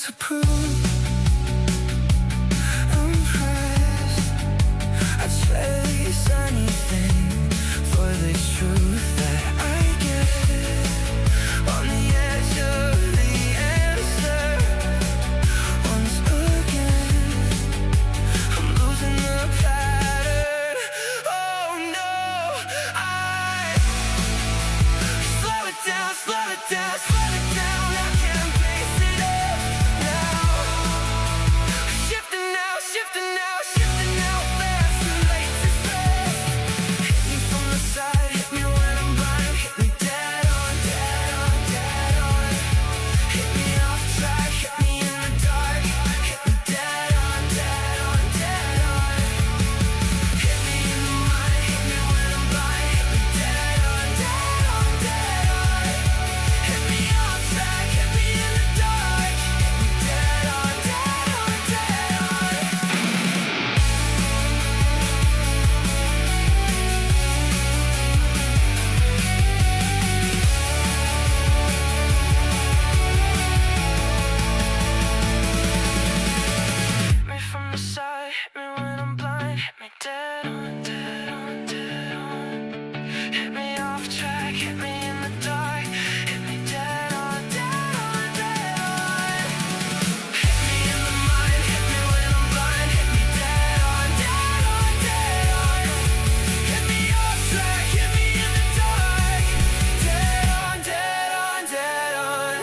to prove impressed. I'd chase anything for the truth that I get. On the edge of the answer, once again, I'm losing the pattern. Oh no, I slow it down, slow it down, slow it down. I can't face it up now. Shifting now, shifting now, shifting now. Fast, too late to stress. Hit me from the side, hit me when I'm blind. Hit me dead on, dead on, dead on. Hit me off track, hit me in the dark. Hit me dead on, dead on, dead on. Hit me in the mind, hit me when I'm blind. Hit me dead on, dead on, dead on. Hit me off track, hit me in the dark. Hit me dead on, dead on, dead on. Hit me from the side, hit me when I'm blind. Hit me dead on, dead on, dead on. Hit me off track, hit me in the dark. Hit me dead on, dead on, dead on. Hit me in the mind, hit me when I'm blind. Hit me dead on, dead on, dead on. Hit me off track, hit me in the dark. Dead on, dead on, dead on.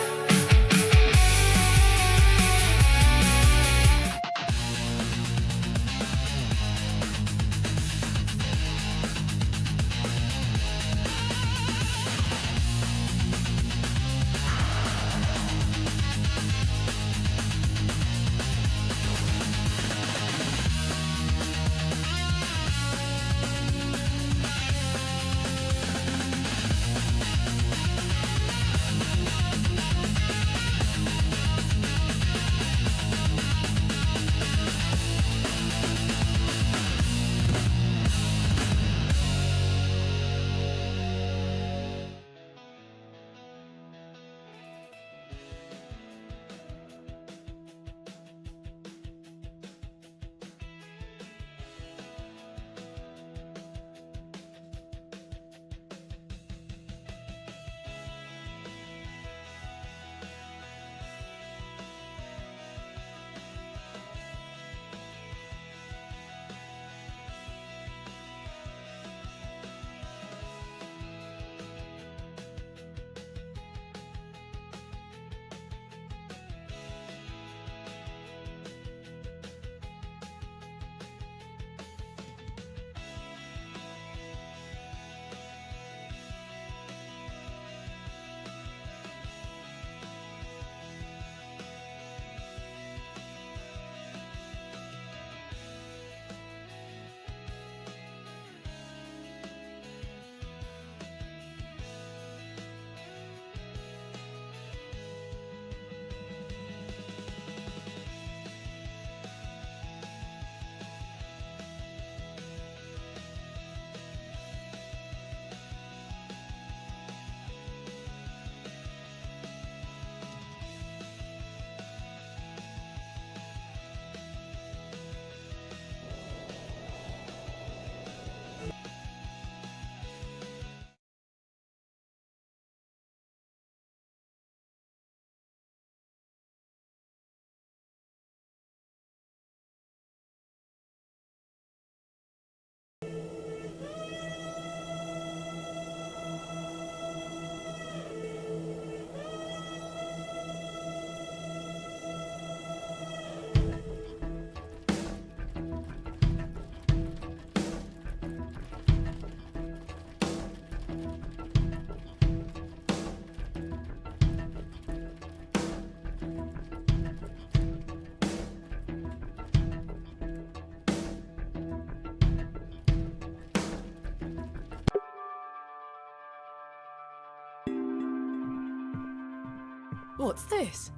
What's this?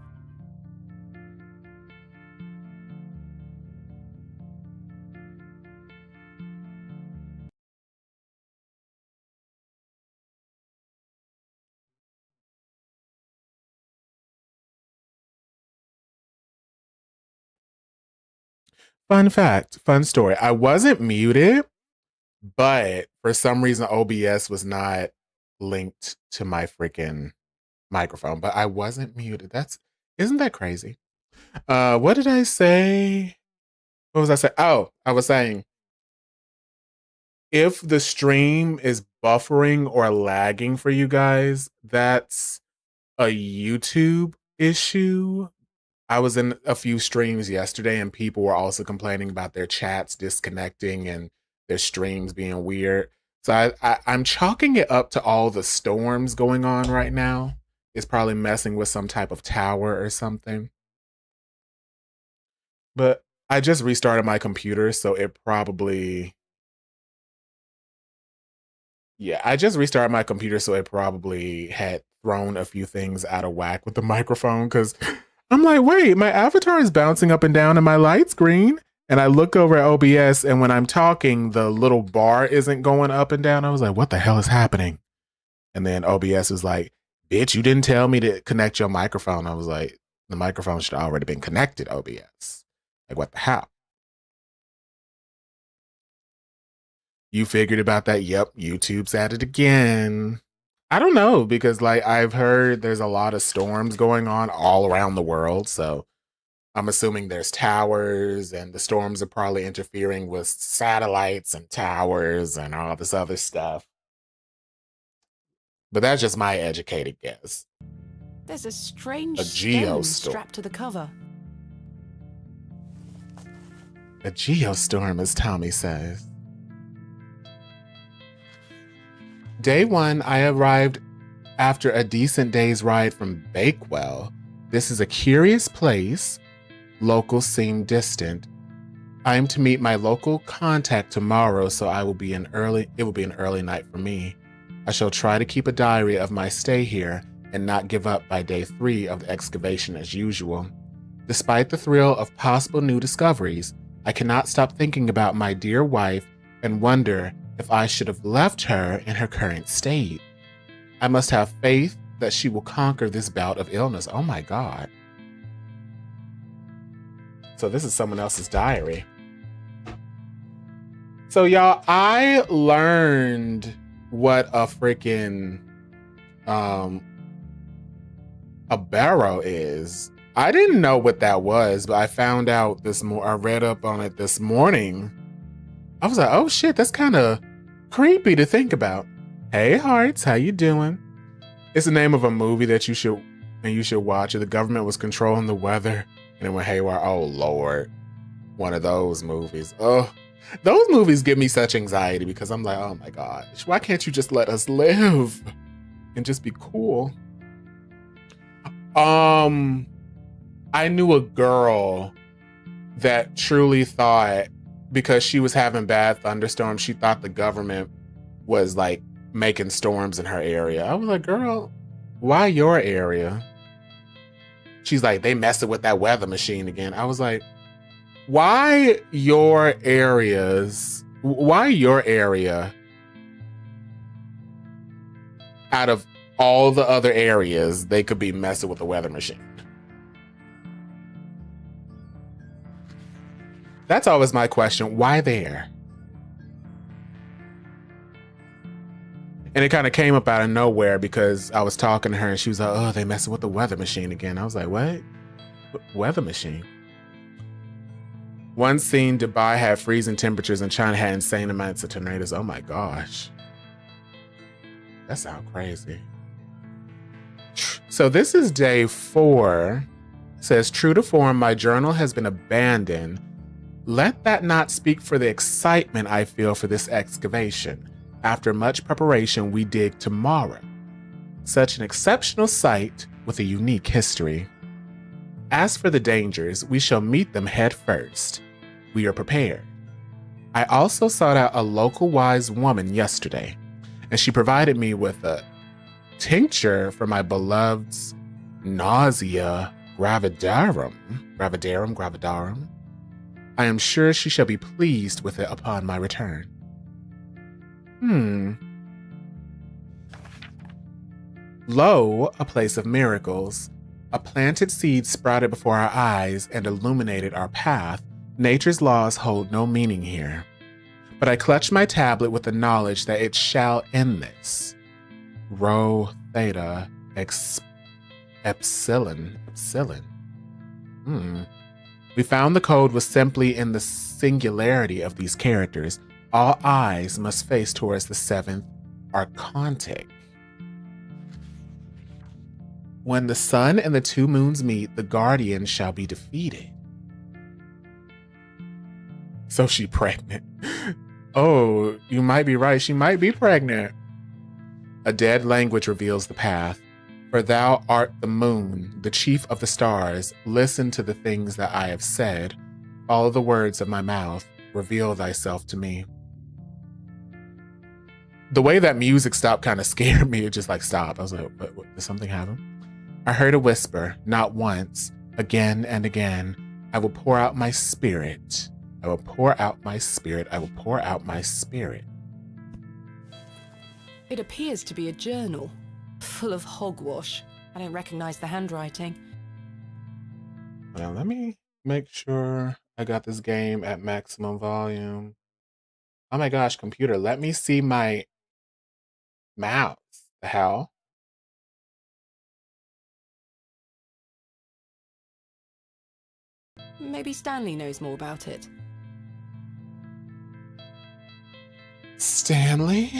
Fun fact, fun story. I wasn't muted, but for some reason OBS was not linked to my freaking microphone, but I wasn't muted. Isn't that crazy? What did I say? What was I saying? Oh, I was saying if the stream is buffering or lagging for you guys, that's a YouTube issue. I was in a few streams yesterday and people were also complaining about their chats disconnecting and their streams being weird. So I'm chalking it up to all the storms going on right now. It's probably messing with some type of tower or something. But I just restarted my computer, so it probably. Yeah, I just restarted my computer, so it probably had thrown a few things out of whack with the microphone because I'm like, wait, my avatar is bouncing up and down and my light's green. And I look over at OBS, and when I'm talking, the little bar isn't going up and down. I was like, what the hell is happening? And then OBS was like, bitch, you didn't tell me to connect your microphone. I was like, the microphone should have already been connected, OBS. Like, what the hell? You figured about that? Yep, YouTube's at it again. I don't know, because like I've heard there's a lot of storms going on all around the world, so I'm assuming there's towers and the storms are probably interfering with satellites and towers and all this other stuff. But that's just my educated guess. There's a strange A stone geostorm. strapped to the cover. A geostorm, as Tommy says. Day 1, I arrived after a decent day's ride from Bakewell. This is a curious place. Locals seem distant. I am to meet my local contact tomorrow, so it will be an early night for me. I shall try to keep a diary of my stay here and not give up by day 3 of the excavation as usual. Despite the thrill of possible new discoveries, I cannot stop thinking about my dear wife and wonder if I should have left her in her current state. I must have faith that she will conquer this bout of illness. Oh my God. So this is someone else's diary. So y'all, I learned what a freaking a barrow is. I didn't know what that was, but I found out I read up on it this morning. I was like, oh shit, that's kind of creepy to think about. Hey Hearts, how you doing? It's the name of a movie that you should watch. The government was controlling the weather and it went haywire. Oh Lord. One of those movies. Oh, those movies give me such anxiety because I'm like, oh my gosh, why can't you just let us live and just be cool? I knew a girl that truly thought, because she was having bad thunderstorms, she thought the government was like making storms in her area. I was like, girl, why your area? She's like, they messing with that weather machine again. I was like, why your area out of all the other areas they could be messing with the weather machine? That's always my question. Why there? And it kind of came up out of nowhere because I was talking to her and she was like, oh, they messing with the weather machine again. I was like, what? Weather machine? One scene, Dubai had freezing temperatures and China had insane amounts of tornadoes. Oh my gosh. That sounds crazy. So this is day 4. It says, true to form, my journal has been abandoned. Let that not speak for the excitement I feel for this excavation. After much preparation, we dig tomorrow. Such an exceptional site with a unique history. As for the dangers, we shall meet them head first. We are prepared. I also sought out a local wise woman yesterday, and she provided me with a tincture for my beloved's nausea gravidarum. I am sure she shall be pleased with it upon my return. Lo, a place of miracles. A planted seed sprouted before our eyes and illuminated our path Nature's laws hold no meaning here, but I clutch my tablet with the knowledge that it shall end this. Rho, theta, epsilon. We found the code was simply in the singularity of these characters. All eyes must face towards the seventh archontic. When the sun and the two moons meet, the guardian shall be defeated. So she pregnant. Oh, you might be right. She might be pregnant. A dead language reveals the path. For thou art the moon, the chief of the stars. Listen to the things that I have said. Follow the words of my mouth. Reveal thyself to me. The way that music stopped kind of scared me. It just like stopped. I was like, what, did something happen? I heard a whisper, not once, again and again. I will pour out my spirit. I will pour out my spirit. I will pour out my spirit. It appears to be a journal, full of hogwash. I don't recognize the handwriting. Well, let me make sure I got this game at maximum volume. Oh my gosh, computer, let me see my mouse. The hell? Maybe Stanley knows more about it. Stanley?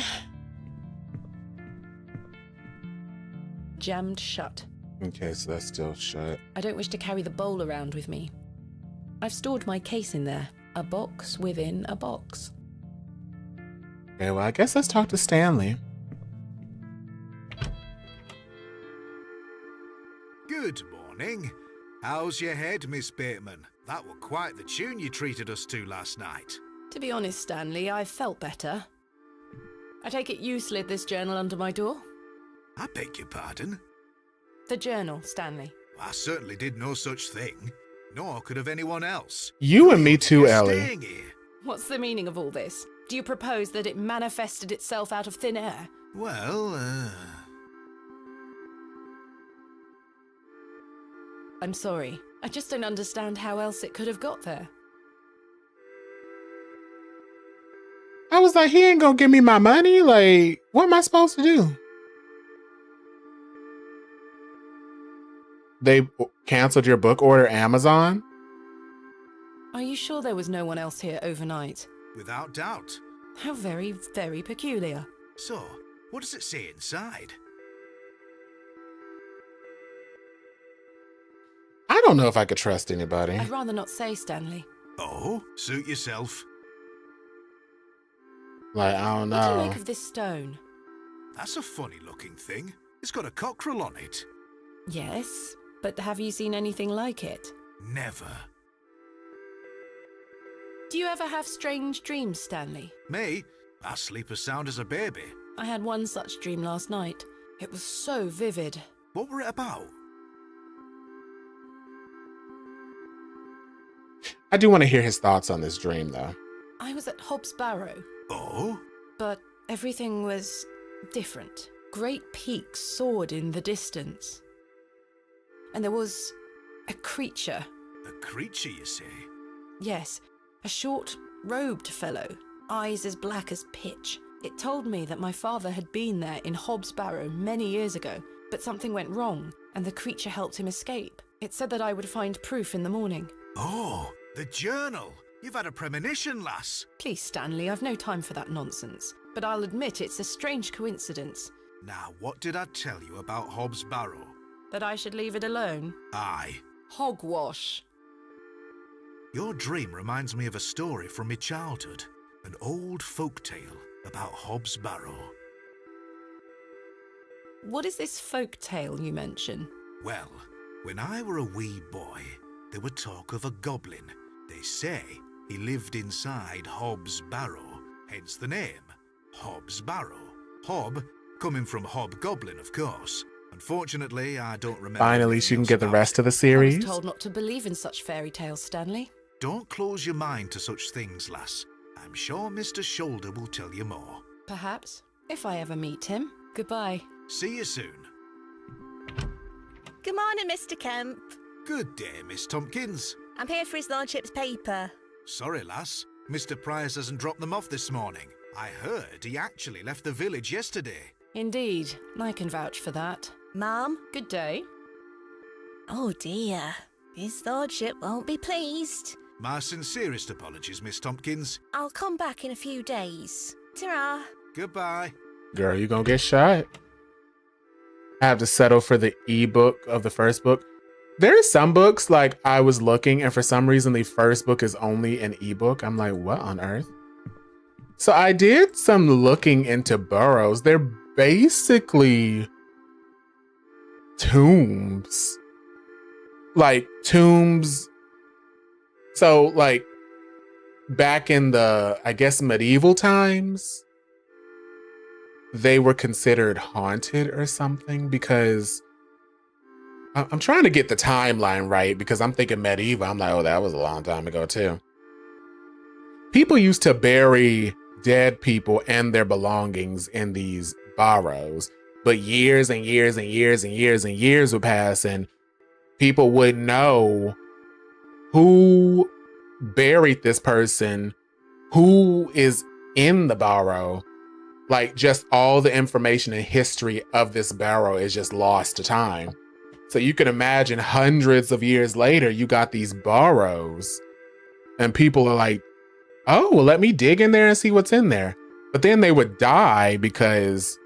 Jammed shut. Okay, so that's still shut. I don't wish to carry the bowl around with me. I've stored my case in there. A box within a box. Okay, well, I guess let's talk to Stanley. Good morning. How's your head, Miss Bateman? That were quite the tune you treated us to last night. To be honest, Stanley, I felt better. I take it you slid this journal under my door? I beg your pardon? The journal, Stanley. I certainly did no such thing. Nor could have anyone else. You and me too, You're Ellie. staying here. What's the meaning of all this? Do you propose that it manifested itself out of thin air? Well, I'm sorry. I just don't understand how else it could have got there. I was like, he ain't gonna give me my money? Like, what am I supposed to do? They canceled your book order, Amazon? Are you sure there was no one else here overnight? without doubt. How very, very peculiar. So, what does it say inside? I don't know if I could trust anybody. I'd rather not say, Stanley. Oh, suit yourself. Like, I don't What do you know. make of this stone? That's a funny looking thing. It's got a cockerel on it. Yes, but have you seen anything like it? Never. Do you ever have strange dreams, Stanley? Me? I sleep as sound as a baby. I had one such dream last night. It was so vivid. What were it about? I do want to hear his thoughts on this dream, though. I was at Hobbs Barrow, Oh? but everything was different. Great peaks soared in the distance. And there was a creature. A creature, you say? Yes, a short, robed fellow, eyes as black as pitch. It told me that my father had been there in Hobbs Barrow many years ago, but something went wrong, and the creature helped him escape. It said that I would find proof in the morning. Oh, the journal. You've had a premonition, lass. Please, Stanley, I've no time for that nonsense. But I'll admit it's a strange coincidence. Now, what did I tell you about Hobbs Barrow? That I should leave it alone? Aye. Hogwash. Your dream reminds me of a story from my childhood. An old folk tale about Hobbs Barrow. What is this folk tale you mention? Well, when I were a wee boy, there were talk of a goblin. They say he lived inside Hobbs Barrow, hence the name, Hobbs Barrow. Hob, coming from hobgoblin, of course. Unfortunately, I don't remember. Finally, she can get the rest of the I series. was told not to believe in such fairy tales, Stanley. Don't close your mind to such things, lass. I'm sure Mr. Shoulder will tell you more. Perhaps, if I ever meet him. Goodbye. See you soon. Good morning, Mr. Kemp. Good day, Miss Tompkins. I'm here for his lordship's paper. Sorry, lass. Mr. Price hasn't dropped them off this morning. I heard he actually left the village yesterday. Indeed, I can vouch for that. Ma'am? Good day. Oh dear. His lordship won't be pleased. My sincerest apologies, Miss Tompkins. I'll come back in a few days. Ta-ra. Goodbye. Girl, you gonna get shot. I have to settle for the ebook of the first book. There are some books, like I was looking, and for some reason the first book is only an ebook. I'm like, what on earth? So I did some looking into burrows. They're basically tombs. Like tombs. So like back in the, I guess, medieval times, they were considered haunted or something, because I'm trying to get the timeline right, because I'm thinking medieval. I'm like, oh, that was a long time ago too. People used to bury dead people and their belongings in these barrows, but years and years and years and years and years would pass, and people wouldn't know who buried this person, who is in the barrow. Like, just all the information and history of this barrow is just lost to time. So you can imagine hundreds of years later, you got these barrows and people are like, oh, well, let me dig in there and see what's in there. But then they would die because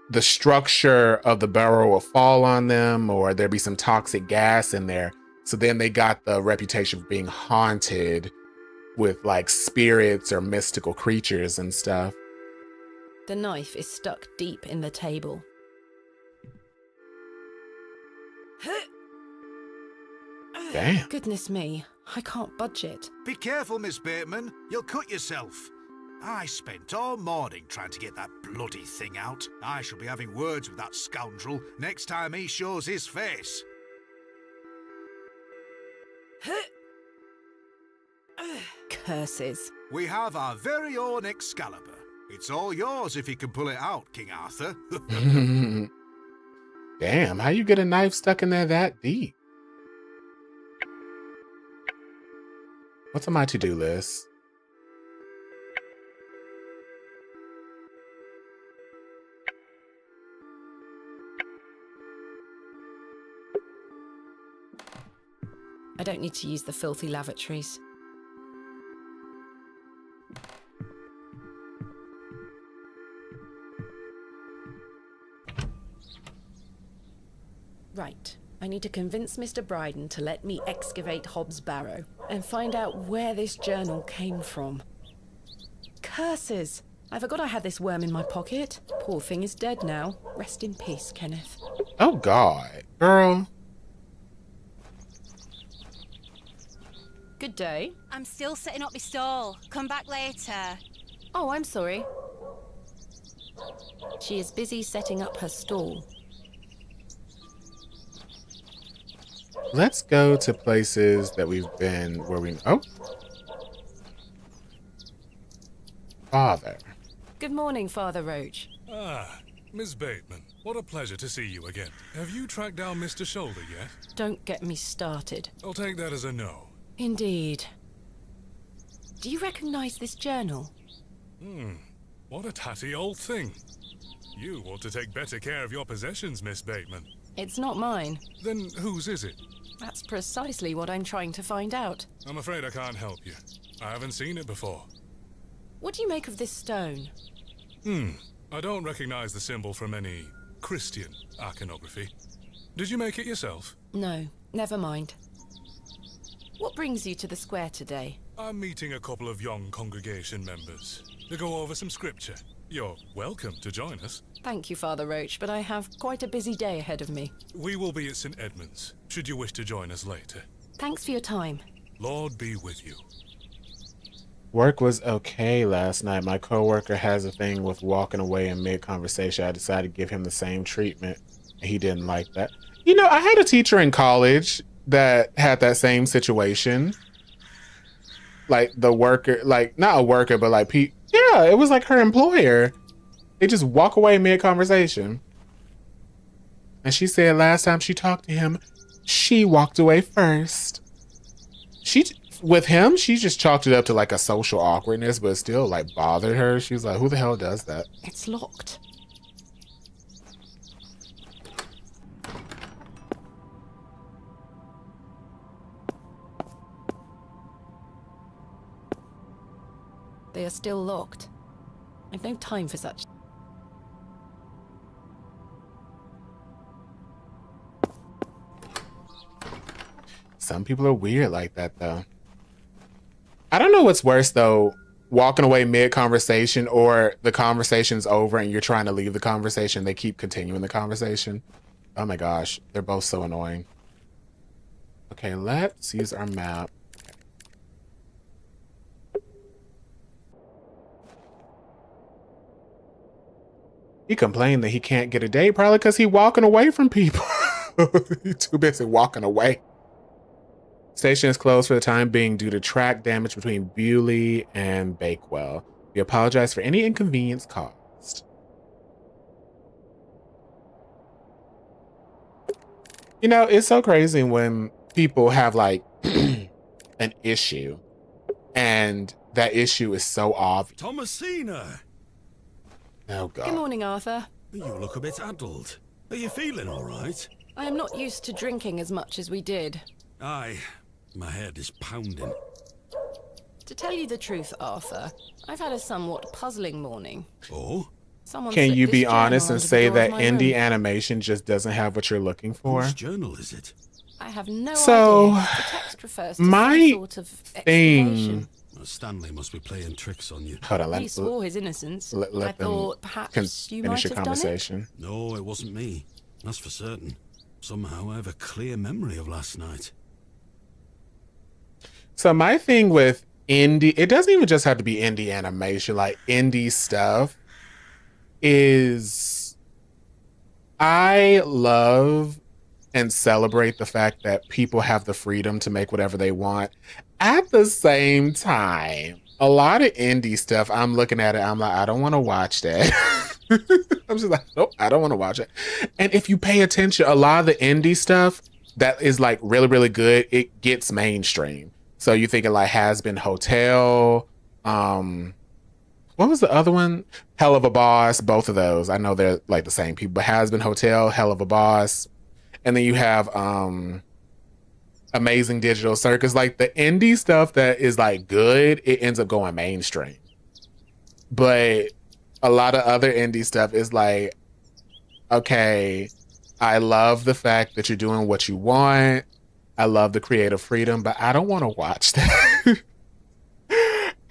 the structure of the barrow will fall on them, or there'd be some toxic gas in there. So then they got the reputation of being haunted with like spirits or mystical creatures and stuff. The knife is stuck deep in the table. Damn. Goodness me, I can't budge it. Be careful, Miss Bateman. You'll cut yourself. I spent all morning trying to get that bloody thing out. I shall be having words with that scoundrel next time he shows his face. Curses. We have our very own Excalibur. It's all yours if you can pull it out, King Arthur. Damn, how you get a knife stuck in there that deep? What's on my to-do list? I don't need to use the filthy lavatories. Right. I need to convince Mr. Bryden to let me excavate Hobbs Barrow and find out where this journal came from. Curses! I forgot I had this worm in my pocket. Poor thing is dead now. Rest in peace, Kenneth. Oh, God. Girl. Good day. I'm still setting up my stall. Come back later. Oh, I'm sorry. She is busy setting up her stall. Let's go to places that we've been where we... Oh. Father. Good morning, Father Roach. Ah, Miss Bateman. What a pleasure to see you again. Have you tracked down Mr. Shoulder yet? Don't get me started. I'll take that as a no. Indeed. Do you recognize this journal? What a tatty old thing. You ought to take better care of your possessions, Miss Bateman. It's not mine. Then whose is it? That's precisely what I'm trying to find out. I'm afraid I can't help you. I haven't seen it before. What do you make of this stone? I don't recognize the symbol from any Christian iconography. Did you make it yourself? No, never mind. What brings you to the square today? I'm meeting a couple of young congregation members to go over some scripture. You're welcome to join us. Thank you, Father Roach, but I have quite a busy day ahead of me. We will be at St. Edmund's, should you wish to join us later. Thanks for your time. Lord be with you. Work was okay last night. My coworker has a thing with walking away in mid-conversation. I decided to give him the same treatment. He didn't like that. You know, I had a teacher in college that had that same situation. Like the worker, like not a worker, but like yeah, it was like her employer. They just walk away mid-conversation. And she said last time she talked to him, she walked away first. with him, she just chalked it up to like a social awkwardness, but it still like bothered her. She was like, who the hell does that? It's locked. They are still locked. I've no time for such. Some people are weird like that, though. I don't know what's worse, though, walking away mid-conversation or the conversation's over and you're trying to leave the conversation. They keep continuing the conversation. Oh my gosh, they're both so annoying. Okay, let's use our map. He complained that he can't get a date, probably because he's walking away from people. He's too busy walking away. Station is closed for the time being due to track damage between Bewley and Bakewell. We apologize for any inconvenience caused. You know, it's so crazy when people have like an issue and that issue is so obvious. Thomasina! Oh Good God. morning, Arthur. You look a bit addled. Are you feeling all right? I am not used to drinking as much as we did. Aye, my head is pounding. To tell you the truth, Arthur, I've had a somewhat puzzling morning. Oh? Someone Can slipped you this be journal honest and under the say door of that my indie room. animation just doesn't have what you're looking for? Whose journal is it? I have no So, idea. The text refers to my some sort of thing- excavation. Well, Stanley must be playing tricks on you. Hold on, He swore his innocence. I let them thought perhaps you might finish your have done it. conversation. No, it wasn't me. That's for certain. Somehow I have a clear memory of last night. So my thing with indie, it doesn't even just have to be indie animation, like indie stuff is I love and celebrate the fact that people have the freedom to make whatever they want. At the same time, a lot of indie stuff, I'm looking at it, I'm like, I don't want to watch that. I'm just like, nope, I don't want to watch it. And if you pay attention, a lot of the indie stuff that is like really, really good, it gets mainstream. So you thinking like Has Been Hotel, what was the other one? Hell of a Boss, both of those. I know they're like the same people, but Has Been Hotel, Hell of a Boss. And then you have Amazing Digital Circus. Like the indie stuff that is like good, it ends up going mainstream. But a lot of other indie stuff is like, okay, I love the fact that you're doing what you want. I love the creative freedom, but I don't want to watch that.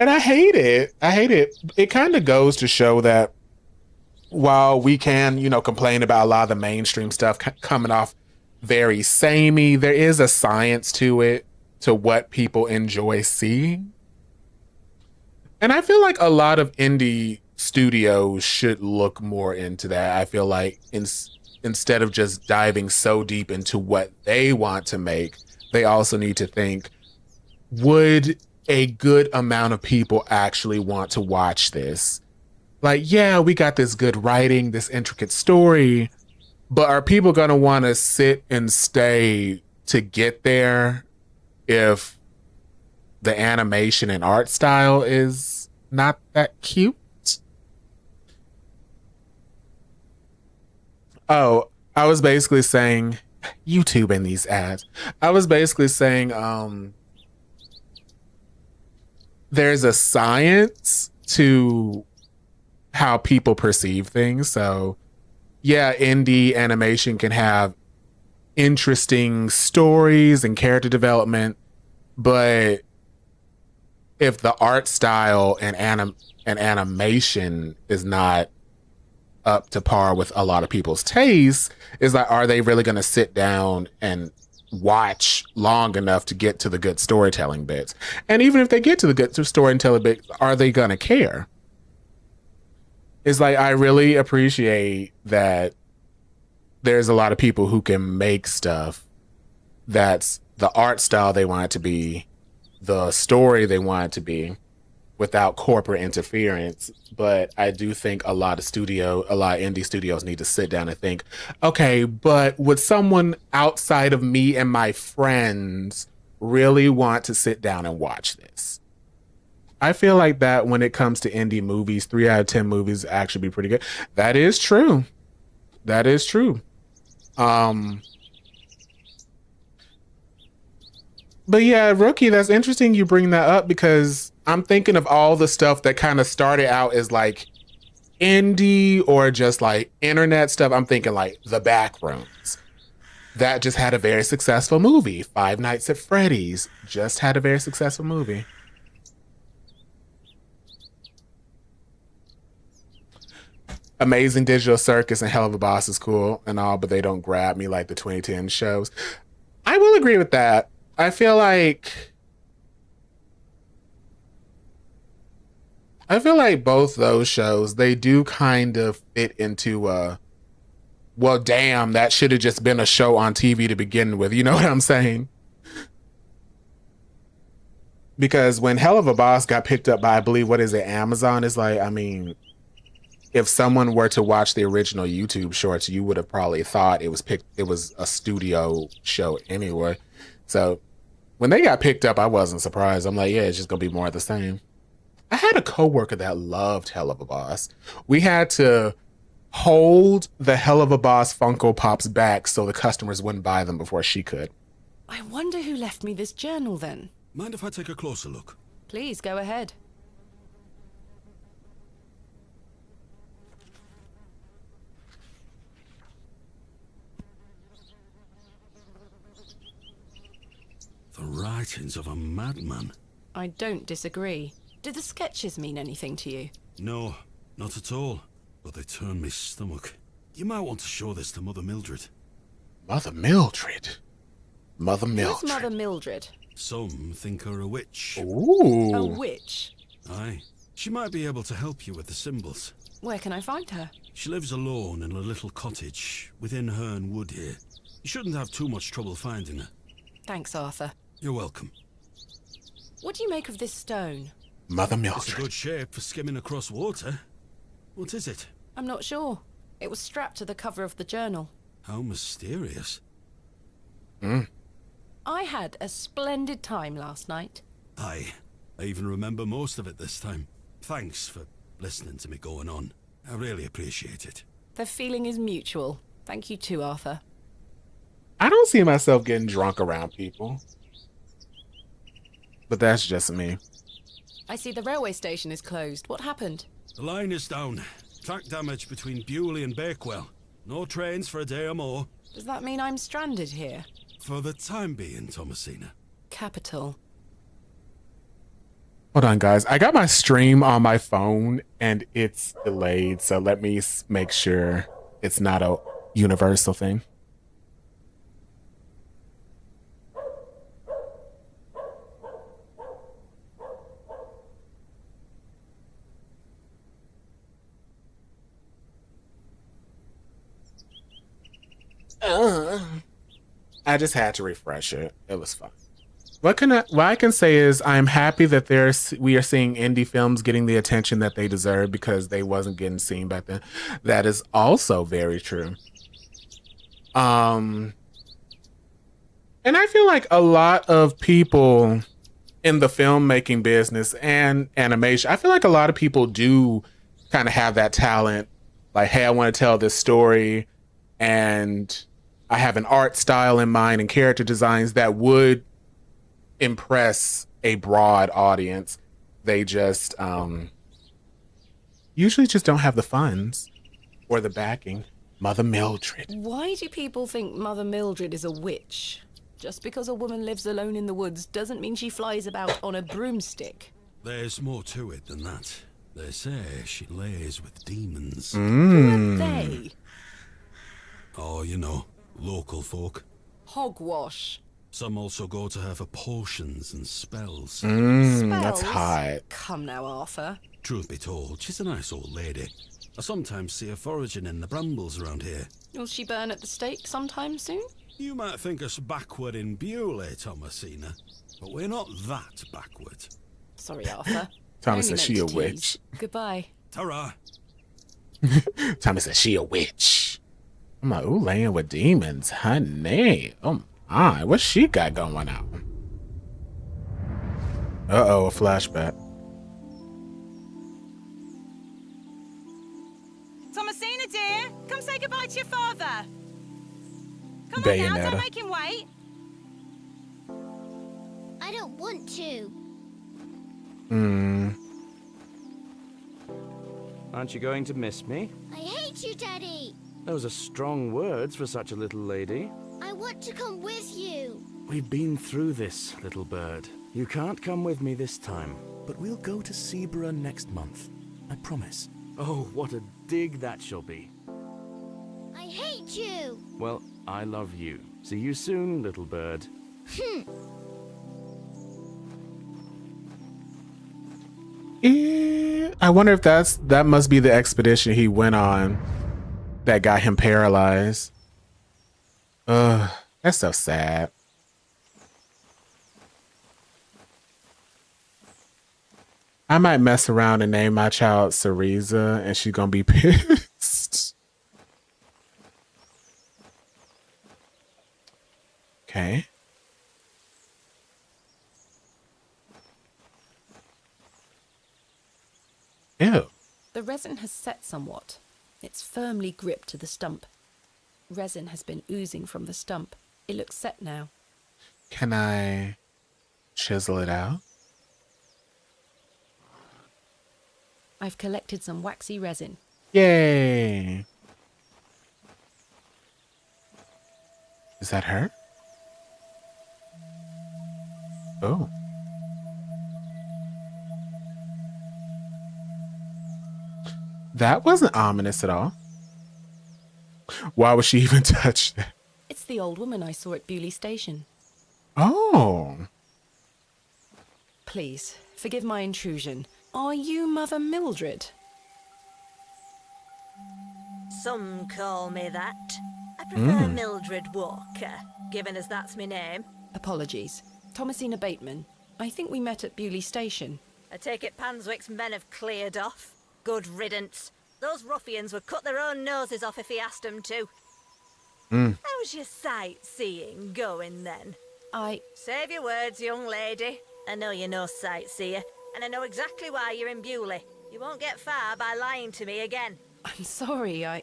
And I hate it. I hate it. It kind of goes to show that while we can, you know, complain about a lot of the mainstream stuff coming off very samey, there is a science to it, to what people enjoy seeing. And I feel like a lot of indie studios should look more into that. I feel like instead of just diving so deep into what they want to make, they also need to think, would a good amount of people actually want to watch this? Like, yeah, we got this good writing, this intricate story, but are people going to want to sit and stay to get there if the animation and art style is not that cute? Oh, I was basically saying, YouTube and these ads. I was basically saying, there's a science to how people perceive things. So, yeah, indie animation can have interesting stories and character development, but if the art style and animation is not up to par with a lot of people's tastes, is like, are they really going to sit down and watch long enough to get to the good storytelling bits? And even if they get to the good storytelling bits, are they going to care? It's like, I really appreciate that there's a lot of people who can make stuff that's the art style they want it to be, the story they want it to be, without corporate interference. But I do think a lot of indie studios need to sit down and think, okay, but would someone outside of me and my friends really want to sit down and watch this. I feel like that when it comes to indie movies, 3 out of 10 movies actually be pretty good. That is true. That is true. But yeah, Rookie, that's interesting you bring that up because I'm thinking of all the stuff that kind of started out as like indie or just like internet stuff. I'm thinking like The Backrooms. That just had a very successful movie. Five Nights at Freddy's just had a very successful movie. Amazing Digital Circus and Hell of a Boss is cool and all, but they don't grab me like the 2010 shows. I will agree with that. I feel like both those shows, they do kind of fit into well, damn, that should have just been a show on TV to begin with. You know what I'm saying? Because when Hell of a Boss got picked up by, I believe, what is it, Amazon, is like, I mean, if someone were to watch the original YouTube shorts, you would have probably thought it was a studio show anyway. So when they got picked up, I wasn't surprised. I'm like, yeah, it's just gonna be more of the same. I had a coworker that loved Hell of a Boss. We had to hold the Hell of a Boss Funko Pops back so the customers wouldn't buy them before she could. I wonder who left me this journal then. Mind if I take a closer look? Please go ahead. The writings of a madman. I don't disagree. Did the sketches mean anything to you? No, not at all. But they turn me stomach. You might want to show this to Mother Mildred. Mother Mildred? Mother Mildred. Who's Mother Mildred? Some think her a witch. Ooh. A witch? Aye. She might be able to help you with the symbols. Where can I find her? She lives alone in a little cottage within Herne Wood here. You shouldn't have too much trouble finding her. Thanks, Arthur. You're welcome. What do you make of this stone? Mother It's a Mildred. good shape for skimming across water. What is it? I'm not sure. It was strapped to the cover of the journal. How mysterious. I had a splendid time last night. Aye. I even remember most of it this time. Thanks for listening to me going on. I really appreciate it. The feeling is mutual. Thank you too, Arthur. I don't see myself getting drunk around people. But that's just me. I see the railway station is closed. What happened? The line is down. Track damage between Bewley and Bakewell. No trains for a day or more. Does that mean I'm stranded here? For the time being, Thomasina. Capital. Hold on, guys. I got my stream on my phone and it's delayed. So let me make sure it's not a universal thing. I just had to refresh it. It was fun. What I can say is I'm happy that we are seeing indie films getting the attention that they deserve because they wasn't getting seen back then. That is also very true. And I feel like a lot of people in the filmmaking business and animation, I feel like a lot of people do kind of have that talent. Like, hey, I want to tell this story and I have an art style in mind and character designs that would impress a broad audience. They just usually just don't have the funds or the backing. Mother Mildred. Why do people think Mother Mildred is a witch? Just because a woman lives alone in the woods doesn't mean she flies about on a broomstick. There's more to it than that. They say she lays with demons. Who are they? Oh, you know, local folk. Hogwash. Some also go to her for potions and spells. That's Spells? hot. Come now, Arthur. Truth be told, she's a nice old lady. I sometimes see her foraging in the brambles around here. Will she burn at the stake sometime soon? You might think us backward in Bewley, Thomasina, but we're not that backward. Sorry, Arthur. Thomas Only says she meant a to witch. tease. Goodbye. Ta-ra! Thomas says she a witch. I'm like, ooh, laying with demons, honey. Oh my, what she got going on? Uh-oh, a flashback. Thomasina, dear, come say goodbye to your father. Come on now, Bayonetta. don't make him wait. I don't want to. Aren't you going to miss me? I hate you, Daddy. Those are strong words for such a little lady. I want to come with you. We've been through this, little bird. You can't come with me this time, but we'll go to Seaborough next month. I promise. Oh, what a dig that shall be. I hate you. Well, I love you. See you soon, little bird. I wonder if that must be the expedition he went on that got him paralyzed. Ugh, that's so sad. I might mess around and name my child Cereza, and she's gonna be pissed. Okay. Ew. The resin has set somewhat. It's firmly gripped to the stump. Resin has been oozing from the stump. It looks set now. Can I chisel it out? I've collected some waxy resin. Yay! Is that her? Oh. That wasn't ominous at all. Why would she even touch that? It's the old woman I saw at Bewley Station. Oh. Please, forgive my intrusion. Are you Mother Mildred? Some call me that. I prefer Mildred Walker, given as that's my name. Apologies. Thomasina Bateman. I think we met at Bewley Station. I take it Panswick's men have cleared off. Good riddance. Those ruffians would cut their own noses off if he asked them to. How's your sightseeing going then? Save your words, young lady. I know you're no sightseer, and I know exactly why you're in Bewley. You won't get far by lying to me again. I'm sorry, I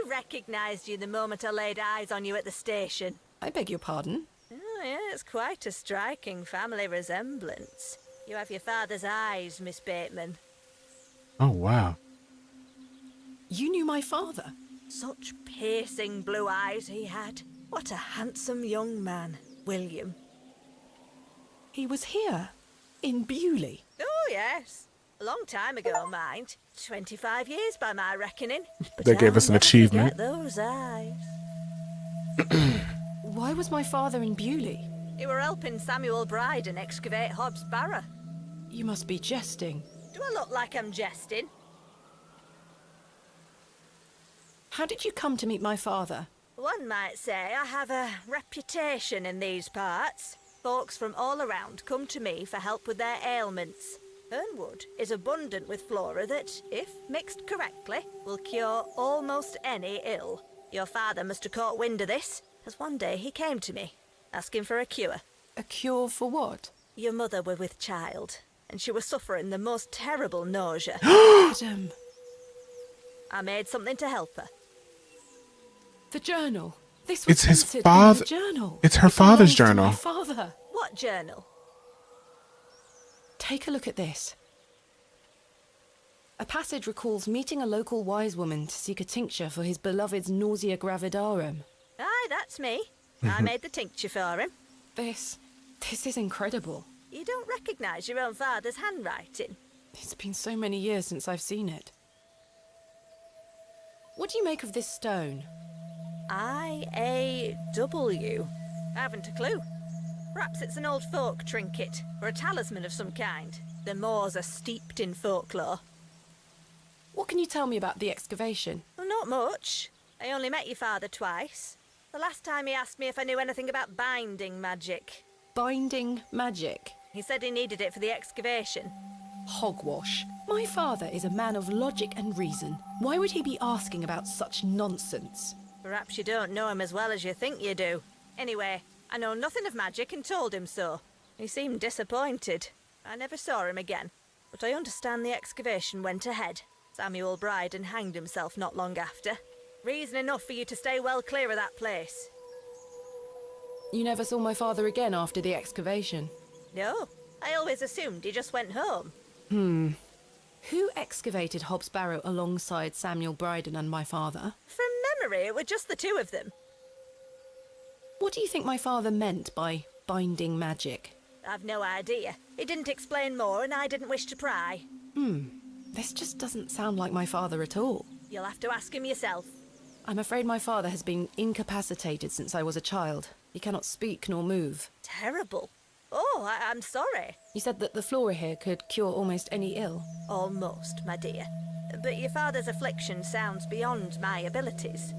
recognised you the moment I laid eyes on you at the station. I beg your pardon? Oh, yeah, it's quite a striking family resemblance. You have your father's eyes, Miss Bateman. Oh, wow. You knew my father? Such piercing blue eyes he had. What a handsome young man, William. He was here, in Bewley. Oh, yes. A long time ago, mind. 25 years by my reckoning. But They gave us an I'll never achievement. forget those eyes. Why was my father in Bewley? You were helping Samuel Bryden excavate Hobbs Barrow. You must be jesting. Do I look like I'm jesting? How did you come to meet my father? One might say I have a reputation in these parts. Folks from all around come to me for help with their ailments. Hernwood is abundant with flora that, if mixed correctly, will cure almost any ill. Your father must have caught wind of this, as one day he came to me, asking for a cure. A cure for what? Your mother were with child, and she was suffering the most terrible nausea. Adam. I made something to help her. The journal. This was It's his printed in father- the journal. it's her It father's belongs to journal. my father. What journal? Take a look at this. A passage recalls meeting a local wise woman to seek a tincture for his beloved's nausea gravidarum. Aye, that's me. I made the tincture for him. This is incredible. You don't recognise your own father's handwriting? It's been so many years since I've seen it. What do you make of this stone? I-A-W. Haven't a clue. Perhaps it's an old folk trinket, or a talisman of some kind. The moors are steeped in folklore. What can you tell me about the excavation? Well, not much. I only met your father twice. The last time he asked me if I knew anything about binding magic. Binding magic. He said he needed it for the excavation. Hogwash. My father is a man of logic and reason. Why would he be asking about such nonsense? Perhaps you don't know him as well as you think you do. Anyway, I know nothing of magic and told him so. He seemed disappointed. I never saw him again, but I understand the excavation went ahead. Samuel Bryden hanged himself not long after. Reason enough for you to stay well clear of that place. You never saw my father again after the excavation? No, I always assumed he just went home. Who excavated Hobbs Barrow alongside Samuel Bryden and my father? From memory, it were just the two of them. What do you think my father meant by binding magic? I've no idea. He didn't explain more, and I didn't wish to pry. This just doesn't sound like my father at all. You'll have to ask him yourself. I'm afraid my father has been incapacitated since I was a child. He cannot speak nor move. Terrible. Oh, I'm sorry. You said that the flora here could cure almost any ill. Almost, my dear. But your father's affliction sounds beyond my abilities.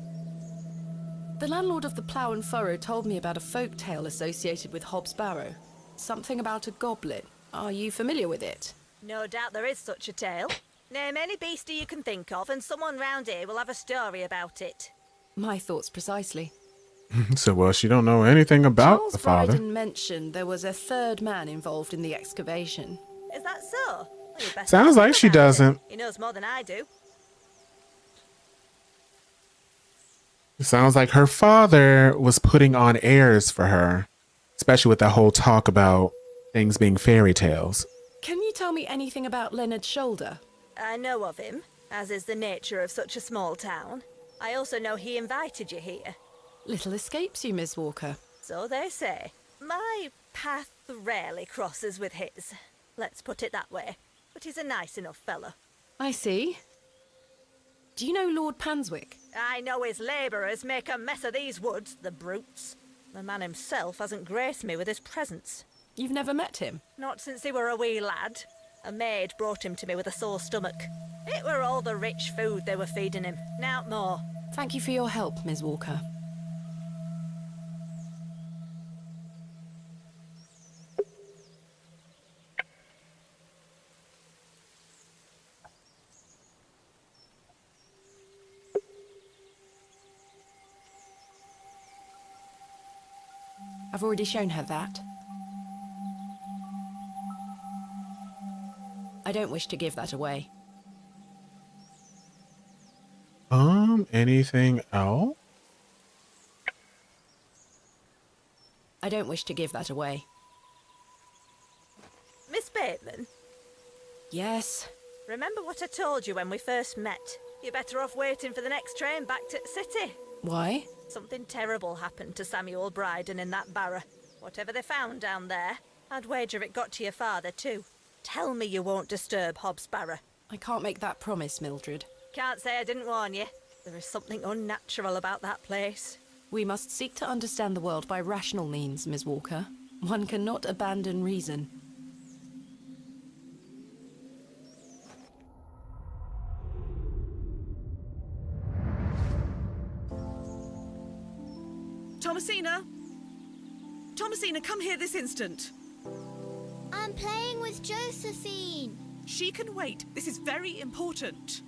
The landlord of the Plough and Furrow told me about a folk tale associated with Hobbs Barrow. Something about a goblin. Are you familiar with it? No doubt there is such a tale. Name any beastie you can think of, and someone round here will have a story about it. My thoughts precisely. So, well, she don't know anything about Charles the father. Bryden mentioned there was a third man involved in the excavation. Is that so? Well, you better Sounds ask like him she about it. doesn't. He knows more than I do. It sounds like her father was putting on airs for her, especially with that whole talk about things being fairy tales. Can you tell me anything about Leonard Shoulder? I know of him, as is the nature of such a small town. I also know he invited you here. Little escapes you, Miss Walker. So they say. My path rarely crosses with his. Let's put it that way. But he's a nice enough fellow. I see. Do you know Lord Panswick? I know his labourers make a mess of these woods, the brutes. The man himself hasn't graced me with his presence. You've never met him? Not since he were a wee lad. A maid brought him to me with a sore stomach. It were all the rich food they were feeding him, nowt more. Thank you for your help, Miss Walker. I've already shown her that. I don't wish to give that away. Anything else? I don't wish to give that away. Miss Bateman, Yes. remember what I told you when we first met? You're better off waiting for the next train back to the city. Why? Something terrible happened to Samuel Bryden in that barrow. Whatever they found down there, I'd wager it got to your father too. Tell me you won't disturb Hobbs Barrow. I can't make that promise, Mildred. Can't say I didn't warn you. There is something unnatural about that place. We must seek to understand the world by rational means, Miss Walker. One cannot abandon reason. Thomasina? Thomasina, come here this instant. I'm playing with Josephine. She can wait. This is very important.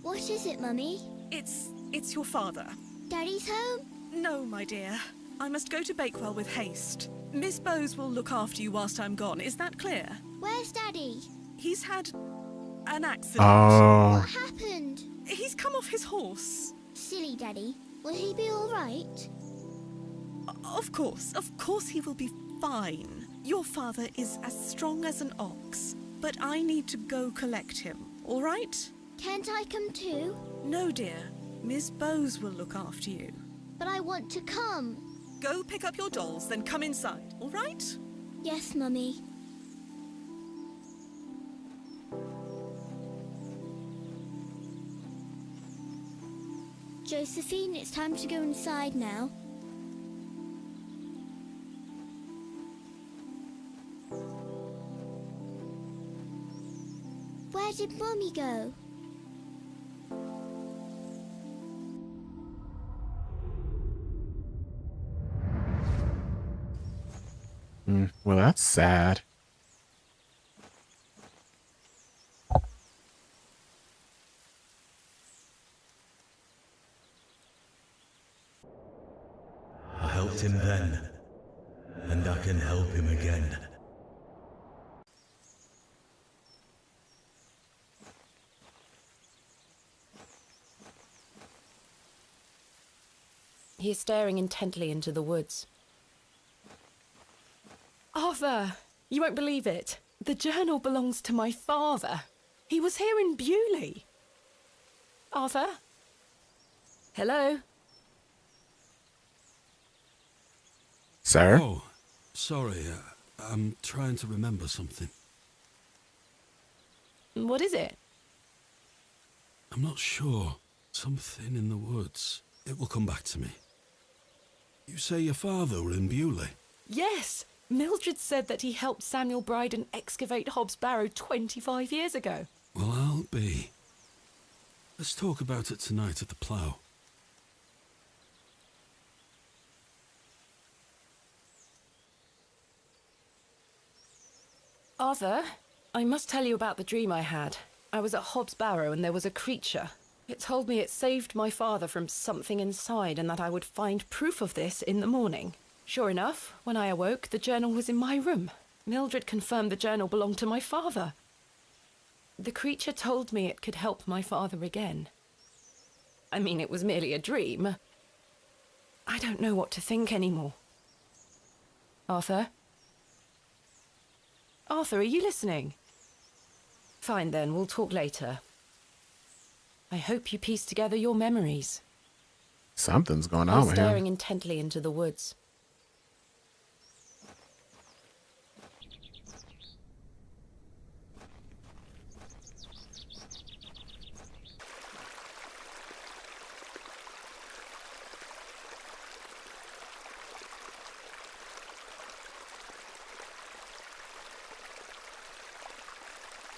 What is it, Mummy? It's your father. Daddy's home? No, my dear. I must go to Bakewell with haste. Miss Bowes will look after you whilst I'm gone. Is that clear? Where's Daddy? He's had an accident. Oh, What happened? He's come off his horse. Silly Daddy. Will he be all right? Of course he will be fine. Your father is as strong as an ox. But I need to go collect him, all right? Can't I come too? No, dear. Miss Bowes will look after you. But I want to come. Go pick up your dolls, then come inside, all right? Yes, Mummy. Josephine, it's time to go inside now. Where did Mummy go? well, that's sad. helped him then, and I can help him again. He is staring intently into the woods. Arthur, you won't believe it. The journal belongs to my father. He was here in Bewley. Arthur? Hello? Sir? Oh, sorry. I'm trying to remember something. What is it? I'm not sure. Something in the woods. It will come back to me. You say your father were in Bewley? Yes! Mildred said that he helped Samuel Bryden excavate Hobbs Barrow 25 years ago. Well, I'll be. Let's talk about it tonight at the plough. Arthur, I must tell you about the dream I had. I was at Hobbs Barrow and there was a creature. It told me it saved my father from something inside and that I would find proof of this in the morning. Sure enough, when I awoke, the journal was in my room. Mildred confirmed the journal belonged to my father. The creature told me it could help my father again. I mean, it was merely a dream. I don't know what to think anymore. Arthur? Arthur, are you listening? Fine then, we'll talk later. I hope you piece together your memories. Something's going on While with staring him. intently into the woods.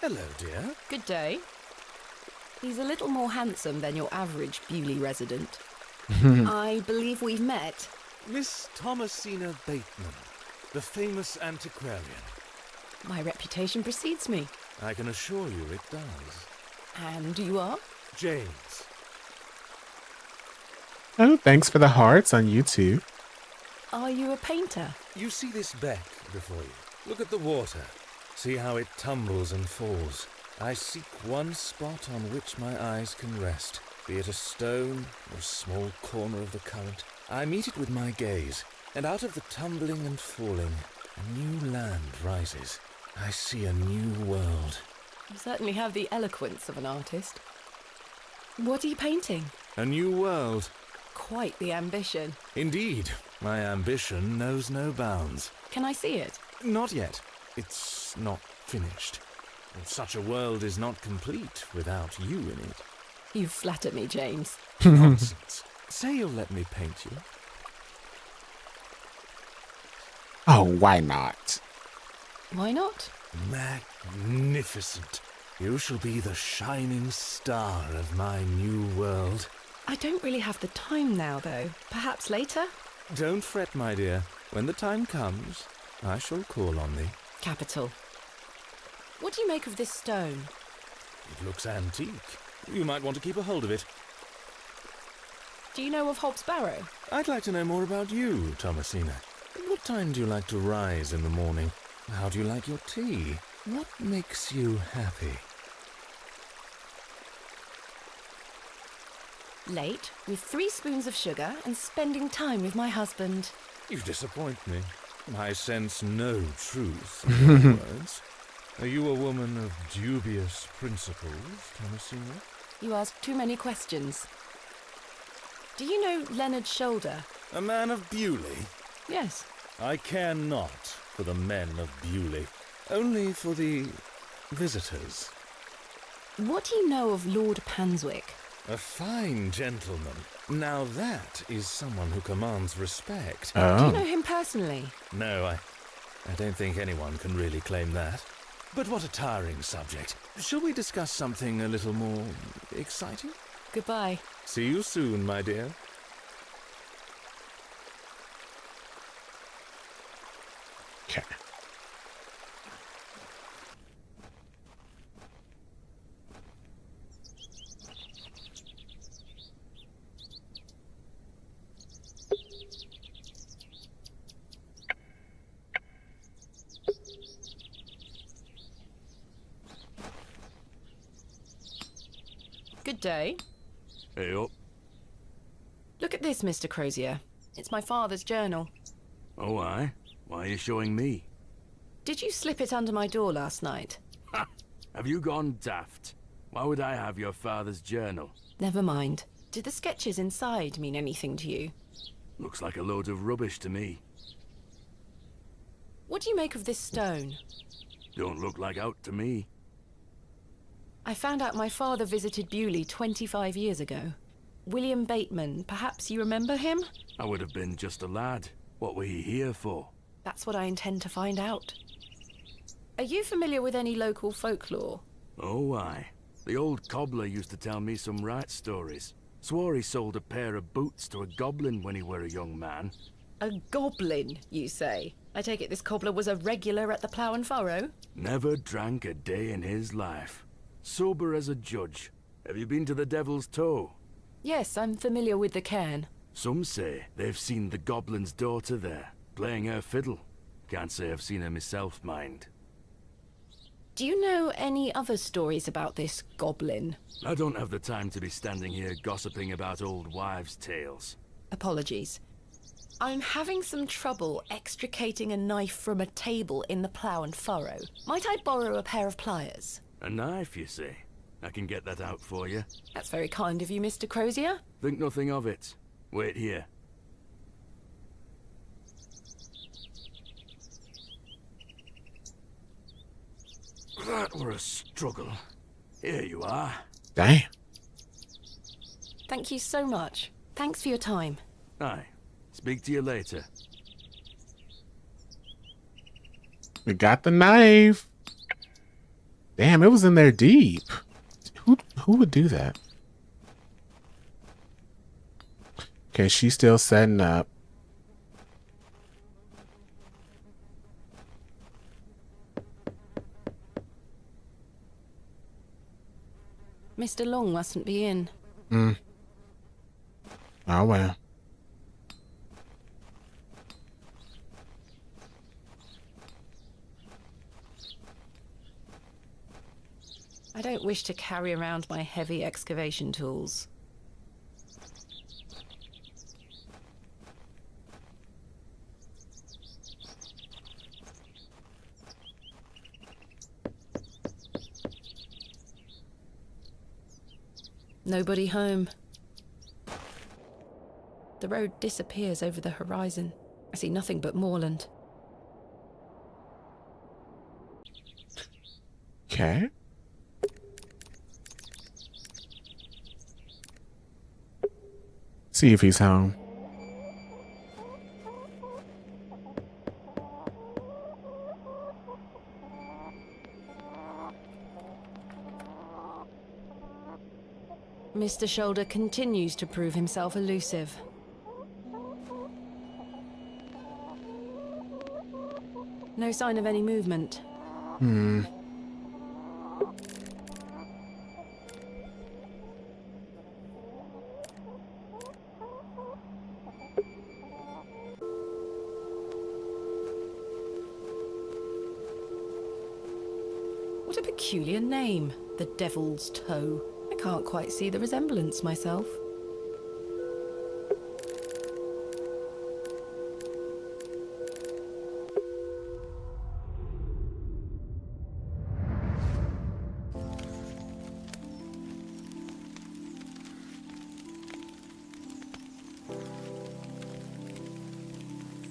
Hello, dear. Good day. He's a little more handsome than your average Bewley resident. I believe we've met. Miss Thomasina Bateman, the famous antiquarian. My reputation precedes me. I can assure you it does. And you are? James. Oh, thanks for the hearts on YouTube. Are you a painter? You see this beck before you. Look at the water. See how it tumbles and falls. I seek one spot on which my eyes can rest, be it a stone or a small corner of the current. I meet it with my gaze, and out of the tumbling and falling, a new land rises. I see a new world. You certainly have the eloquence of an artist. What are you painting? A new world. Quite the ambition. Indeed, my ambition knows no bounds. Can I see it? Not yet. It's not finished. Such a world is not complete without you in it. You flatter me, James. Nonsense. Say you'll let me paint you. Oh, why not? Why not? Magnificent. You shall be the shining star of my new world. I don't really have the time now, though. Perhaps later? Don't fret, my dear. When the time comes, I shall call on thee. Capital. What do you make of this stone? It looks antique. You might want to keep a hold of it. Do you know of Hobbs Barrow? I'd like to know more about you, Thomasina. What time do you like to rise in the morning? How do you like your tea? What makes you happy? Late, with 3 spoons of sugar and spending time with my husband. You disappoint me. I sense no truth in your words. Are you a woman of dubious principles, Thomasina? You ask too many questions. Do you know Leonard Shoulder? A man of Bewley? Yes. I care not for the men of Bewley, only for the visitors. What do you know of Lord Panswick? A fine gentleman. Now that is someone who commands respect. Do you Oh. know him personally? No, I don't think anyone can really claim that. But what a tiring subject. Shall we discuss something a little more exciting? Goodbye. See you soon, my dear. Okay. Good day. Hey up. Look at this, Mr. Crozier. It's my father's journal. Oh, aye? Why are you showing me? Did you slip it under my door last night? Ha! Have you gone daft? Why would I have your father's journal? Never mind. Did the sketches inside mean anything to you? Looks like a load of rubbish to me. What do you make of this stone? Don't look like out to me. I found out my father visited Bewley 25 years ago. William Bateman, perhaps you remember him? I would have been just a lad. What were he here for? That's what I intend to find out. Are you familiar with any local folklore? Oh, aye. The old cobbler used to tell me some right stories. Swore he sold a pair of boots to a goblin when he were a young man. A goblin, you say? I take it this cobbler was a regular at the Plough and Furrow? Never drank a day in his life. Sober as a judge. Have you been to the Devil's Toe? Yes, I'm familiar with the cairn. Some say they've seen the goblin's daughter there, playing her fiddle. Can't say I've seen her myself, mind. Do you know any other stories about this goblin? I don't have the time to be standing here gossiping about old wives' tales. Apologies. I'm having some trouble extricating a knife from a table in the Plough and Furrow. Might I borrow a pair of pliers? A knife, you say? I can get that out for you. That's very kind of you, Mr. Crozier. Think nothing of it. Wait here. That were a struggle. Here you are. Damn. Thank you so much. Thanks for your time. Aye. Speak to you later. We got the knife. Damn, it was in there deep. Who would do that? Okay, she's still setting up. Mr. Long mustn't be in. Oh well. I don't wish to carry around my heavy excavation tools. Nobody home. The road disappears over the horizon. I see nothing but moorland. Okay. See if he's home. Mr. Shoulder continues to prove himself elusive. No sign of any movement. What a peculiar name, the Devil's Toe. I can't quite see the resemblance myself.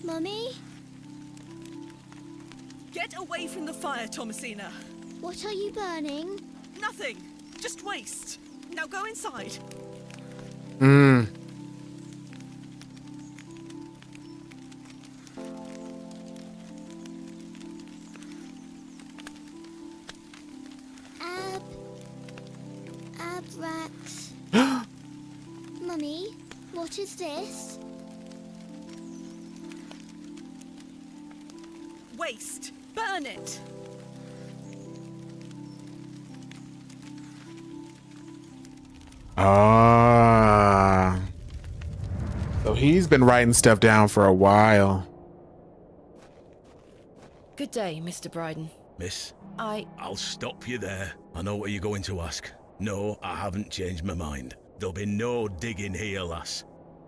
Mummy? Get away from the fire, Thomasina. What are you burning? Nothing. Just waste. Now go inside. Abrax. Mummy, what is this? Waste. Burn it. Ah. So he's been writing stuff down for a while. Good day, Mr. Bryden. Miss, I... I'll stop you there. I know what you're going to ask. No, I haven't changed my mind. There'll be no digging here, lass.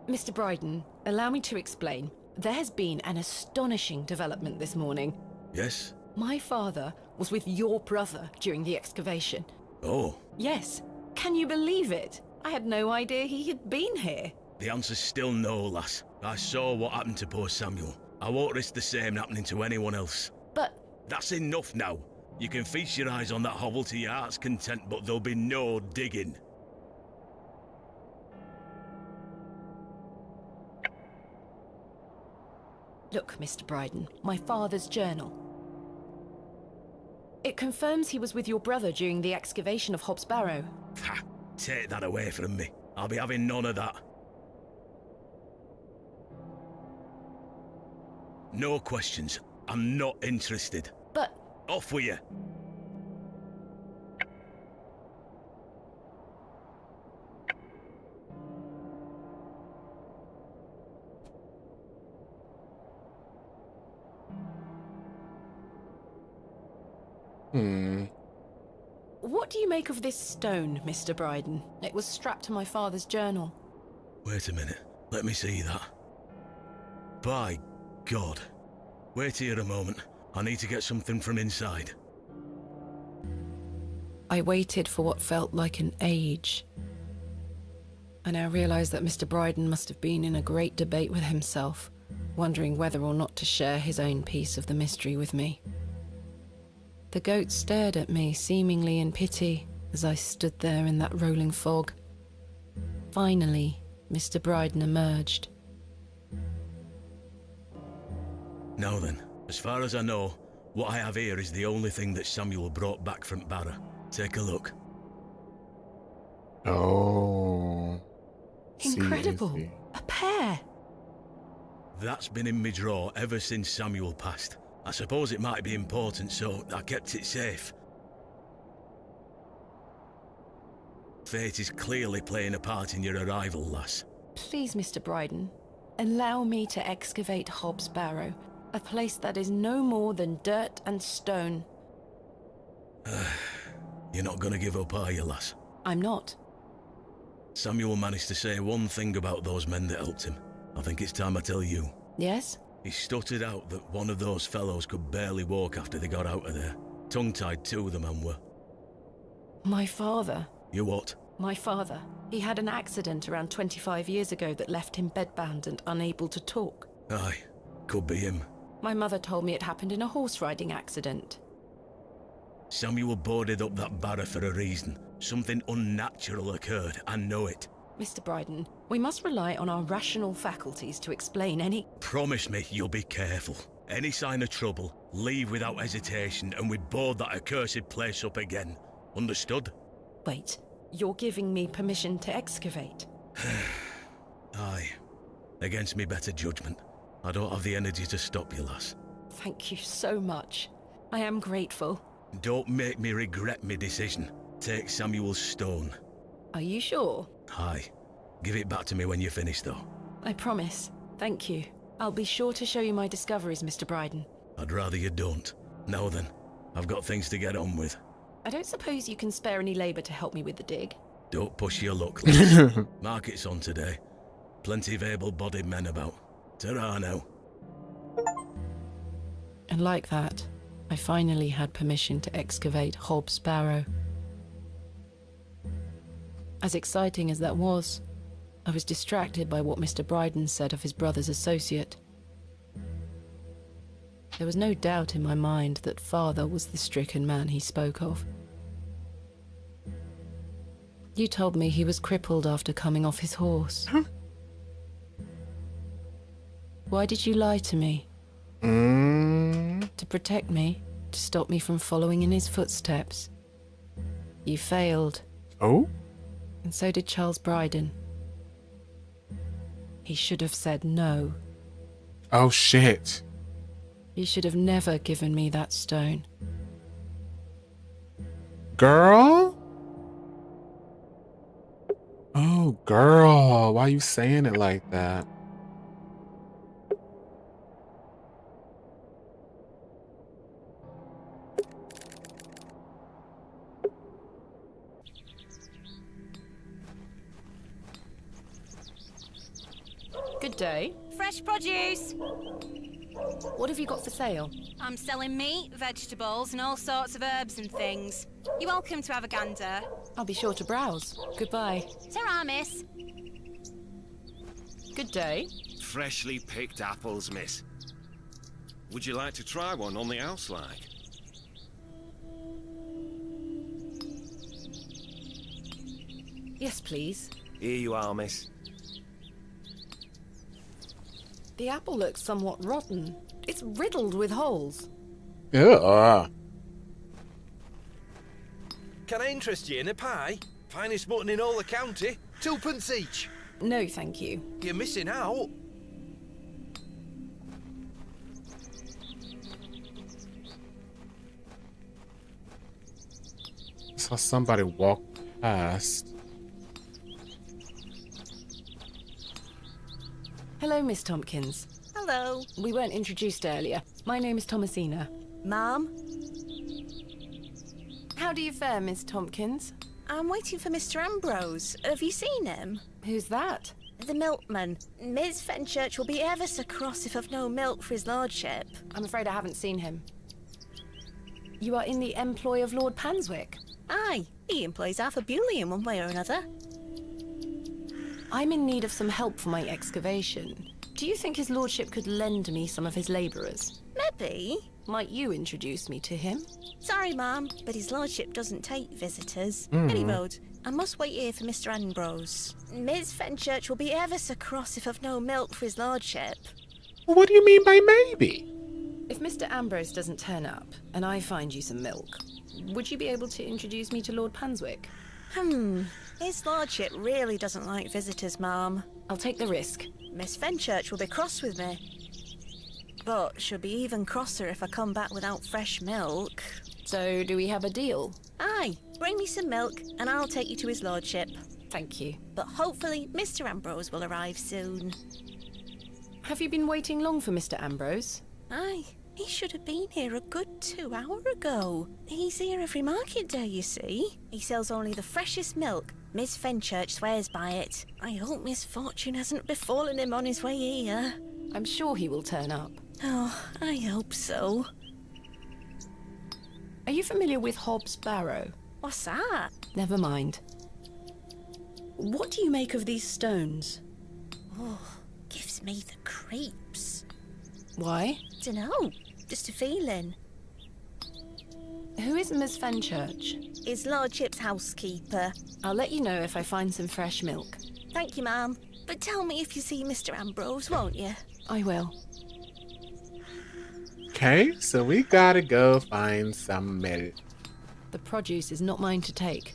Mr. Bryden, allow me to explain. There has been an astonishing development this morning. Yes? My father was with your brother during the excavation. Oh, Yes. Can you believe it? I had no idea he had been here. the answer's still no, lass. I saw what happened to poor Samuel. I won't risk the same happening to anyone else. But That's enough now. You can feast your eyes on that hovel to your heart's content, but there'll be no digging. look, Mr. Bryden, my father's journal. It confirms he was with your brother during the excavation of Hobbs Barrow. Ha! Take that away from me. I'll be having none of that. No questions. I'm not interested. But Off with you. what do you make of this stone, Mr. Bryden? It was strapped to my father's journal. Wait a minute. Let me see that. By God. Wait here a moment. I need to get something from inside. I waited for what felt like an age. I now realize that Mr. Bryden must have been in a great debate with himself, wondering whether or not to share his own piece of the mystery with me. The goat stared at me, seemingly in pity, as I stood there in that rolling fog. Finally, Mr. Bryden emerged. Now then, as far as I know, what I have here is the only thing that Samuel brought back from Barrow. Take a look. Oh. Incredible! See. A pair! That's been in my drawer ever since Samuel passed. I suppose it might be important, so I kept it safe. Fate is clearly playing a part in your arrival, lass. Please, Mr. Bryden, allow me to excavate Hobbs Barrow, a place that is no more than dirt and stone. You're not gonna give up, are you, lass? I'm not. Samuel managed to say one thing about those men that helped him. I think it's time I tell you. Yes? He stuttered out that one of those fellows could barely walk after they got out of there. Tongue-tied too, the man were. My father. You what? My father. He had an accident around 25 years ago that left him bedbound and unable to talk. Aye, could be him. My mother told me it happened in a horse riding accident. Samuel boarded up that barrow for a reason. Something unnatural occurred, I know it. Mr. Bryden, we must rely on our rational faculties to explain any... Promise me you'll be careful. Any sign of trouble, leave without hesitation and we board that accursed place up again. Understood? Wait, you're giving me permission to excavate? Aye. Against me better judgment. I don't have the energy to stop you, lass. Thank you so much. I am grateful. Don't make me regret my decision. Take Samuel's stone. Are you sure? Aye. Give it back to me when you're finished, though. I promise. Thank you. I'll be sure to show you my discoveries, Mr. Bryden. I'd rather you don't. Now then, I've got things to get on with. I don't suppose you can spare any labour to help me with the dig? Don't push your luck, lass. Market's on today. Plenty of able-bodied men about. Ta-ra now. And like that, I finally had permission to excavate Hobbs Barrow. As exciting as that was, I was distracted by what Mr. Bryden said of his brother's associate. There was no doubt in my mind that father was the stricken man he spoke of. You told me he was crippled after coming off his horse. Why did you lie to me? To protect me, to stop me from following in his footsteps. You failed. Oh? And so did Charles Bryden. He should have said no. Oh, shit. You should have never given me that stone. Girl? Oh, girl. Why you saying it like that? day. Fresh produce. What have you got for sale? I'm selling meat, vegetables, and all sorts of herbs and things. You're welcome to have a gander. I'll be sure to browse. Goodbye. Ta-ra, miss. Good day. Freshly picked apples, miss. Would you like to try one on the house like? Yes, please. Here you are, miss. The apple looks somewhat rotten. It's riddled with holes. Ugh. Can I interest you in a pie? Finest mutton in all the county. 2p each. No, thank you. You're missing out. Saw somebody walk past. Hello, Miss Tompkins. Hello. We weren't introduced earlier. My name is Thomasina. Ma'am? How do you fare, Miss Tompkins? I'm waiting for Mr. Ambrose. Have you seen him? Who's that? The milkman. Miss Fenchurch will be ever so cross if I've no milk for his lordship. I'm afraid I haven't seen him. You are in the employ of Lord Panswick? Aye, he employs Arthur Bewley in one way or another. I'm in need of some help for my excavation. Do you think his lordship could lend me some of his labourers? Maybe. Might you introduce me to him? Sorry, ma'am, but his lordship doesn't take visitors. Any road, I must wait here for Mr. Ambrose. Miss Fenchurch will be ever so cross if I've no milk for his lordship. What do you mean by maybe? If Mr. Ambrose doesn't turn up, and I find you some milk, would you be able to introduce me to Lord Panswick? His lordship really doesn't like visitors, ma'am. I'll take the risk. Miss Fenchurch will be cross with me. But she'll be even crosser if I come back without fresh milk. So, do we have a deal? Aye, bring me some milk and I'll take you to his lordship. Thank you. But hopefully Mr. Ambrose will arrive soon. Have you been waiting long for Mr. Ambrose? Aye, he should have been here a good 2 hours ago. He's here every market day, you see. He sells only the freshest milk. Miss Fenchurch swears by it. I hope misfortune hasn't befallen him on his way here. I'm sure he will turn up. Oh, I hope so. Are you familiar with Hobbs Barrow? What's that? Never mind. What do you make of these stones? Oh, gives me the creeps. Why? Dunno, just a feeling. Who is Miss Fenchurch? His lordship's housekeeper. I'll let you know if I find some fresh milk. Thank you, ma'am. But tell me if you see Mr. Ambrose, won't you? I will. Okay, so we gotta go find some milk. The produce is not mine to take.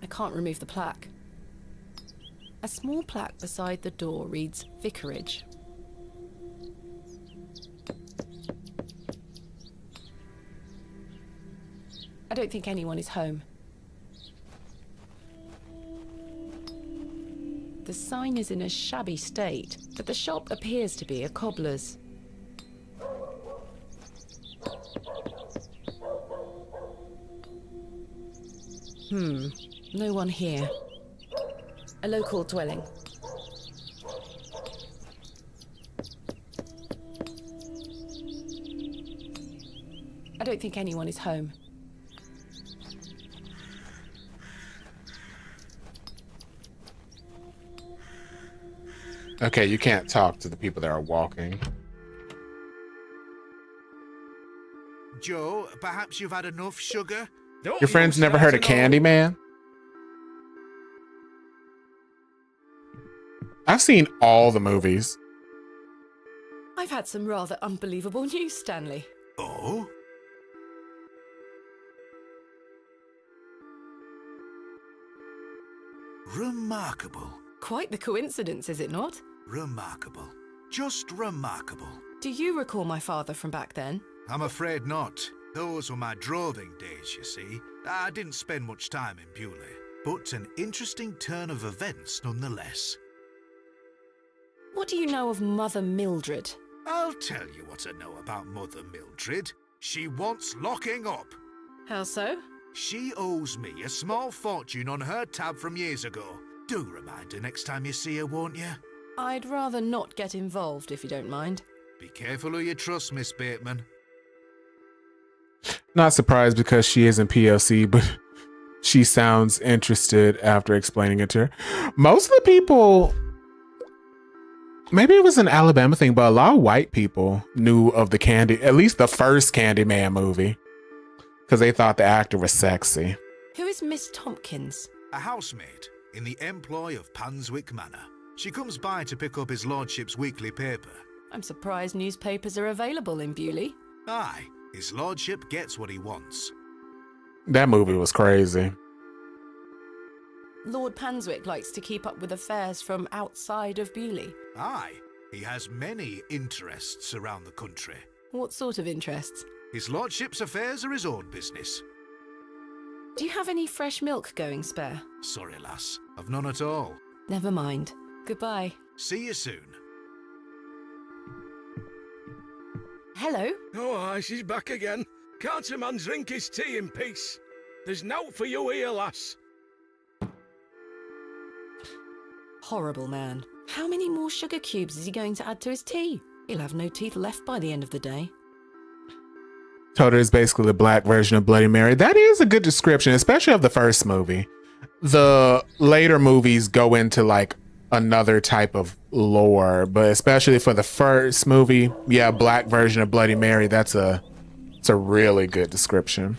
I can't remove the plaque. A small plaque beside the door reads Vicarage. I don't think anyone is home. The sign is in a shabby state, but the shop appears to be a cobbler's. No one here. A local dwelling. I don't think anyone is home. Okay, you can't talk to the people that are walking. Joe, perhaps you've had enough sugar? Your friends never heard of Candyman? I've seen all the movies. I've had some rather unbelievable news, Stanley. Oh? Remarkable. Quite the coincidence, is it not? Remarkable. Just remarkable. Do you recall my father from back then? I'm afraid not. Those were my droving days, you see. I didn't spend much time in Bewley, but an interesting turn of events nonetheless. What do you know of Mother Mildred? I'll tell you what I know about Mother Mildred. She wants locking up. How so? She owes me a small fortune on her tab from years ago. Do remind her next time you see her, won't you? I'd rather not get involved, if you don't mind. Be careful who you trust, Miss Bateman. Not surprised because she isn't POC, but she sounds interested after explaining it to her. Most of the people, maybe it was an Alabama thing, but a lot of white people knew of the at least the first Candyman movie, because they thought the actor was sexy. Who is Miss Tompkins? A housemaid in the employ of Panswick Manor. She comes by to pick up his lordship's weekly paper. I'm surprised newspapers are available in Bewley. Aye, his lordship gets what he wants. That movie was crazy. Lord Panswick likes to keep up with affairs from outside of Bewley. Aye, he has many interests around the country. What sort of interests? His lordship's affairs are his own business. Do you have any fresh milk going spare? Sorry, lass, I've none at all. Never mind. Goodbye. See you soon. Hello? Oh, aye, she's back again. Can't a man drink his tea in peace? There's nought for you here, lass. Horrible man. How many more sugar cubes is he going to add to his tea? He'll have no teeth left by the end of the day. Toda is basically the black version of Bloody Mary. That is a good description, especially of the first movie. The later movies go into like another type of lore, but especially for the first movie, yeah, black version of Bloody Mary, it's a really good description.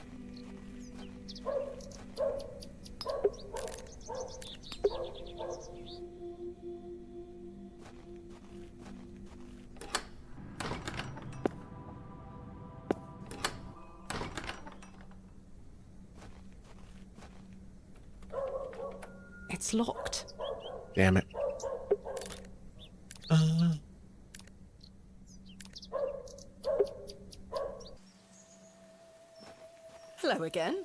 It's locked. Damn it. Hello again.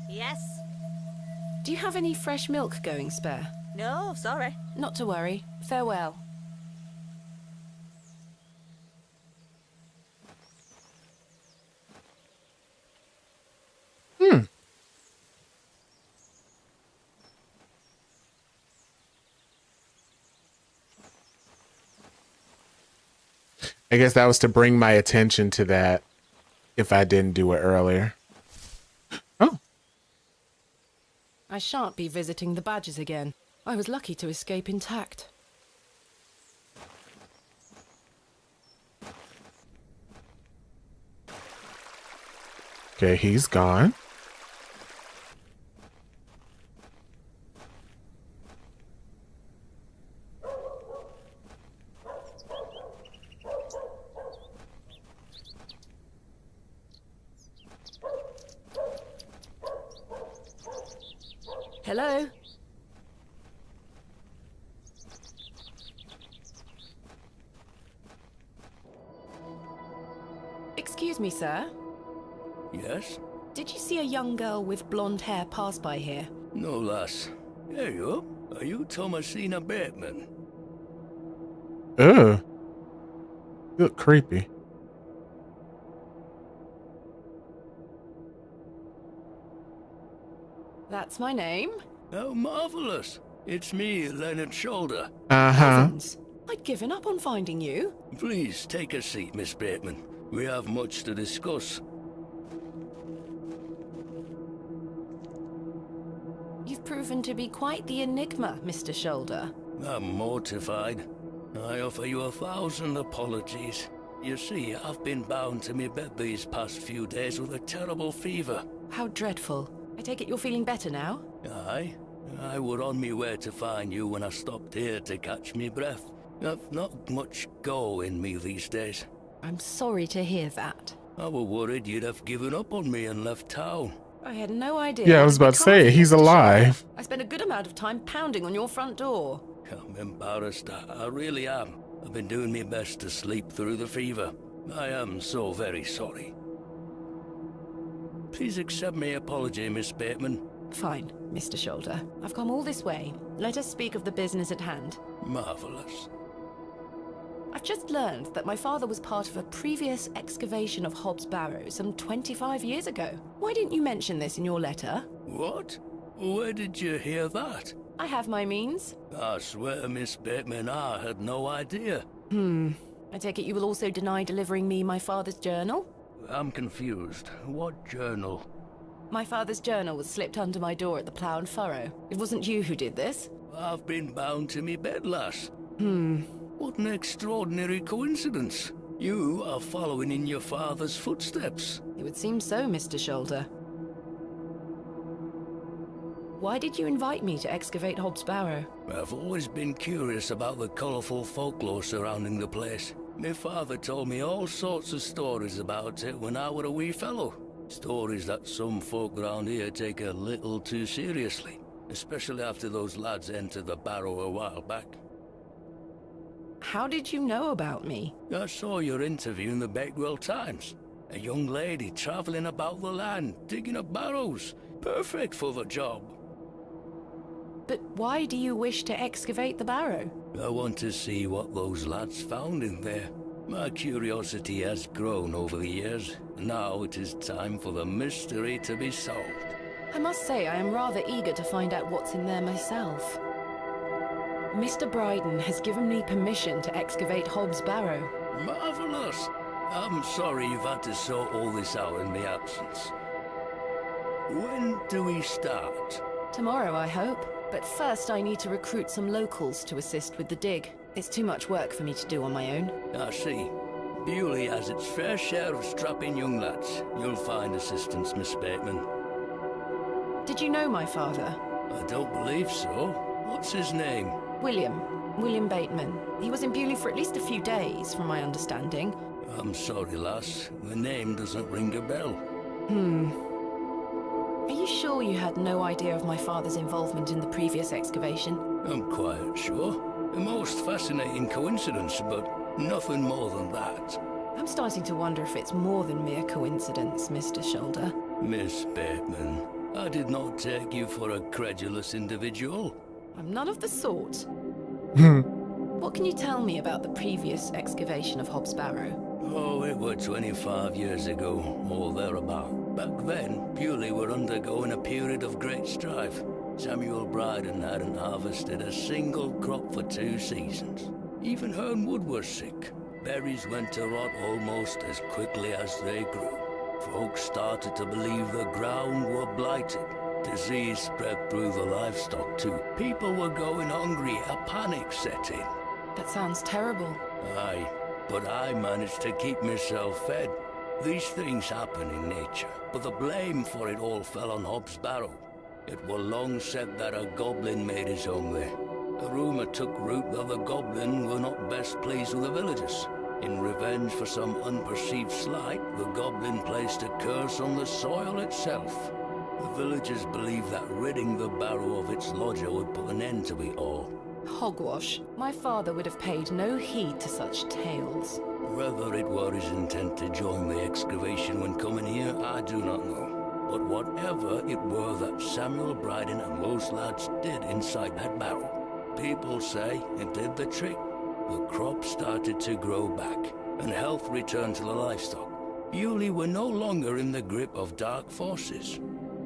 Yes? Do you have any fresh milk going spare? No, sorry. Not to worry. Farewell. I guess that was to bring my attention to that if I didn't do it earlier. Oh. I shan't be visiting the badgers again. I was lucky to escape intact. Okay, he's gone. Hello? Excuse me, sir. Yes? Did you see a young girl with blonde hair pass by here? No, lass. There you are. You Thomasina Bateman? Ugh. You look creepy. That's my name. How marvellous. It's me, Leonard Shoulder. Heavens. I'd given up on finding you. Please take a seat, Miss Bateman. We have much to discuss. You've proven to be quite the enigma, Mr. Shoulder. I'm mortified. I offer you 1,000 apologies. You see, I've been bound to me bed these past few days with a terrible fever. How dreadful. I take it you're feeling better now? Aye. I were on me way to find you when I stopped here to catch me breath. I've not much go in me these days. I'm sorry to hear that. I were worried you'd have given up on me and left town. I had no idea. Yeah, I was about to say, he's alive. I spent a good amount of time pounding on your front door. I'm embarrassed. I really am. I've been doing my best to sleep through the fever. I am so very sorry. Please accept my apology, Miss Bateman. Fine, Mr. Shoulder. I've come all this way. Let us speak of the business at hand. Marvellous. I've just learned that my father was part of a previous excavation of Hobbs Barrow some 25 years ago. Why didn't you mention this in your letter? What? Where did you hear that? I have my means. I swear, Miss Bateman, I had no idea. I take it you will also deny delivering me my father's journal? I'm confused. What journal? My father's journal was slipped under my door at the Plough and Furrow. It wasn't you who did this? I've been bound to me bed, lass. What an extraordinary coincidence. You are following in your father's footsteps. It would seem so, Mr. Shoulder. Why did you invite me to excavate Hobbs Barrow? I've always been curious about the colourful folklore surrounding the place. My father told me all sorts of stories about it when I were a wee fellow. Stories that some folk around here take a little too seriously, especially after those lads entered the Barrow a while back. How did you know about me? I saw your interview in the Bakewell Times. A young lady travelling about the land, digging up barrows. Perfect for the job. But why do you wish to excavate the Barrow? I want to see what those lads found in there. My curiosity has grown over the years. Now it is time for the mystery to be solved. I must say I am rather eager to find out what's in there myself. Mr. Bryden has given me permission to excavate Hobbs Barrow. Marvellous! I'm sorry you've had to sort all this out in my absence. When do we start? Tomorrow, I hope. But first I need to recruit some locals to assist with the dig. It's too much work for me to do on my own. I see. Bewley has its fair share of strapping young lads. You'll find assistance, Miss Bateman. Did you know my father? I don't believe so. What's his name? William Bateman. He was in Bewley for at least a few days, from my understanding. I'm sorry, lass. The name doesn't ring a bell. Are you sure you had no idea of my father's involvement in the previous excavation? I'm quite sure. A most fascinating coincidence, but nothing more than that. I'm starting to wonder if it's more than mere coincidence, Mr. Shoulder. Miss Bateman, I did not take you for a credulous individual. I'm none of the sort. What can you tell me about the previous excavation of Hobbs Barrow? Oh, it were 25 years ago, or thereabout. Back then, Bewley were undergoing a period of great strife. Samuel Bryden hadn't harvested a single crop for 2 seasons. Even Hernwood was sick. Berries went to rot almost as quickly as they grew. Folks started to believe the ground were blighted. Disease spread through the livestock too. People were going hungry, a panic set in. That sounds terrible. Aye, but I managed to keep myself fed. These things happen in nature, but the blame for it all fell on Hobbs Barrow. It were long said that a goblin made his home there. A rumour took root that the goblin were not best pleased with the villagers. In revenge for some unperceived slight, the goblin placed a curse on the soil itself. The villagers believed that ridding the Barrow of its lodger would put an end to it all. Hogwash. My father would have paid no heed to such tales. Whether it were his intent to join the excavation when coming here, I do not know. But whatever it were that Samuel Bryden and those lads did inside that barrow, people say it did the trick. The crop started to grow back, and health returned to the livestock. Bewley were no longer in the grip of dark forces.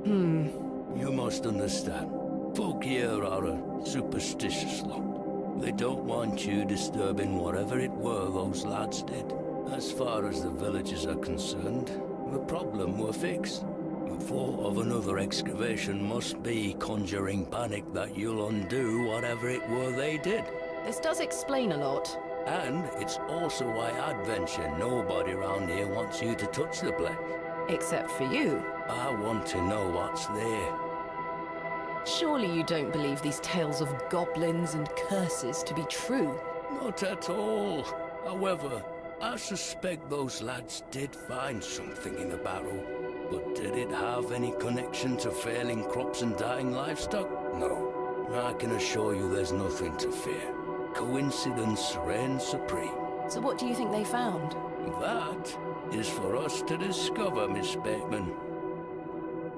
You must understand. Folk here are a superstitious lot. They don't want you disturbing whatever it were those lads did. As far as the villagers are concerned, the problem were fixed. The thought of another excavation must be conjuring panic that you'll undo whatever it were they did. This does explain a lot. And it's also why I'd venture nobody around here wants you to touch the place. Except for you. I want to know what's there. Surely you don't believe these tales of goblins and curses to be true? Not at all. However, I suspect those lads did find something in the barrow. But did it have any connection to failing crops and dying livestock? No. I can assure you there's nothing to fear. Coincidence reigns supreme. So what do you think they found? That is for us to discover, Miss Bateman.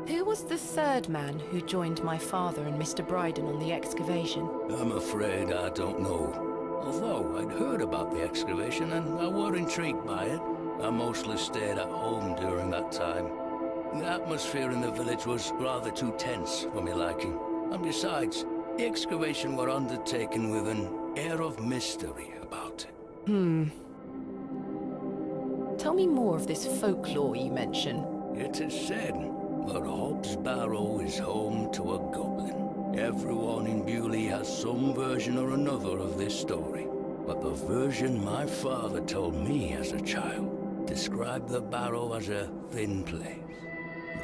Who was the third man who joined my father and Mr. Bryden on the excavation? I'm afraid I don't know. Although I'd heard about the excavation and I were intrigued by it, I mostly stayed at home during that time. The atmosphere in the village was rather too tense for me liking. And besides, the excavation were undertaken with an air of mystery about it. Tell me more of this folklore you mention. It is said that Hobbs Barrow is home to a goblin. Everyone in Bewley has some version or another of this story. But the version my father told me as a child described the Barrow as a thin place.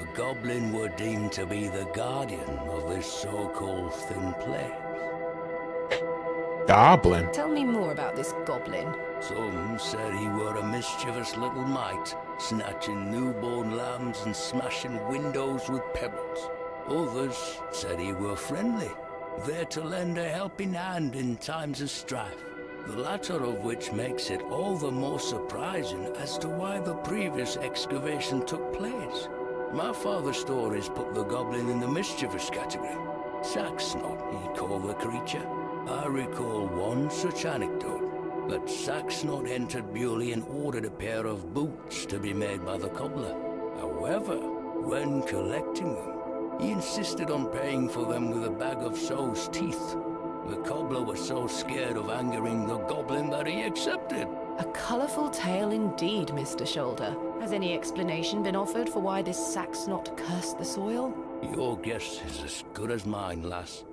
The goblin were deemed to be the guardian of this so-called thin place. Goblin? Tell me more about this goblin. Some said he were a mischievous little mite, snatching newborn lambs and smashing windows with pebbles. Others said he were friendly, there to lend a helping hand in times of strife. The latter of which makes it all the more surprising as to why the previous excavation took place. My father's stories put the goblin in the mischievous category. Saxnot, he called the creature. I recall one such anecdote, that Saxnot entered Bewley and ordered a pair of boots to be made by the cobbler. However, when collecting them, he insisted on paying for them with a bag of sow's teeth. The cobbler was so scared of angering the goblin that he accepted. A colourful tale indeed, Mr. Shoulder. Has any explanation been offered for why this Saxnot cursed the soil? Your guess is as good as mine, lass.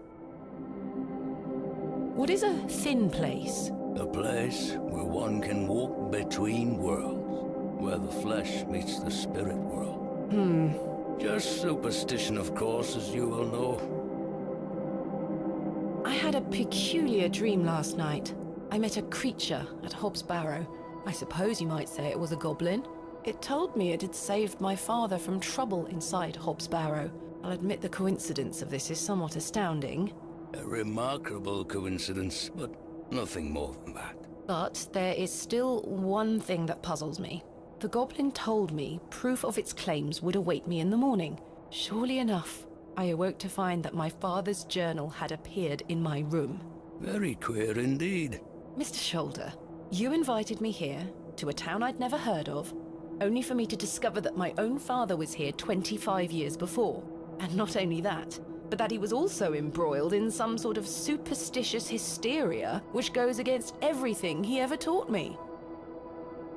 What is a thin place? A place where one can walk between worlds, where the flesh meets the spirit world. Just superstition, of course, as you will know. I had a peculiar dream last night. I met a creature at Hobbs Barrow. I suppose you might say it was a goblin. It told me it had saved my father from trouble inside Hobbs Barrow. I'll admit the coincidence of this is somewhat astounding. A remarkable coincidence, but nothing more than that. But there is still one thing that puzzles me. The goblin told me proof of its claims would await me in the morning. Surely enough, I awoke to find that my father's journal had appeared in my room. Very queer indeed. Mr. Shoulder, you invited me here, to a town I'd never heard of, only for me to discover that my own father was here 25 years before. And not only that, but that he was also embroiled in some sort of superstitious hysteria which goes against everything he ever taught me.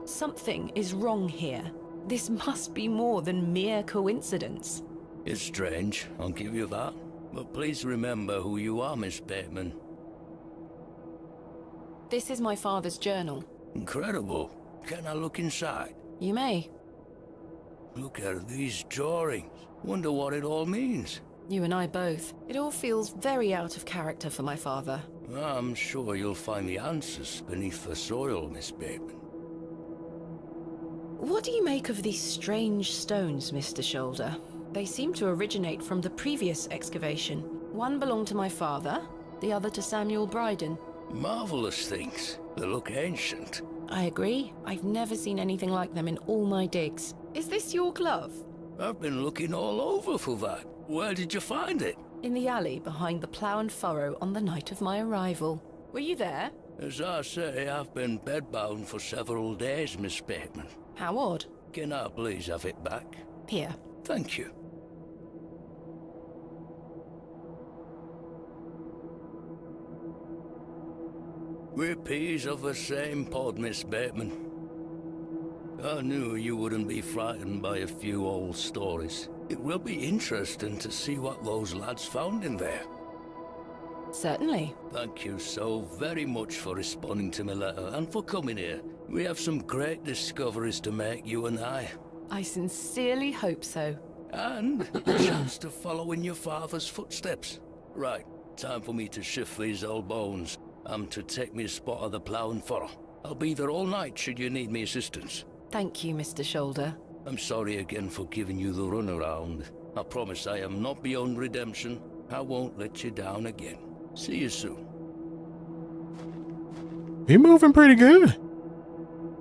Something is wrong here. This must be more than mere coincidence. It's strange, I'll give you that. But please remember who you are, Miss Bateman. This is my father's journal. Incredible. Can I look inside? You may. Look at these drawings. Wonder what it all means. You and I both. It all feels very out of character for my father. I'm sure you'll find the answers beneath the soil, Miss Bateman. What do you make of these strange stones, Mr. Shoulder? They seem to originate from the previous excavation. One belonged to my father, the other to Samuel Bryden. Marvelous things. They look ancient. I agree. I've never seen anything like them in all my digs. Is this your glove? I've been looking all over for that. Where did you find it? In the alley behind the plough and furrow on the night of my arrival. Were you there? As I say, I've been bedbound for several days, Miss Bateman. How odd. Can I please have it back? Here. Thank you. We're peas of the same pod, Miss Bateman. I knew you wouldn't be frightened by a few old stories. It will be interesting to see what those lads found in there. Certainly. Thank you so very much for responding to my letter and for coming here. We have some great discoveries to make, you and I. I sincerely hope so. And a chance to follow in your father's footsteps. Right, time for me to shift these old bones. I'm to take me a spot of the plough and furrow. I'll be there all night should you need me assistance. Thank you, Mr. Shoulder. I'm sorry again for giving you the runaround. I promise I am not beyond redemption. I won't let you down again. See you soon. You're moving pretty good.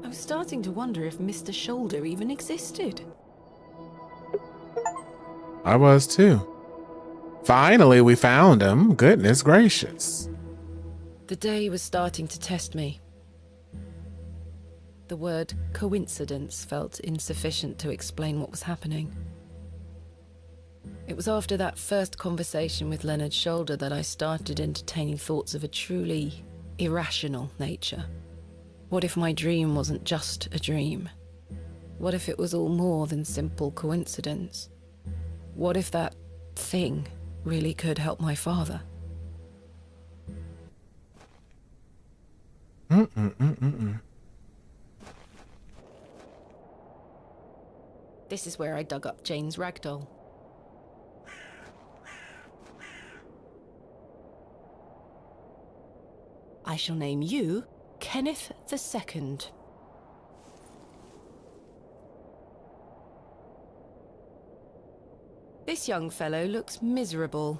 I was starting to wonder if Mr. Shoulder even existed. I was too. Finally, we found him. Goodness gracious. The day was starting to test me. The word coincidence felt insufficient to explain what was happening. It was after that first conversation with Leonard's shoulder that I started entertaining thoughts of a truly irrational nature. What if my dream wasn't just a dream? What if it was all more than simple coincidence? What if that thing really could help my father? This is where I dug up Jane's ragdoll. I shall name you Kenneth II. This young fellow looks miserable.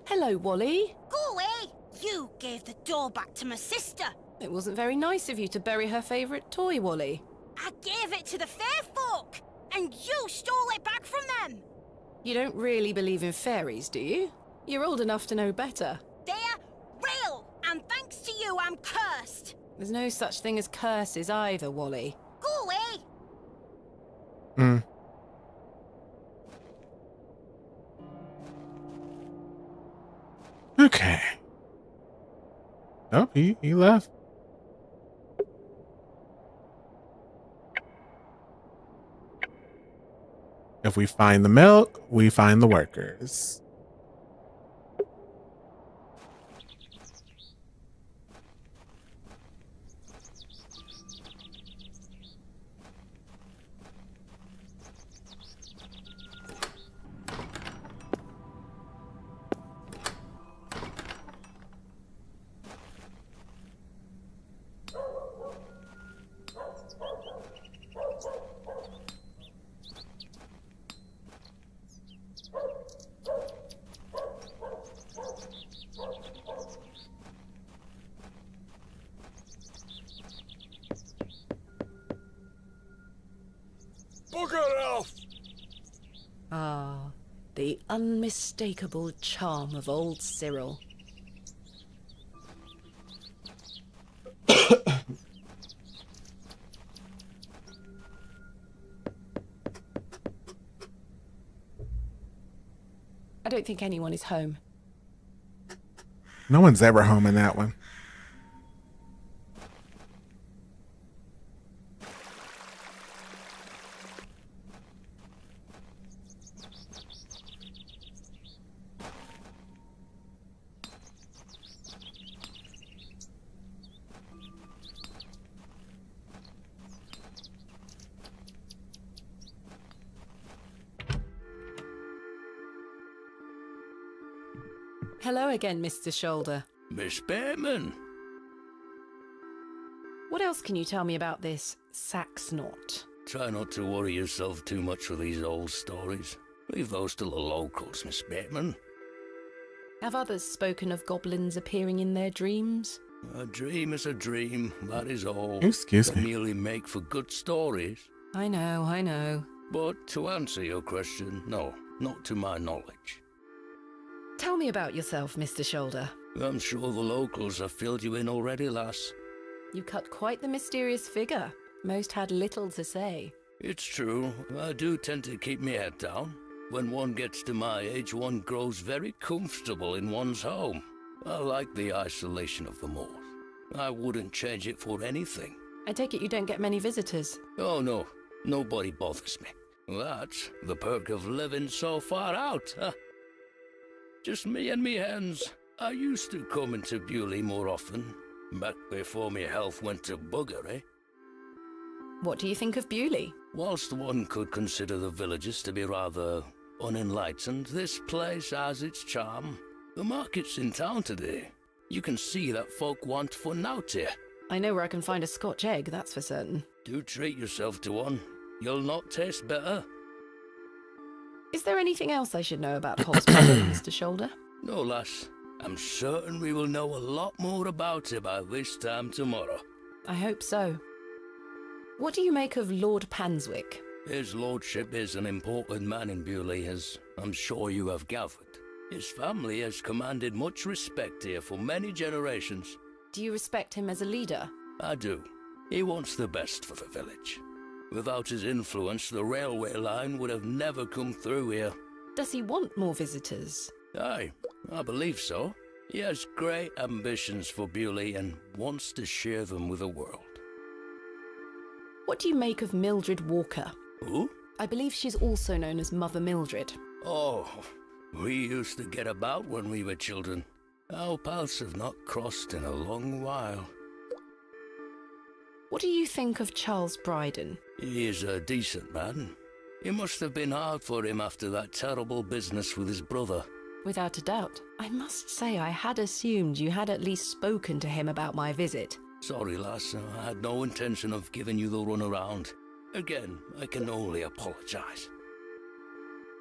Hello, Wally. Go away! You gave the doll back to my sister. It wasn't very nice of you to bury her favourite toy, Wally. I gave it to the fair folk, and you stole it back from them. You don't really believe in fairies, do you? You're old enough to know better. They're real, and thanks to you, I'm cursed. There's no such thing as curses either, Wally. Go away! Okay. Oh, he left. If we find the milk, we find the workers. Bugger off! Ah, the unmistakable charm of old Cyril. I don't think anyone is home. No one's ever home in that one. Hello again, Mr. Shoulder. Miss Bateman. What else can you tell me about this Sax knot? Try not to worry yourself too much with these old stories. Leave those to the locals, Miss Bateman. Have others spoken of goblins appearing in their dreams? A dream is a dream, that is all. Excuse They me. merely make for good stories. I know. But to answer your question, no, not to my knowledge. Tell me about yourself, Mr. Shoulder. I'm sure the locals have filled you in already, lass. You cut quite the mysterious figure. Most had little to say. It's true, I do tend to keep my head down. When one gets to my age, one grows very comfortable in one's home. I like the isolation of the moors. I wouldn't change it for anything. I take it you don't get many visitors. Oh no, nobody bothers me. That's the perk of living so far out, huh? Just me and me hens. I used to come into Bewley more often, back before my health went to bugger, eh? What do you think of Bewley? Whilst one could consider the villages to be rather unenlightened, this place has its charm. The market's in town today. You can see that folk want fun out here. I know where I can find a Scotch egg, that's for certain. Do treat yourself to one. You'll not taste better. Is there anything else I should know about Hobbs Barrow, Mr. Shoulder? No, lass. I'm certain we will know a lot more about it by this time tomorrow. I hope so. What do you make of Lord Panswick? His lordship is an important man in Bewley, as I'm sure you have gathered. His family has commanded much respect here for many generations. Do you respect him as a leader? I do. He wants the best for the village. Without his influence, the railway line would have never come through here. Does he want more visitors? Aye, I believe so. He has great ambitions for Bewley and wants to share them with the world. What do you make of Mildred Walker? Who? I believe she's also known as Mother Mildred. Oh, we used to get about when we were children. Our paths have not crossed in a long while. What do you think of Charles Bryden? He is a decent man. It must have been hard for him after that terrible business with his brother. Without a doubt. I must say I had assumed you had at least spoken to him about my visit. Sorry, lass, I had no intention of giving you the runaround. Again, I can only apologise.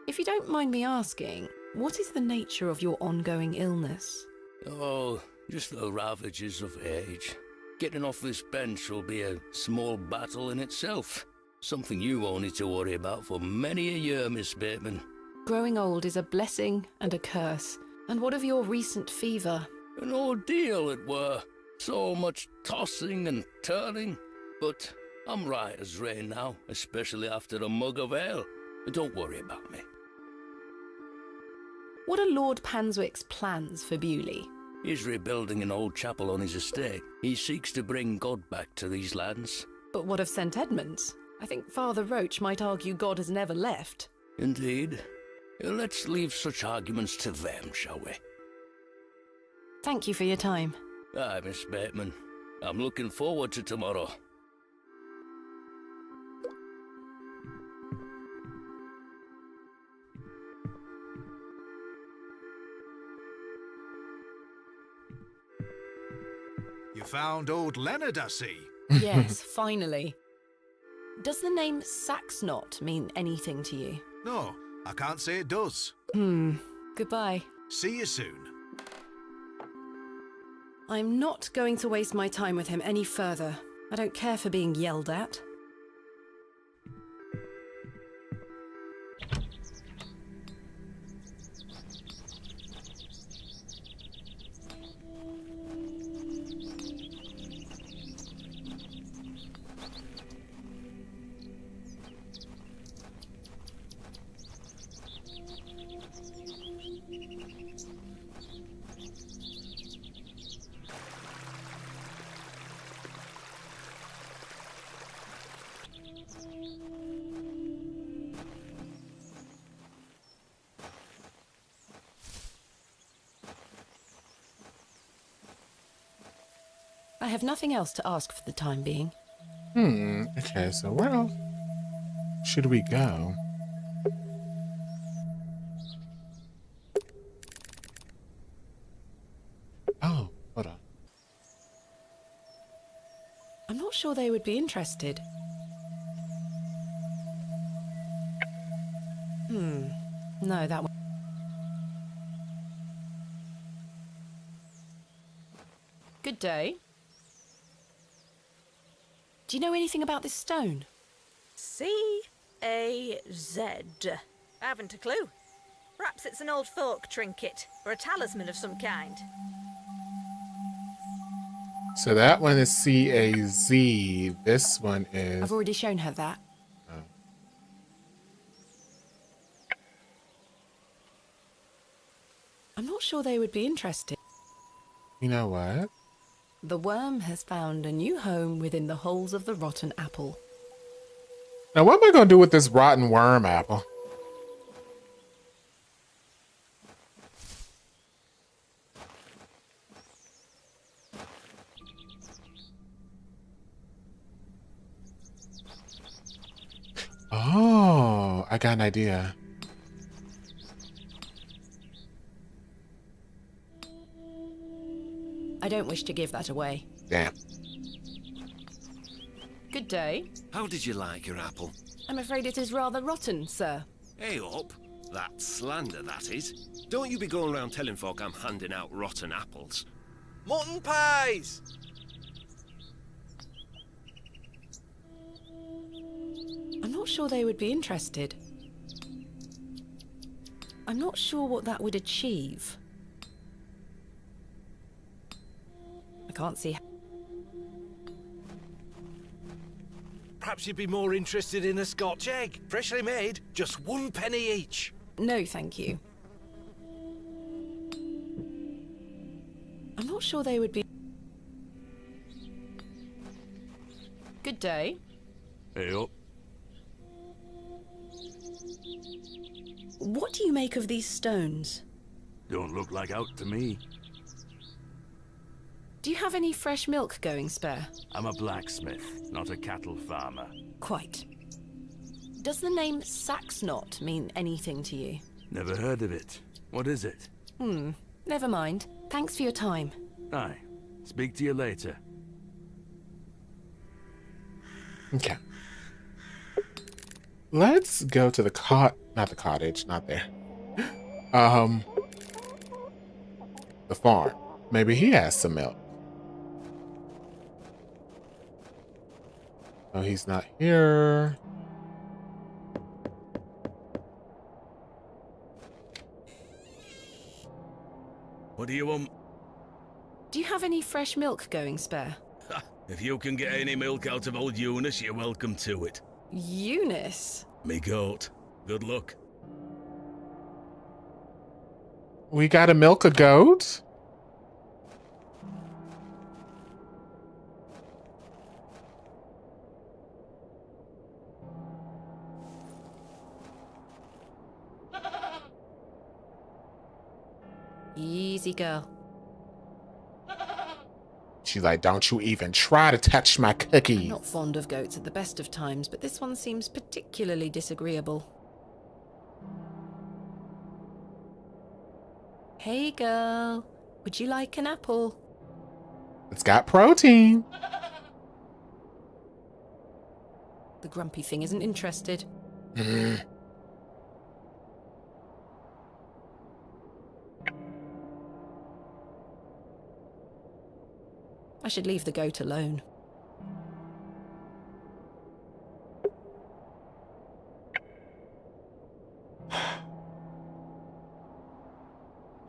If you don't mind me asking, what is the nature of your ongoing illness? Oh, just the ravages of age. Getting off this bench will be a small battle in itself. Something you won't need to worry about for many a year, Miss Bateman. Growing old is a blessing and a curse. And what of your recent fever? An ordeal it were. So much tossing and turning. But I'm right as rain now, especially after a mug of ale. Don't worry about me. What are Lord Panswick's plans for Bewley? He's rebuilding an old chapel on his estate. He seeks to bring God back to these lands. But what of St. Edmunds? I think Father Roach might argue God has never left. Indeed. Let's leave such arguments to them, shall we? Thank you for your time. Aye, Miss Bateman. I'm looking forward to tomorrow. You found old Leonard, I see. Yes, finally. Does the name Saxnot mean anything to you? No, I can't say it does. Goodbye. See you soon. I'm not going to waste my time with him any further. I don't care for being yelled at. I have nothing else to ask for the time being. Okay, so where else should we go? Oh, hold on. I'm not sure they would be interested. No, that one. Good day. Do you know anything about this stone? C-A-Z. Haven't a clue. Perhaps it's an old folk trinket, or a talisman of some kind. So that one is C-A-Z. This one is... I've already shown her that. I'm not sure they would be interested. You know what? The worm has found a new home within the holes of the rotten apple. Now, what am I going to do with this rotten worm apple? Oh, I got an idea. I don't wish to give that away. Damn. Good day. How did you like your apple? I'm afraid it is rather rotten, sir. Hey up. That's slander, that is. Don't you be going around telling folk I'm handing out rotten apples. Mutton pies! I'm not sure they would be interested. I'm not sure what that would achieve. I can't see. Perhaps you'd be more interested in a Scotch egg, freshly made, just 1 penny each. No, thank you. I'm not sure they would be. Good day. Hey up. What do you make of these stones? Don't look like out to me. Do you have any fresh milk going spare? I'm a blacksmith, not a cattle farmer. Quite. Does the name Saxnot mean anything to you? Never heard of it. What is it? Never mind. Thanks for your time. Aye. Speak to you later. Okay. Let's go to the not the cottage, not there. The farm. Maybe he has some milk. Oh, he's not here. What do you want? Do you have any fresh milk going spare? If you can get any milk out of old Eunice, you're welcome to it. Eunice? Me goat. Good luck. We gotta milk a goat? Easy girl. She's like, don't you even try to touch my cookies. I'm not fond of goats at the best of times, but this one seems particularly disagreeable. Hey girl, would you like an apple? It's got protein. The grumpy thing isn't interested. I should leave the goat alone.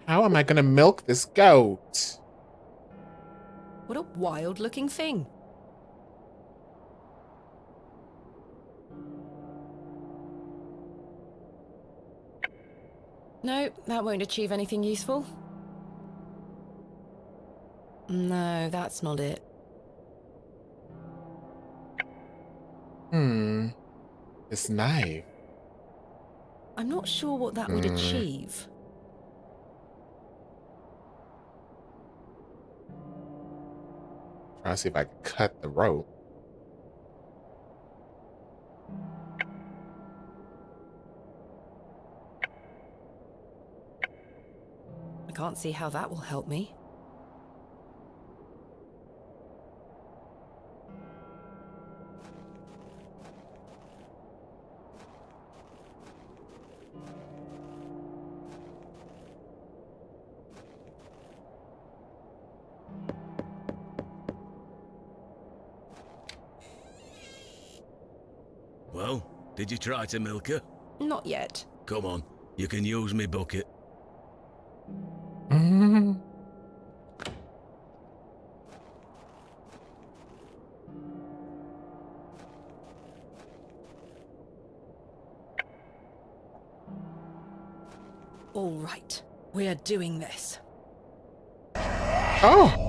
How am I gonna milk this goat? What a wild-looking thing. No, that won't achieve anything useful. No, that's not it. This knife. I'm not sure what that would achieve. Trying to see if I can cut the rope. I can't see how that will help me. Well, did you try to milk her? Not yet. Come on, you can use me bucket. All right, we're doing this. Oh!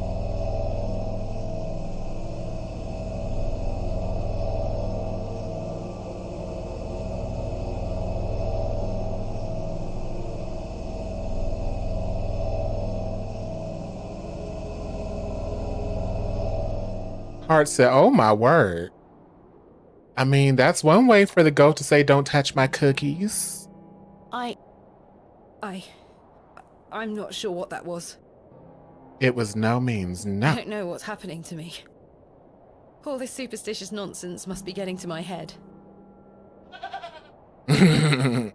Hart said, oh my word. I mean, that's one way for the goat to say, don't touch my cookies. I'm not sure what that was. It was no means I no. don't know what's happening to me. All this superstitious nonsense must be getting to my head. I'm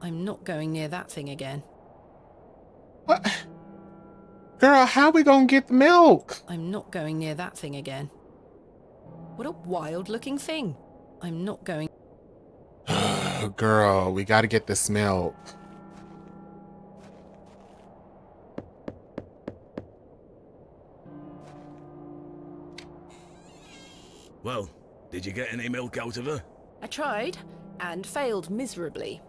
not going near that thing again. What? Girl, how we gonna get the milk? I'm not going near that thing again. What a wild-looking thing. I'm not going... Girl, we gotta get this milk. Well, did you get any milk out of her? I tried and failed miserably.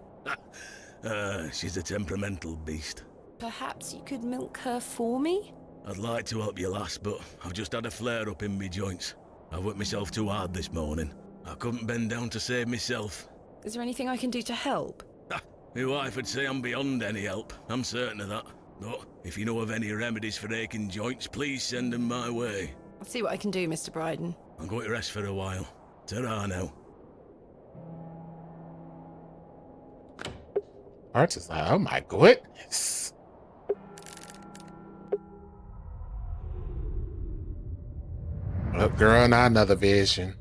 She's a temperamental beast. Perhaps you could milk her for me? I'd like to help you, lass, but I've just had a flare-up in me joints. I worked myself too hard this morning. I couldn't bend down to save myself. Is there anything I can do to help? My wife would say I'm beyond any help. I'm certain of that. But if you know of any remedies for aching joints, please send them my way. I'll see what I can do, Mr. Bryden. I'm going to rest for a while. Ta-ra now. Arch is like, oh my goodness. Oh, girl, not another vision.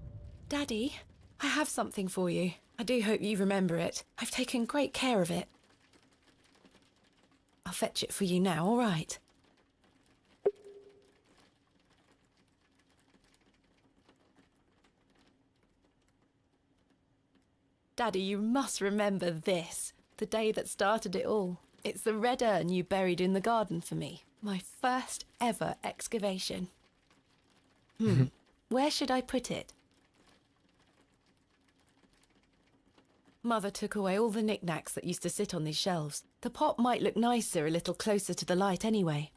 Daddy, I have something for you. I do hope you remember it. I've taken great care of it. I'll fetch it for you now, all right? Daddy, you must remember this. The day that started it all. It's the red urn you buried in the garden for me. My first ever excavation. Where should I put it? Mother took away all the knickknacks that used to sit on these shelves. The pot might look nicer a little closer to the light anyway.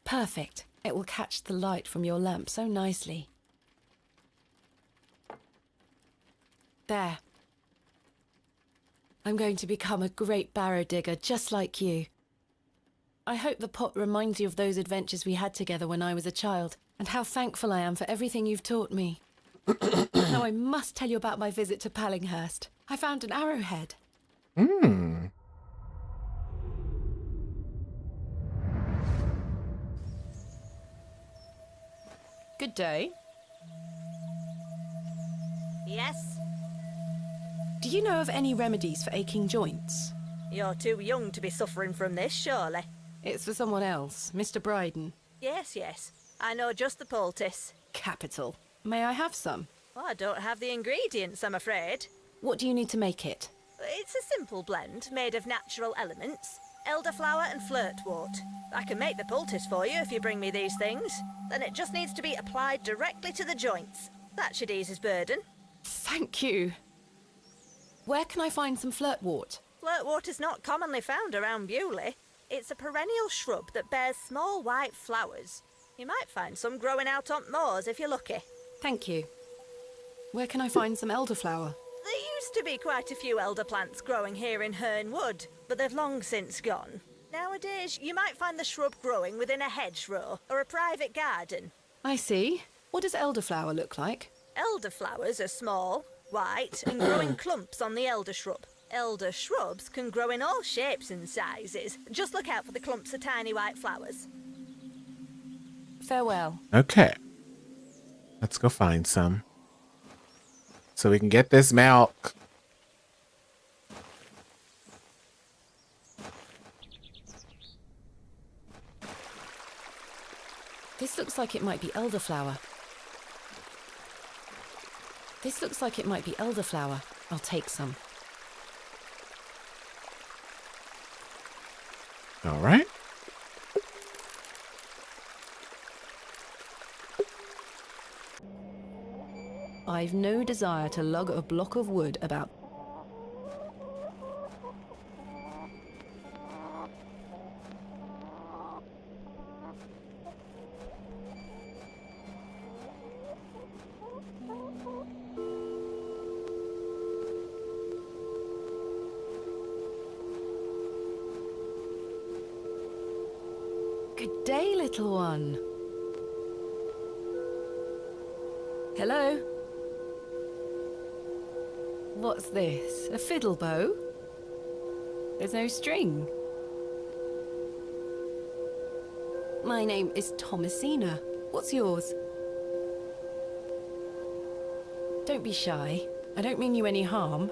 Perfect. It will catch the light from your lamp so nicely. There. I'm going to become a great barrow digger just like you. I hope the pot reminds you of those adventures we had together when I was a child, and how thankful I am for everything you've taught me. Now I must tell you about my visit to Pallinghurst. I found an arrowhead. Good day. Yes? Do you know of any remedies for aching joints? You're too young to be suffering from this, surely. It's for someone else, Mr. Bryden. Yes, yes. I know just the poultice. Capital. May I have some? Well, I don't have the ingredients, I'm afraid. What do you need to make it? It's a simple blend made of natural elements. Elderflower and flirtwort. I can make the poultice for you if you bring me these things. Then it just needs to be applied directly to the joints. That should ease his burden. Thank you. Where can I find some flirtwort? Flirtwort is not commonly found around Bewley. It's a perennial shrub that bears small white flowers. You might find some growing out on moors if you're lucky. Thank you. Where can I find some elderflower? There used to be quite a few elder plants growing here in Herne Wood, but they've long since gone. Nowadays, you might find the shrub growing within a hedgerow or a private garden. I see. What does elderflower look like? Elderflowers are small, white, and grow in clumps on the elder shrub. Elder shrubs can grow in all shapes and sizes. Just look out for the clumps of tiny white flowers. Farewell. Okay. Let's go find some. So we can get this milk. This looks like it might be elderflower. This looks like it might be elderflower. I'll take some. All right. I've no desire to lug a block of wood about. Good day, little one. Hello? What's this? A fiddle bow? There's no string. My name is Thomasina. What's yours? Don't be shy. I don't mean you any harm.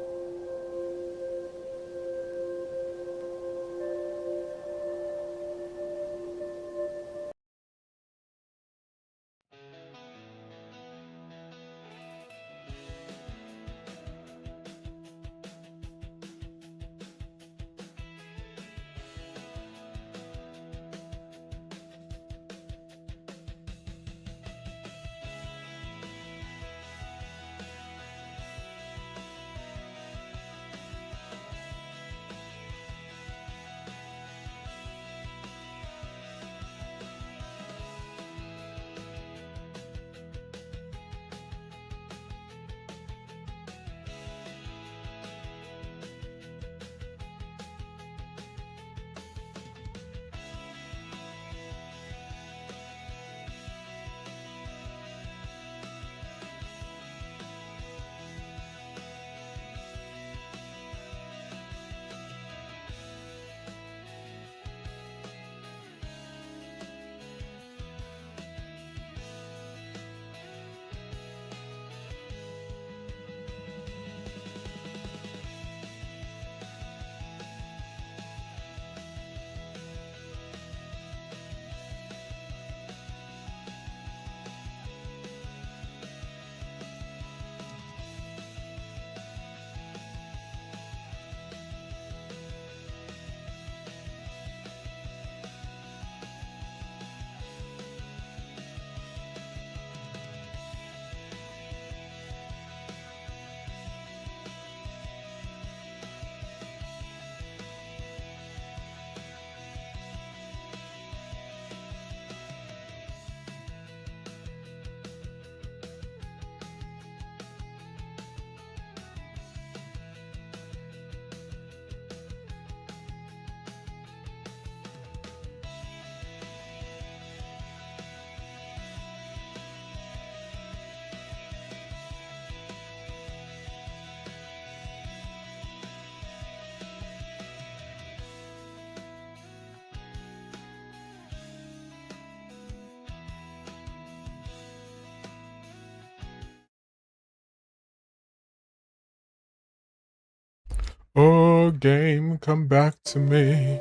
Oh, game, come back to me.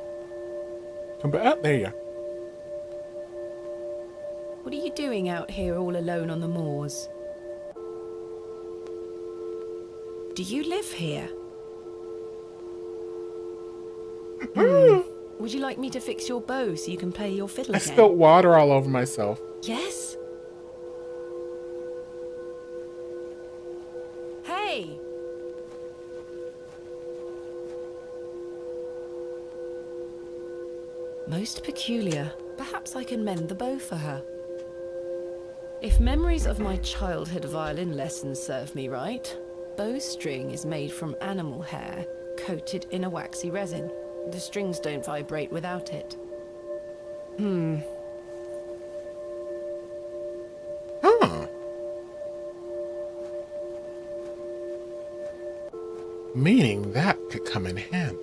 Come back. There you are. What are you doing out here all alone on the moors? Do you live here? Would you like me to fix your bow so you can play your fiddle I again? spilled water all over myself. Yes? Hey! Most peculiar. Perhaps I can mend the bow for her. If memories of my childhood violin lessons serve me right, bowstring is made from animal hair coated in a waxy resin. The strings don't vibrate without it. Huh. Meaning that could come in handy.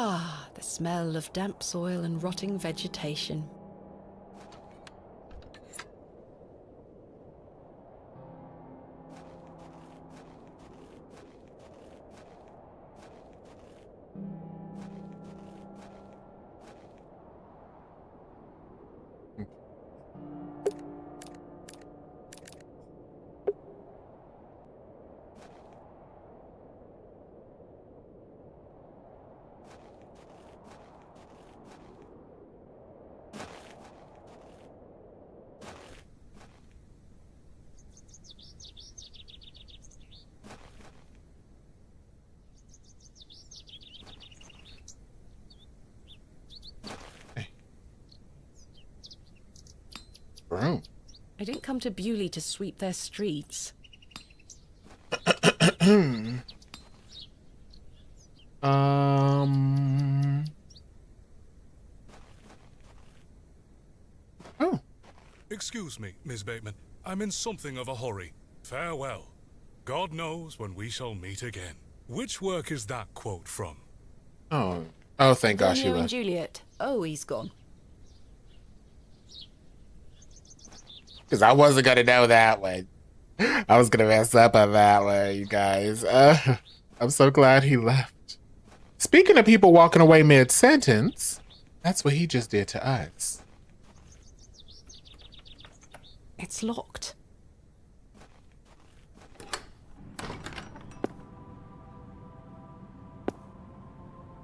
Ah, the smell of damp soil and rotting vegetation. Broom. I didn't come to Bewley to sweep their streets. Oh. Excuse me, Miss Bateman. I'm in something of a hurry. Farewell. God knows when we shall meet again. Which work is that quote from? Oh. Oh, thank gosh he Romeo and left. Juliet. Oh, he's gone. Because I wasn't going to know that one. I was going to mess up on that one, you guys. I'm so glad he left. Speaking of people walking away mid-sentence, that's what he just did to us. It's locked.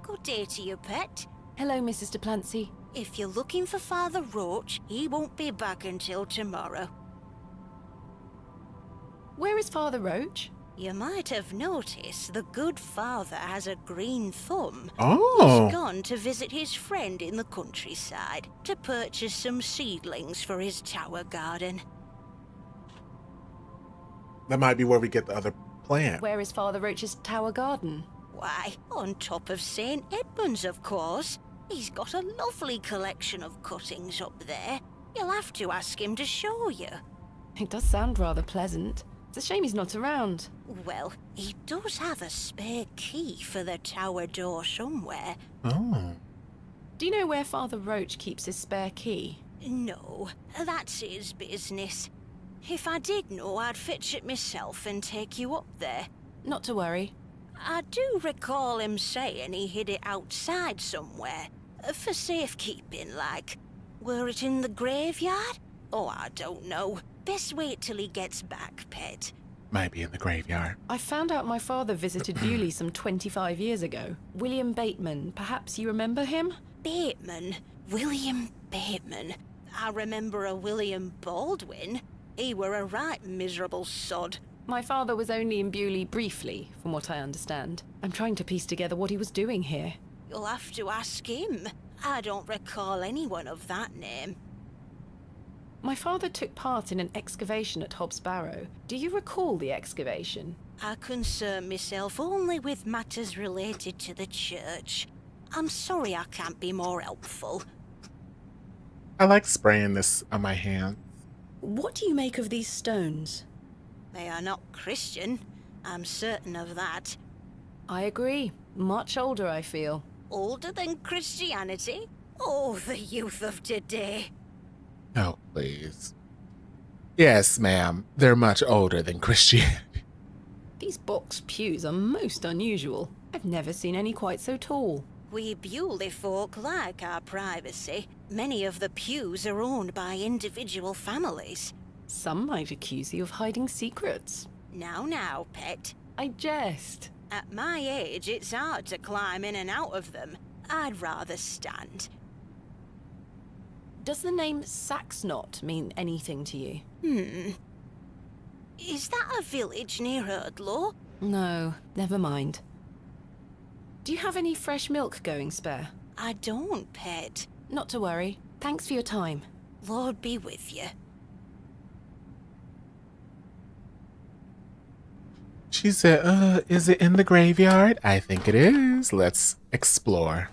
Good day to you, pet. Hello, Mrs. de Plancy. If you're looking for Father Roach, he won't be back until tomorrow. Where is Father Roach? You might have noticed the good father has a green thumb. Oh. He's gone to visit his friend in the countryside to purchase some seedlings for his tower garden. That might be where we get the other plant. Where is Father Roach's tower garden? Why, on top of St. Edmund's, of course. He's got a lovely collection of cuttings up there. You'll have to ask him to show you. It does sound rather pleasant. It's a shame he's not around. Well, he does have a spare key for the tower door somewhere. Oh. Do you know where Father Roach keeps his spare key? No, that's his business. If I did know, I'd fetch it myself and take you up there. Not to worry. I do recall him saying he hid it outside somewhere. For safekeeping, like. Were it in the graveyard? Oh, I don't know. Best wait till he gets back, pet. Might be in the graveyard. I found out my father visited Bewley some 25 years ago. William Bateman, perhaps you remember him? Bateman? William Bateman? I remember a William Baldwin. He were a right miserable sod. My father was only in Bewley briefly, from what I understand. I'm trying to piece together what he was doing here. You'll have to ask him. I don't recall anyone of that name. My father took part in an excavation at Hobbs Barrow. Do you recall the excavation? I concern myself only with matters related to the church. I'm sorry I can't be more helpful. I like spraying this on my hands. What do you make of these stones? They are not Christian. I'm certain of that. I agree. Much older, I feel. Older than Christianity? Oh, the youth of today. Oh, please. Yes, ma'am. They're much older than Christianity. These box pews are most unusual. I've never seen any quite so tall. We Bewley folk like our privacy. Many of the pews are owned by individual families. Some might accuse you of hiding secrets. Now, pet. I jest. At my age, it's hard to climb in and out of them. I'd rather stand. Does the name Saxnot mean anything to you? Is that a village near Erdlaw? No, never mind. Do you have any fresh milk going spare? I don't, pet. Not to worry. Thanks for your time. Lord be with you. She said, is it in the graveyard? I think it is. Let's explore.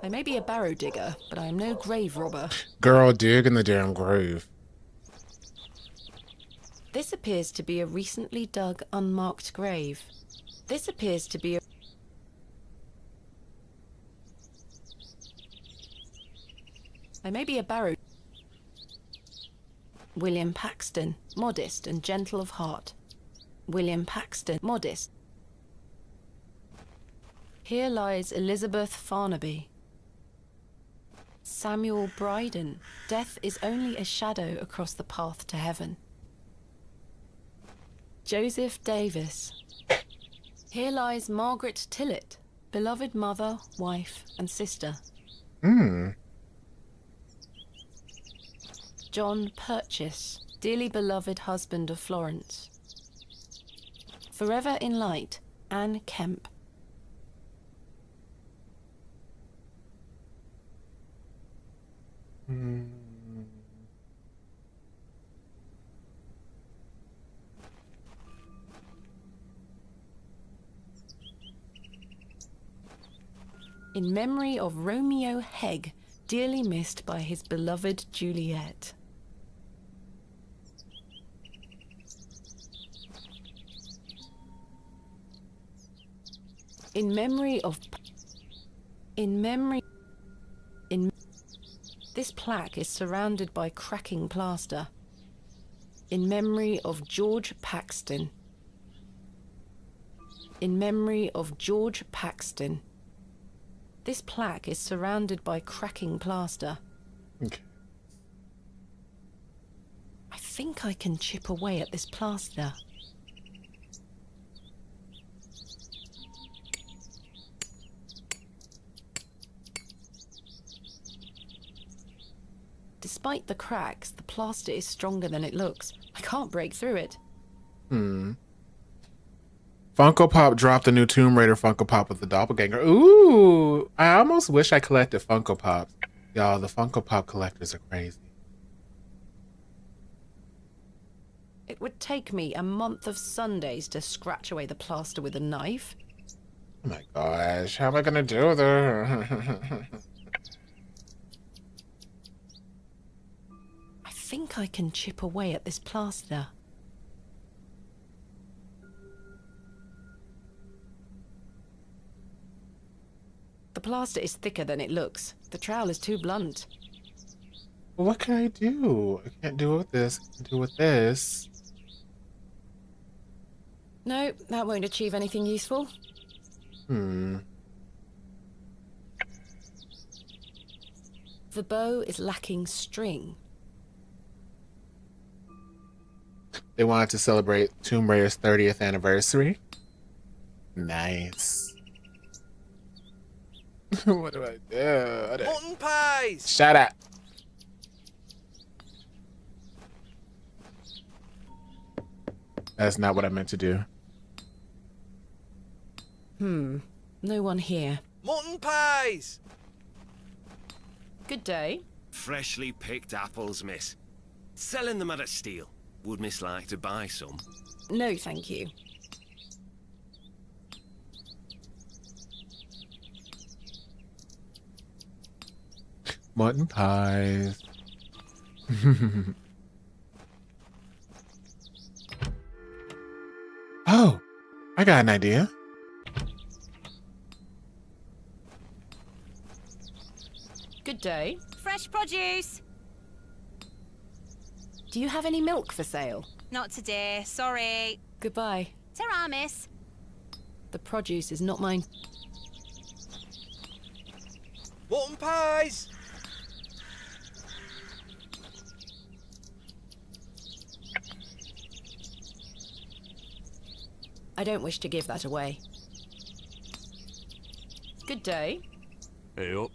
I may be a barrow digger, but I am no grave robber. Girl, dig in the damn grave. This appears to be a recently dug, unmarked grave. This appears to be a... I may be a barrow... William Paxton, modest and gentle of heart. William Paxton, modest. Here lies Elizabeth Farnaby. Samuel Bryden. Death is only a shadow across the path to heaven. Joseph Davis. Here lies Margaret Tillett, beloved mother, wife, and sister. John Purchase, dearly beloved husband of Florence. Forever in light, Anne Kemp. In memory of Romeo Hegg, dearly missed by his beloved Juliet. In memory of... This plaque is surrounded by cracking plaster. In memory of George Paxton. In memory of George Paxton. This plaque is surrounded by cracking plaster. Okay. I think I can chip away at this plaster. Despite the cracks, the plaster is stronger than it looks. I can't break through it. Funko Pop dropped a new Tomb Raider Funko Pop with the doppelganger. Ooh, I almost wish I collected Funko Pops. Y'all, the Funko Pop collectors are crazy. It would take me a month of Sundays to scratch away the plaster with a knife. Oh my gosh, how am I gonna do this? I think I can chip away at this plaster. The plaster is thicker than it looks. The trowel is too blunt. What can I do? I can't do it with this. I can do it with this. No, that won't achieve anything useful. Hmm. The bow is lacking string. They wanted to celebrate Tomb Raider's 30th anniversary. Nice. What do I do? Mutton pies! Shut up. That's not what I meant to do. No one here. Mutton pies! Good day. Freshly picked apples, miss. Selling them at a steal. Would miss like to buy some? No, thank you. Mutton pies. Oh, I got an idea. Good day. Fresh produce. Do you have any milk for sale? Not today, sorry. Goodbye. Ta-ra, miss. The produce is not mine. Mutton pies! I don't wish to give that away. Good day. Hey up.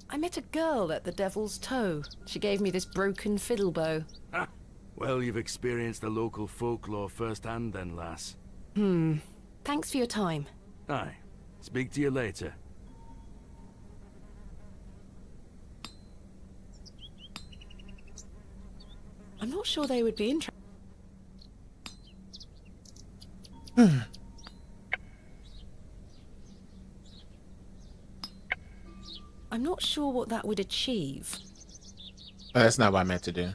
I met a girl at the Devil's Toe. She gave me this broken fiddle bow. Ha! Well, you've experienced the local folklore firsthand then, lass. Thanks for your time. Aye. Speak to you later. I'm not sure they would be interested. I'm not sure what that would achieve. Oh, that's not what I meant to do.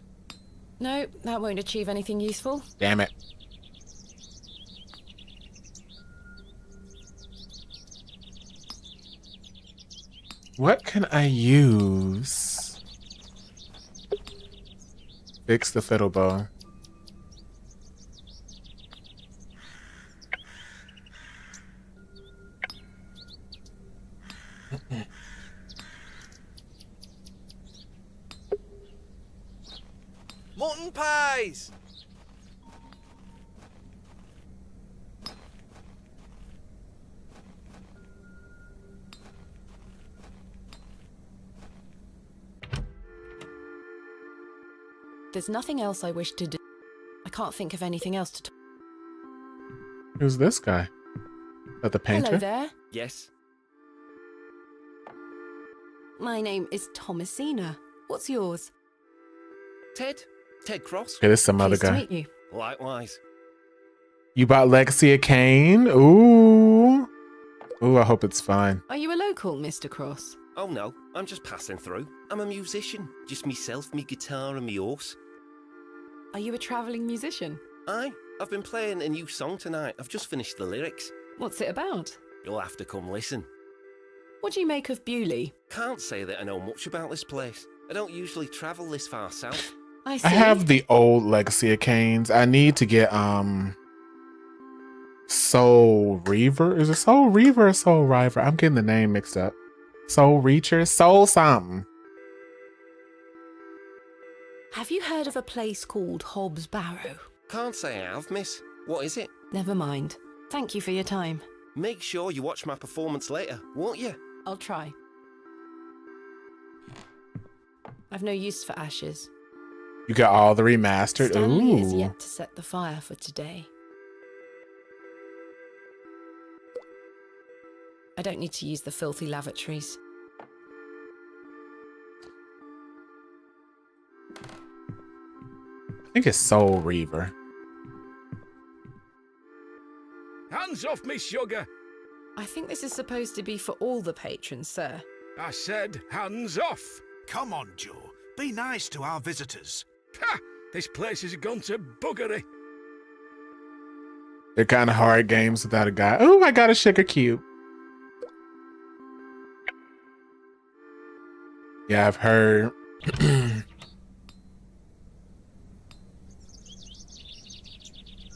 No, that won't achieve anything useful. Damn it. What can I use? Fix the fiddle bow. Mutton pies! There's nothing else I wish to do. I can't think of anything else to talk. Who's this guy? Is that the painter? Hello there. Yes. My name is Thomasina. What's yours? Ted? Ted Cross? Okay, this is some other Pleased to guy. meet you. Likewise. You bought Legacy of Kain? Ooh. Ooh, I hope it's fine. Are you a local, Mr. Cross? Oh no, I'm just passing through. I'm a musician. Just myself, me guitar and me horse. Are you a travelling musician? Aye, I've been playing a new song tonight. I've just finished the lyrics. What's it about? You'll have to come listen. What do you make of Bewley? Can't say that I know much about this place. I don't usually travel this far south. I see. I have the old Legacy of Kains. I need to get Soul Reaver. Is it Soul Reaver or Soul River? I'm getting the name mixed up. Soul Reacher? Soul something. Have you heard of a place called Hobbs Barrow? Can't say I have, miss. What is it? Never mind. Thank you for your time. Make sure you watch my performance later, won't you? I'll try. I've no use for ashes. You got all the remastered? Stanley is Ooh. yet to set the fire for today. I don't need to use the filthy lavatories. I think it's Soul Reaver. Hands off me, sugar! I think this is supposed to be for all the patrons, sir. I said hands off! Come on, Joe. Be nice to our visitors. Ha! This place has gone to buggery. They're kind of hard games without a guy. Oh, I got a sugar cube. Yeah, I've heard.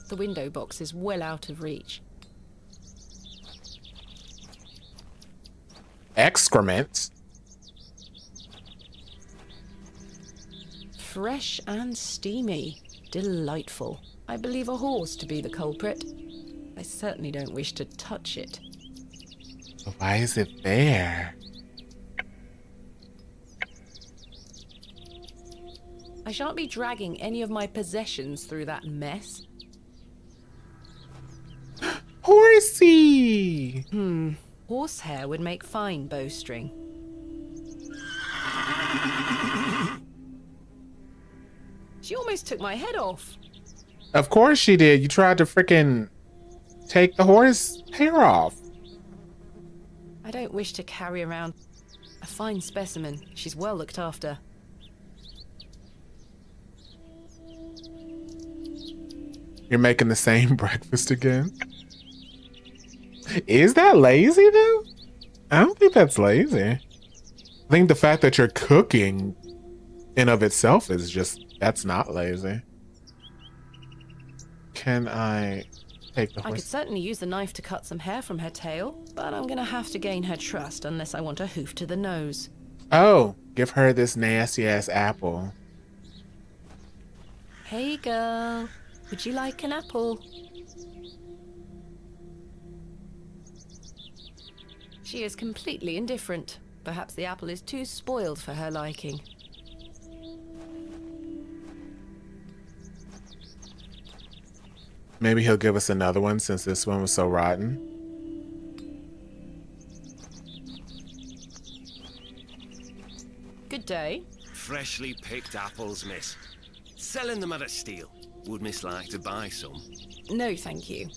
The window box is well out of reach. Excrement. Fresh and steamy. Delightful. I believe a horse to be the culprit. I certainly don't wish to touch it. But why is it there? I shan't be dragging any of my possessions through that mess. Horsey! Horsehair would make fine bowstring. She almost took my head off. Of course she did. You tried to freaking take the horse hair off. I don't wish to carry around a fine specimen. She's well looked after. You're making the same breakfast again? Is that lazy though? I don't think that's lazy. I think the fact that you're cooking in of itself is just, that's not lazy. Can I take the horse? I could certainly use the knife to cut some hair from her tail, but I'm gonna have to gain her trust unless I want a hoof to the nose. Oh, give her this nasty ass apple. Hey girl, would you like an apple? She is completely indifferent. Perhaps the apple is too spoiled for her liking. Maybe he'll give us another one since this one was so rotten. Good day. Freshly picked apples, miss. Selling them at a steal. Would miss like to buy some? No, thank you.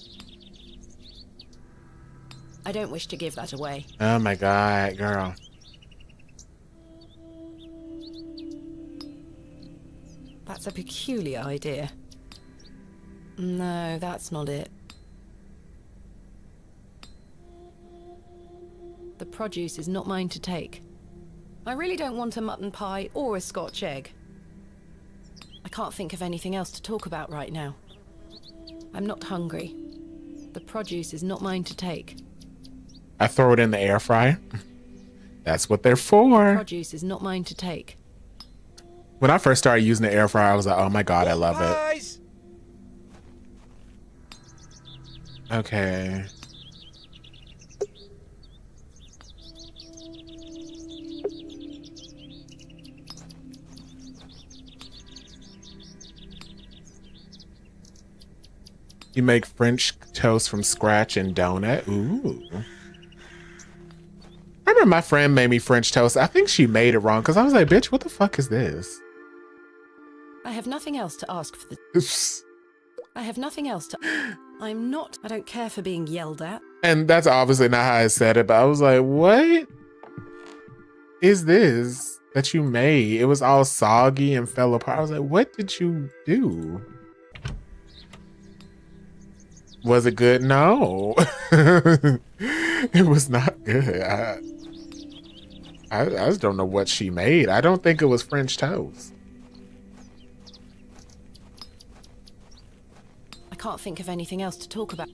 I don't wish to give that away. Oh my God, girl. That's a peculiar idea. No, that's not it. The produce is not mine to take. I really don't want a mutton pie or a Scotch egg. I can't think of anything else to talk about right now. I'm not hungry. The produce is not mine to take. I throw it in the air fryer. That's what they're for. Produce is not mine to take. When I first started using the air fryer, I was like, oh my God, I love it. Okay. You make French toast from scratch and donut? Ooh. I remember my friend made me French toast. I think she made it wrong because I was like, bitch, what the fuck is this? I have nothing else to ask for the... I have nothing else to... I don't care for being yelled at. And that's obviously not how I said it, but I was like, what is this that you made? It was all soggy and fell apart. I was like, what did you do? Was it good? No. It was not good. I just don't know what she made. I don't think it was French toast. I can't think of anything else to talk about.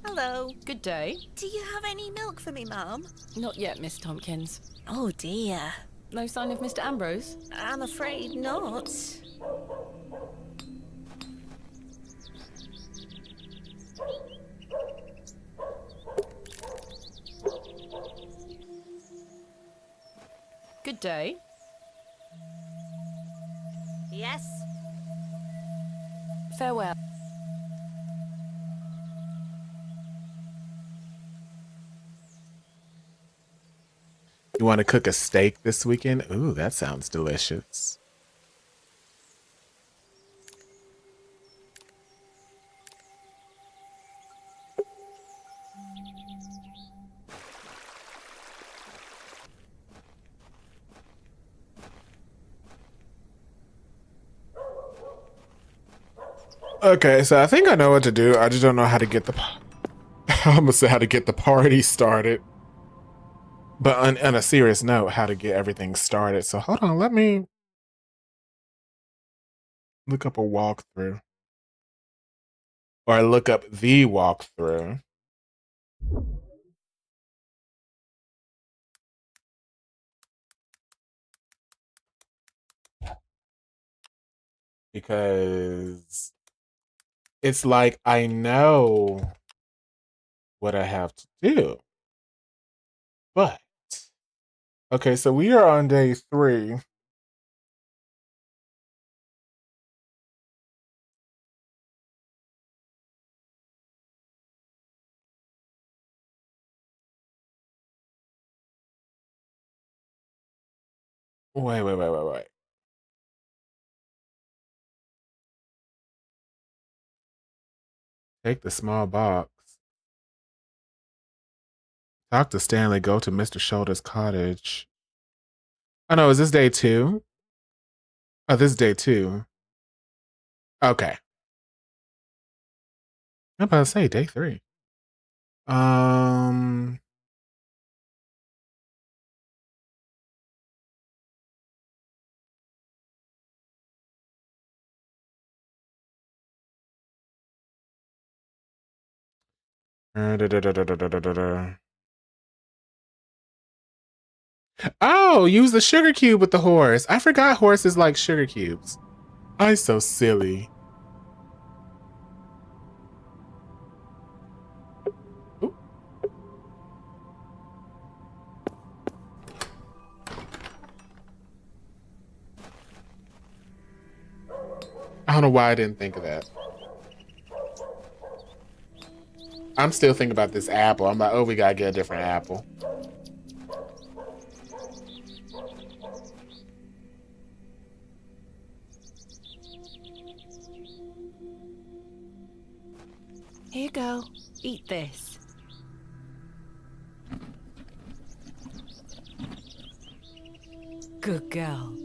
Hello. Good day. Do you have any milk for me, Mum? Not yet, Miss Tompkins. Oh dear. No sign of Mr. Ambrose? I'm afraid not. Good day. Yes. Farewell. You want to cook a steak this weekend? Ooh, that sounds delicious. Okay, so I think I know what to do. I just don't know how to get the... I'm gonna say how to get the party started. But on a serious note, how to get everything started. So hold on, let me look up a walkthrough. Or look up the walkthrough. Because it's like I know what I have to do. But okay, so we are on day 3. Wait. Take the small box. Talk to Stanley. Go to Mr. Shoulder's cottage. Oh no, is this day 2? Oh, this is day 2. Okay. I'm about to say day 3. Oh, use the sugar cube with the horse. I forgot horses like sugar cubes. I'm so silly. Ooh. I don't know why I didn't think of that. I'm still thinking about this apple. I'm like, oh, we gotta get a different apple. Here you go. Eat this. Good girl.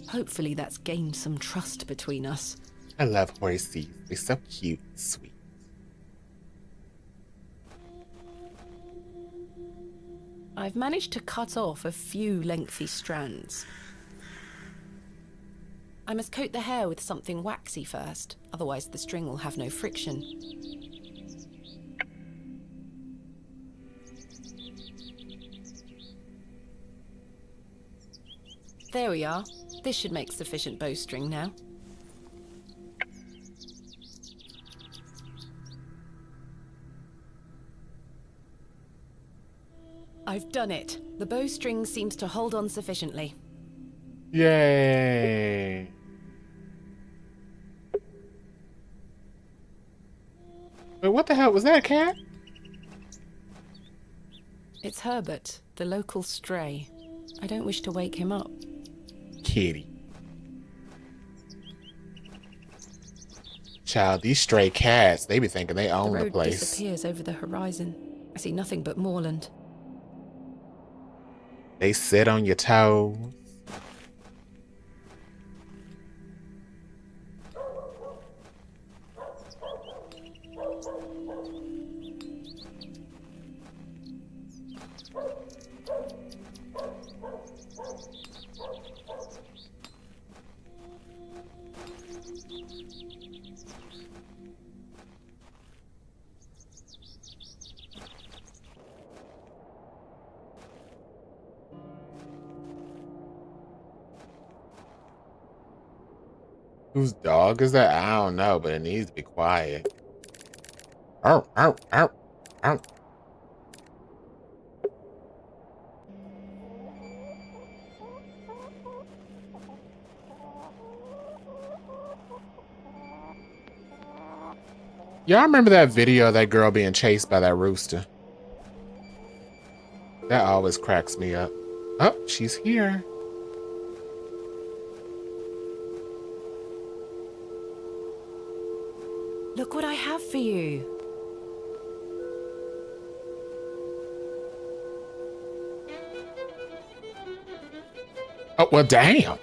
Hopefully that's gained some trust between us. I love horses. They're so cute and sweet. I've managed to cut off a few lengthy strands. I must coat the hair with something waxy first, otherwise the string will have no friction. There we are. This should make sufficient bowstring now. I've done it. The bowstring seems to hold on sufficiently. Yay! But what the hell was that, cat? It's Herbert, the local stray. I don't wish to wake him up. Kitty. Child, these stray cats, they be thinking they own the road place. Disappears over the horizon. I see nothing but moorland. They sit on your toes. Whose dog is that? I don't know, but it needs to be quiet. Ow, ow, ow, ow. Y'all remember that video of that girl being chased by that rooster? That always cracks me up. Oh, she's here. Look what I have for you. Oh, well, damn.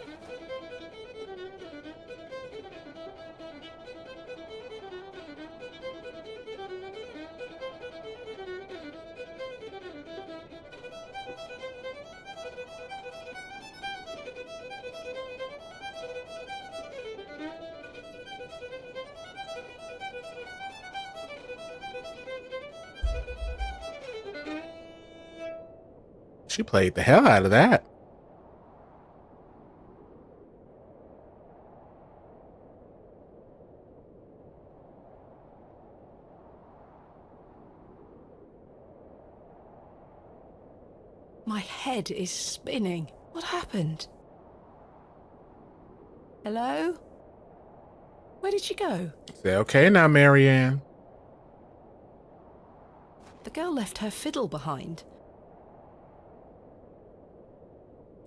She played the hell out of that. My head is spinning. What happened? Hello? Where did she go? Say, okay now, Marianne. The girl left her fiddle behind.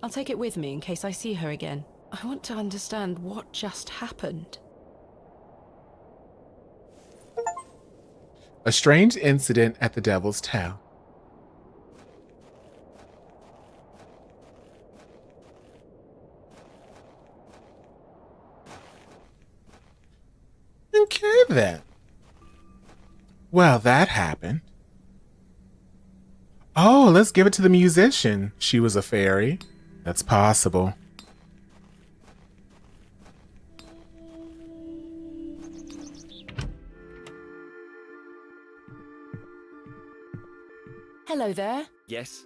I'll take it with me in case I see her again. I want to understand what just happened. A strange incident at the Devil's Town. Okay then. Well, that happened. Oh, let's give it to the musician. She was a fairy. That's possible. Hello there. Yes?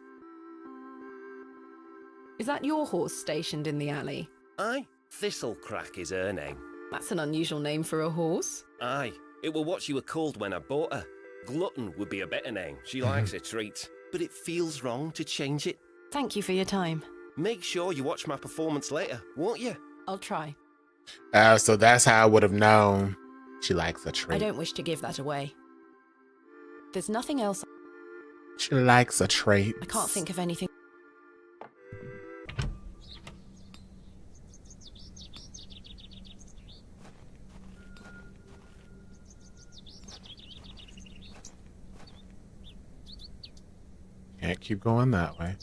Is that your horse stationed in the alley? Aye, Thistlecrack is her name. That's an unusual name for a horse. Aye, it were what she were called when I bought her. Glutton would be a better name. She likes her treats. But it feels wrong to change it. Thank you for your time. Make sure you watch my performance later, won't you? I'll try. So that's how I would have known she likes a treat. I don't wish to give that away. There's nothing else. She likes a treat. I can't think of anything. Can't keep going that way.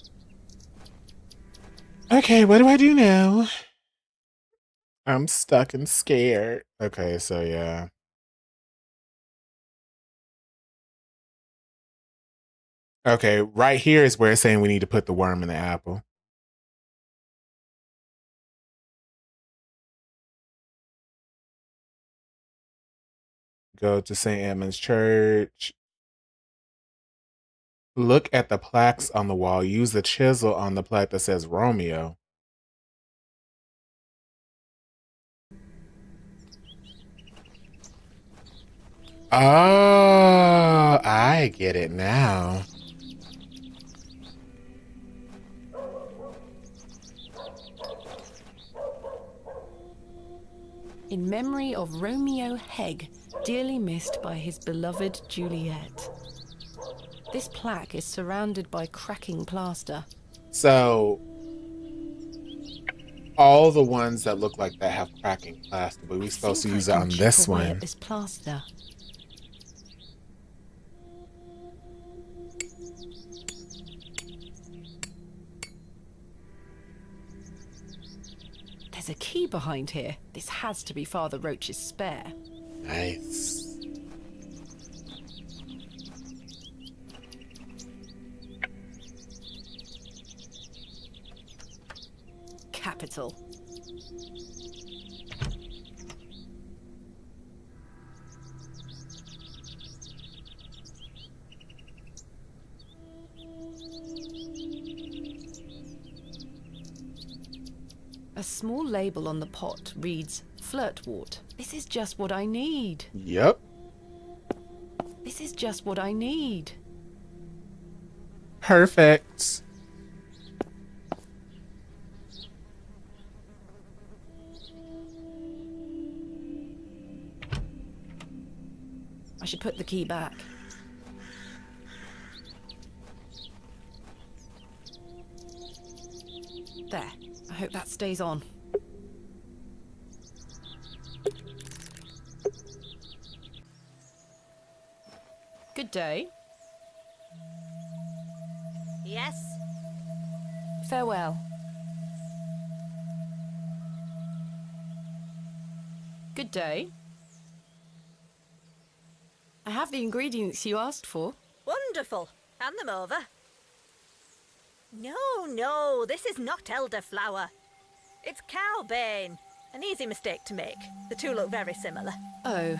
Okay, what do I do now? I'm stuck and scared. Okay, so yeah. Okay, right here is where it's saying we need to put the worm in the apple. Go to St. Edmund's Church. Look at the plaques on the wall. Use the chisel on the plaque that says Romeo. Oh, I get it now. In memory of Romeo Hegg, dearly missed by his beloved Juliet. This plaque is surrounded by cracking plaster. So, all the ones that look like that have cracking plaster, but we're supposed to use it on this one. At this plaster. There's a key behind here. This has to be Father Roach's spare. Nice. Capital. A small label on the pot reads Flirtwort. This is just what I need. Yep. This is just what I need. Perfect. I should put the key back. There. I hope that stays on. Good day. Yes? Farewell. Good day. I have the ingredients you asked for. Wonderful. Hand them over. No, this is not elderflower. It's cowbane. An easy mistake to make. The two look very similar. Oh.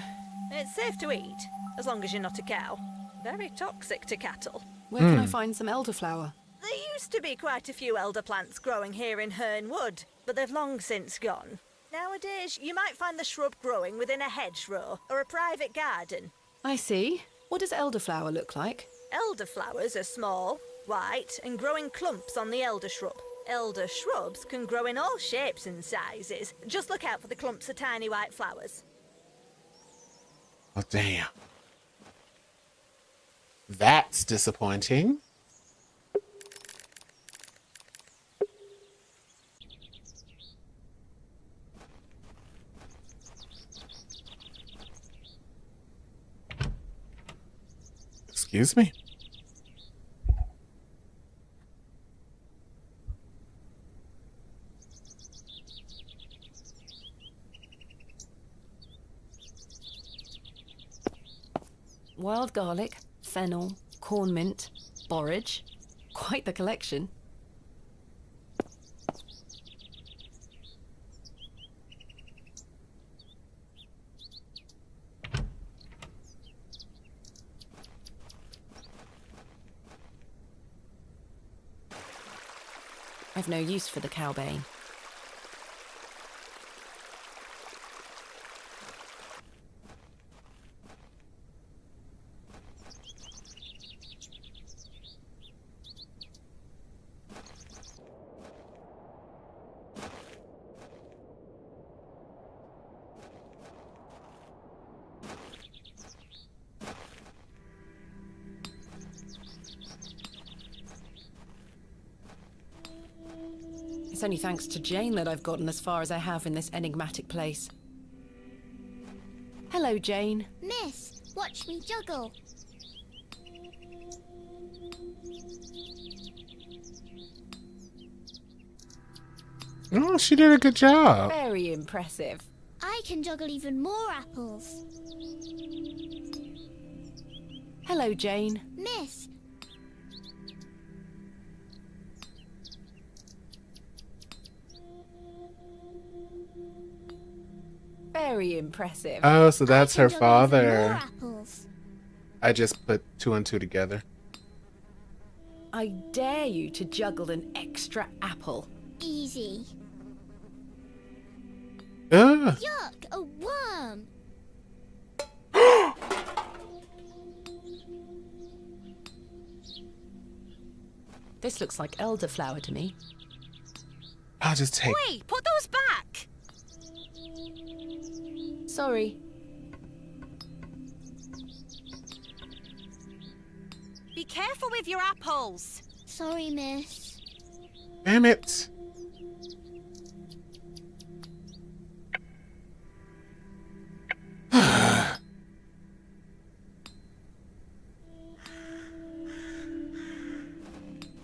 It's safe to eat, as long as you're not a cow. Very toxic to cattle. Where can I find some elderflower? There used to be quite a few elder plants growing here in Herne Wood, but they've long since gone. Nowadays, you might find the shrub growing within a hedgerow or a private garden. I see. What does elderflower look like? Elderflowers are small, white, and grow in clumps on the elder shrub. Elder shrubs can grow in all shapes and sizes. Just look out for the clumps of tiny white flowers. Oh, damn. That's disappointing. Excuse me. Wild garlic, fennel, corn mint, borage. Quite the collection. I've no use for the cowbane. It's only thanks to Jane that I've gotten as far as I have in this enigmatic place. Hello, Jane. Miss, watch me juggle. Oh, she did a good job. Very impressive. I can juggle even more apples. Hello, Jane. Miss, Very impressive. Oh, so that's her I can juggle even more father. apples. I just put two and two together. I dare you to juggle an extra apple. Easy. Ugh. Yuck, a worm. This looks like elderflower to me. I'll just take. Oi, put those back! Sorry. Be careful with your apples. Sorry, miss. Damn it.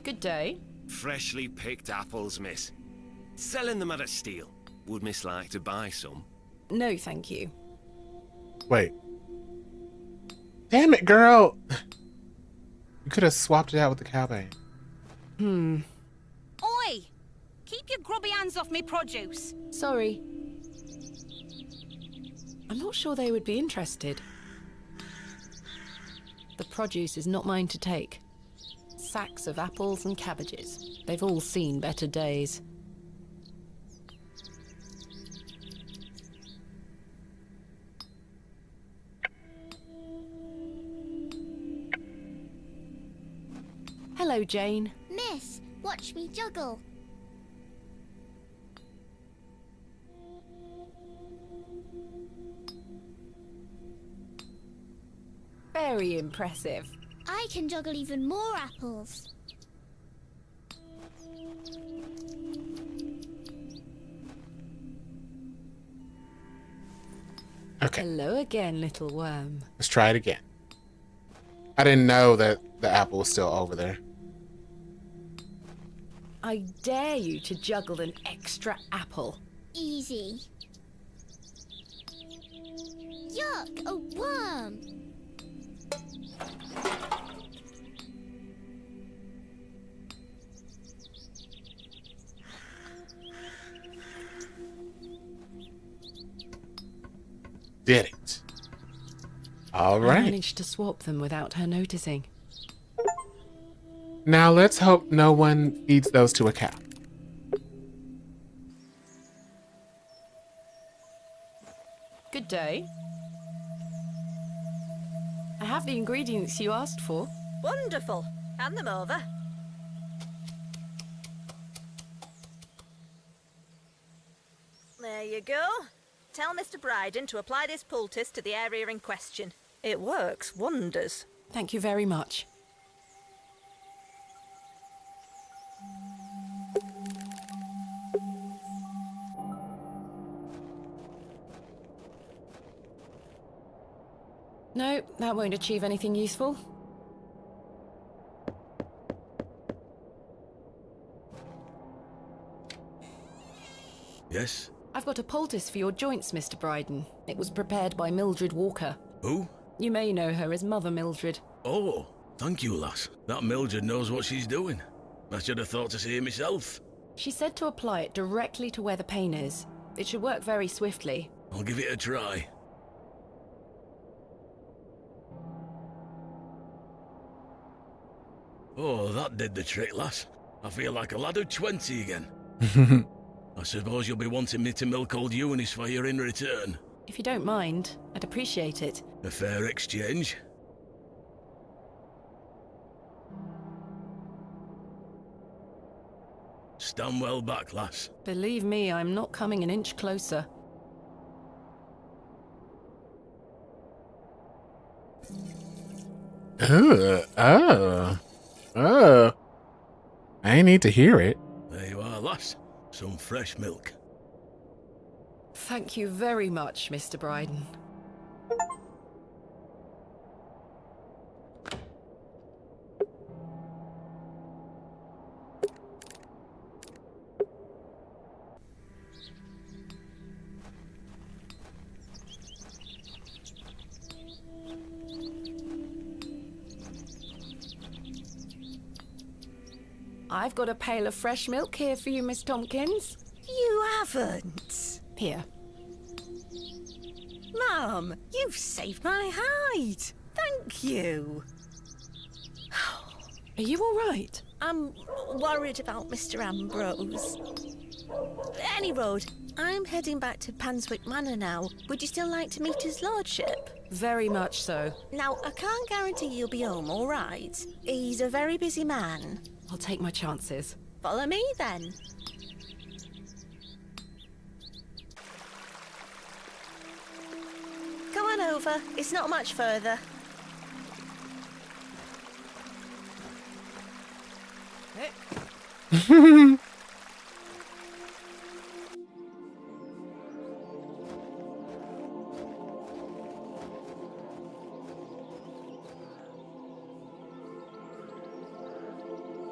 Good day. Freshly picked apples, miss. Selling them at a steal. Would miss like to buy some? No, thank you. Wait. Damn it, girl. You could have swapped it out with the cowbane. Oi! Keep your grubby hands off me produce. Sorry. I'm not sure they would be interested. The produce is not mine to take. Sacks of apples and cabbages. They've all seen better days. Hello, Jane. Miss, watch me juggle. Very impressive. I can juggle even more apples. Okay, Hello again, little worm. let's try it again. I didn't know that the apple was still over there. I dare you to juggle an extra apple. Easy. Yuck, a worm. Did it. All I right. managed to swap them without her noticing. Now let's hope no one feeds those to a cow. Good day. I have the ingredients you asked for. Wonderful. Hand them over. There you go. Tell Mr. Bryden to apply this poultice to the area in question. It works wonders. Thank you very much. No, that won't achieve anything useful. Yes? I've got a poultice for your joints, Mr. Bryden. It was prepared by Mildred Walker. Who? You may know her as Mother Mildred. Oh, thank you, lass. That Mildred knows what she's doing. I should have thought to see it myself. She said to apply it directly to where the pain is. It should work very swiftly. I'll give it a try. Oh, that did the trick, lass. I feel like a lad of 20 again. I suppose you'll be wanting me to milk old Eunice for you in return. If you don't mind, I'd appreciate it. A fair exchange. Stand well back, lass. Believe me, I'm not coming an inch closer. I need to hear it. There you are, lass. Some fresh milk. Thank you very much, Mr. Bryden. I've got a pail of fresh milk here for you, Miss Tompkins. You haven't? Here. Mum, you've saved my hide. Thank you. Are you all right? I'm worried about Mr. Ambrose. Any road, I'm heading back to Panswick Manor now. Would you still like to meet his lordship? Very much so. Now, I can't guarantee you'll be home, all right? He's a very busy man. I'll take my chances. Follow me, then. Come on over. It's not much further.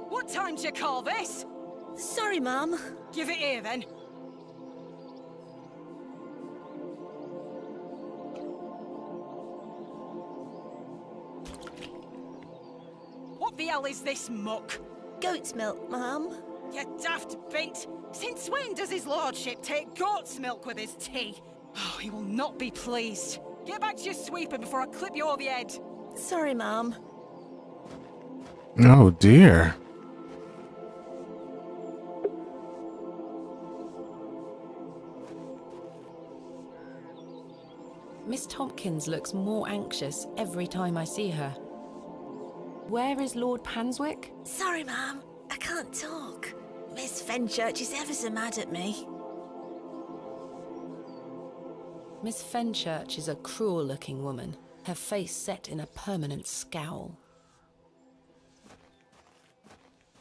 What time do you call this? Sorry, Mum. Give it here, then. What the hell is this muck? Goat's milk, Mum. You daft bint! Since when does his lordship take goat's milk with his tea? Oh, he will not be pleased. Get back to your sweeping before I clip you over the head. Sorry, Mum. Oh dear. Miss Tompkins looks more anxious every time I see her. Where is Lord Panswick? Sorry, Mum. I can't talk. Miss Fenchurch is ever so mad at me. Miss Fenchurch is a cruel-looking woman, her face set in a permanent scowl.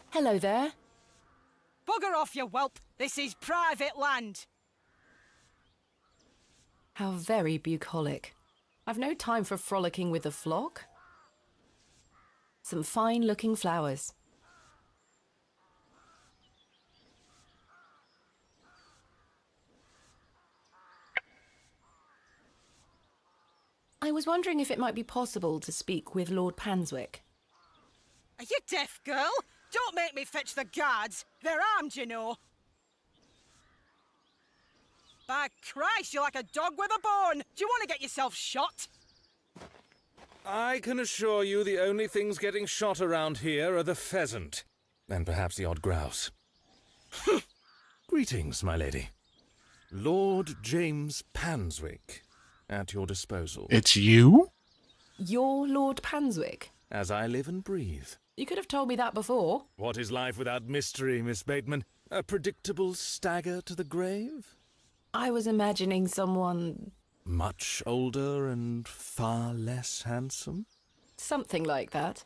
Hello there. Bugger off, you whelp! This is private land! How very bucolic. I've no time for frolicking with the flock. Some fine-looking flowers. I was wondering if it might be possible to speak with Lord Panswick. Are you deaf, girl? Don't make me fetch the guards. They're armed, you know. By Christ, you're like a dog with a bone. Do you want to get yourself shot? I can assure you the only things getting shot around here are the pheasant, and perhaps the odd grouse. Greetings, my lady. Lord James Panswick, at your disposal. It's you? You're Lord Panswick? As I live and breathe. You could have told me that before. What is life without mystery, Miss Bateman? A predictable stagger to the grave? I was imagining someone... Much older and far less handsome? Something like that.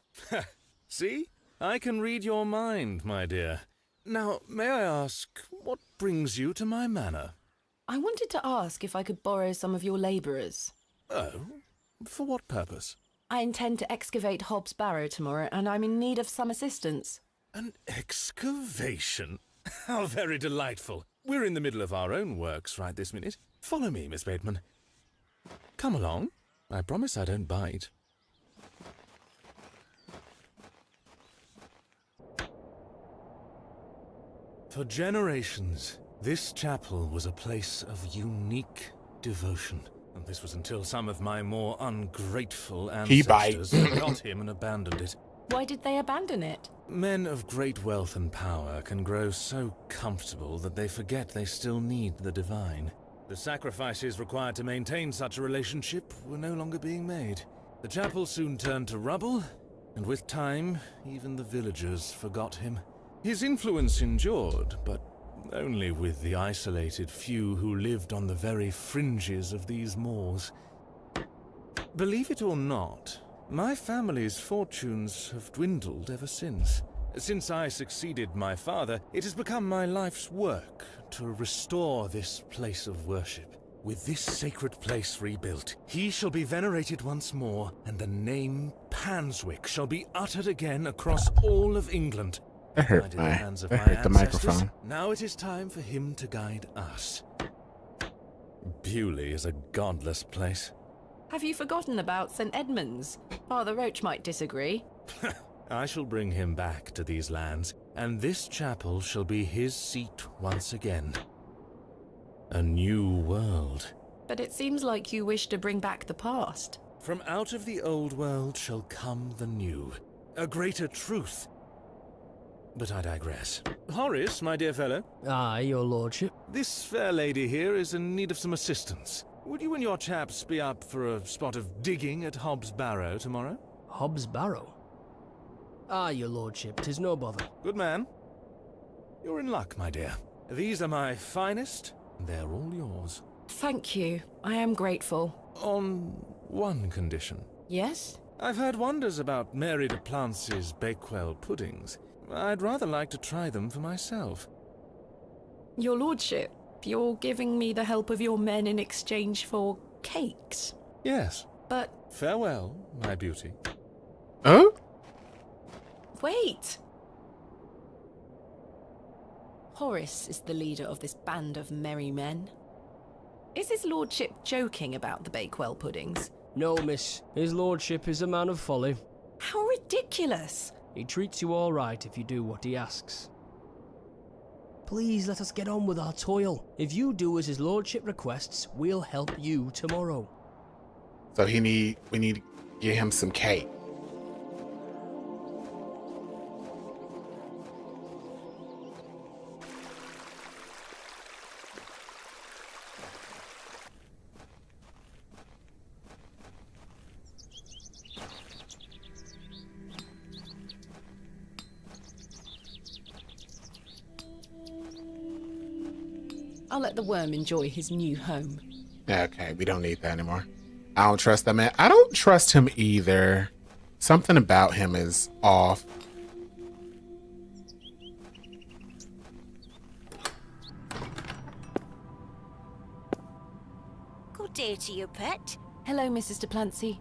See? I can read your mind, my dear. Now, may I ask, what brings you to my manor? I wanted to ask if I could borrow some of your labourers. Oh? For what purpose? I intend to excavate Hobbs Barrow tomorrow, and I'm in need of some assistance. An excavation? How very delightful. We're in the middle of our own works right this minute. Follow me, Miss Bateman. Come along. I promise I don't bite. For generations, this chapel was a place of unique devotion. And this was until some of my more ungrateful ancestors forgot him and abandoned it. Why did they abandon it? Men of great wealth and power can grow so comfortable that they forget they still need the divine. The sacrifices required to maintain such a relationship were no longer being made. The chapel soon turned to rubble, and with time, even the villagers forgot him. His influence endured, but only with the isolated few who lived on the very fringes of these moors. Believe it or not, my family's fortunes have dwindled ever since. Since I succeeded my father, it has become my life's work to restore this place of worship. With this sacred place rebuilt, he shall be venerated once more, and the name Panswick shall be uttered again across all of England. I hurt the microphone. Now it is time for him to guide us. Bewley is a godless place. Have you forgotten about St. Edmund's? Father Roach might disagree. I shall bring him back to these lands, and this chapel shall be his seat once again. A new world. But it seems like you wish to bring back the past. From out of the old world shall come the new, a greater truth. But I digress. Horace, my dear fellow. Aye, your lordship. This fair lady here is in need of some assistance. Would you and your chaps be up for a spot of digging at Hobbs Barrow tomorrow? Hobbs Barrow? Aye, your lordship, 'tis no bother. Good man. You're in luck, my dear. These are my finest, and they're all yours. Thank you. I am grateful. On one condition. Yes? I've heard wonders about Mary de Plancy's Bakewell puddings. I'd rather like to try them for myself. Your lordship, you're giving me the help of your men in exchange for cakes? Yes. But... Farewell, my beauty. Oh? Wait! Horace is the leader of this band of merry men. Is his lordship joking about the Bakewell puddings? No, miss. His lordship is a man of folly. How ridiculous! He treats you all right if you do what he asks. Please let us get on with our toil. If you do as his lordship requests, we'll help you tomorrow. So we need to get him some cake. I'll let the worm enjoy his new home. Okay, we don't need that anymore. I don't trust that man. I don't trust him either. Something about him is off. Good day to you, pet. Hello, Mrs. de Plancy.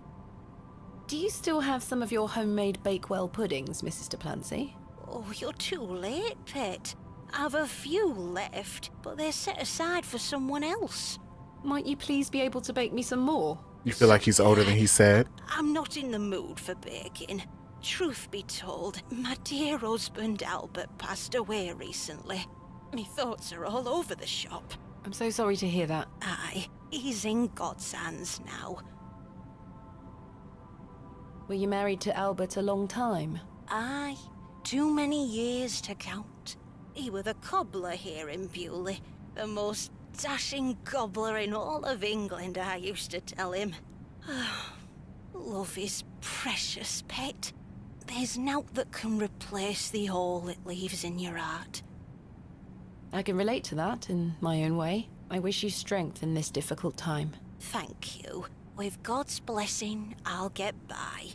Do you still have some of your homemade Bakewell puddings, Mrs. de Plancy? Oh, you're too late, pet. I've a few left, but they're set aside for someone else. Might you please be able to bake me some more? You feel like he's older than he said? I'm not in the mood for baking. Truth be told, my dear husband Albert passed away recently. Me thoughts are all over the shop. I'm so sorry to hear that. Aye, he's in God's hands now. Were you married to Albert a long time? Aye, too many years to count. He were the cobbler here in Bewley, the most dashing gobbler in all of England, I used to tell him. Love is precious, pet. There's nought that can replace the hole it leaves in your heart. I can relate to that in my own way. I wish you strength in this difficult time. Thank you. With God's blessing, I'll get by.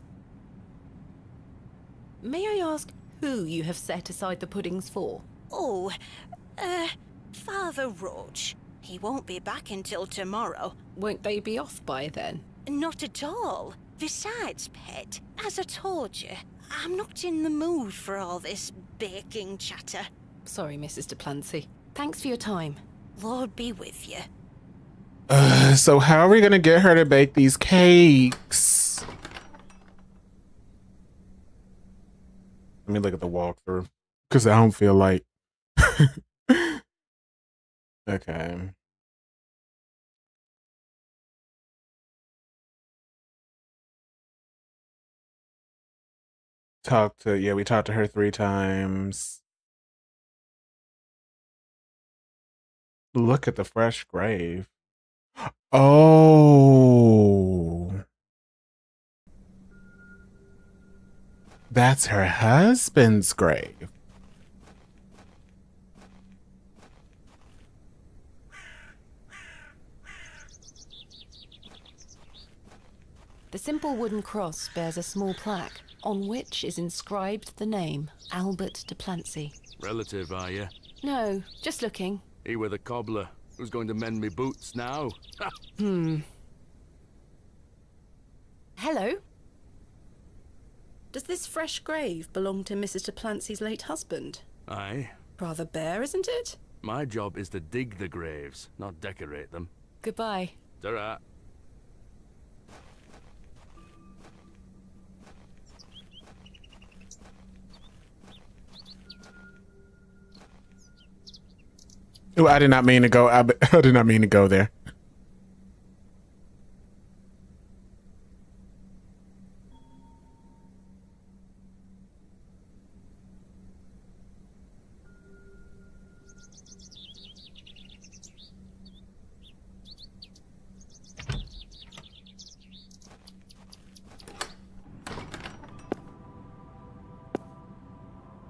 May I ask who you have set aside the puddings for? Oh, Father Roach. He won't be back until tomorrow. Won't they be off by then? Not at all. Besides, pet, as I told you, I'm not in the mood for all this baking chatter. Sorry, Mrs. de Plancy. Thanks for your time. Lord be with you. So how are we gonna get her to bake these cakes? Let me look at the walkthrough because I don't feel like. Okay. We talked to her 3 times. Look at the fresh grave. Oh. That's her husband's grave. The simple wooden cross bears a small plaque on which is inscribed the name Albert de Plancy. Relative, are you? No, just looking. He were the cobbler. Who's going to mend me boots now? Hello? Does this fresh grave belong to Mrs. de Plancy's late husband? Aye. Rather bare, isn't it? My job is to dig the graves, not decorate them. Goodbye. Ta-ra. Oh, I did not mean to go. I did not mean to go there.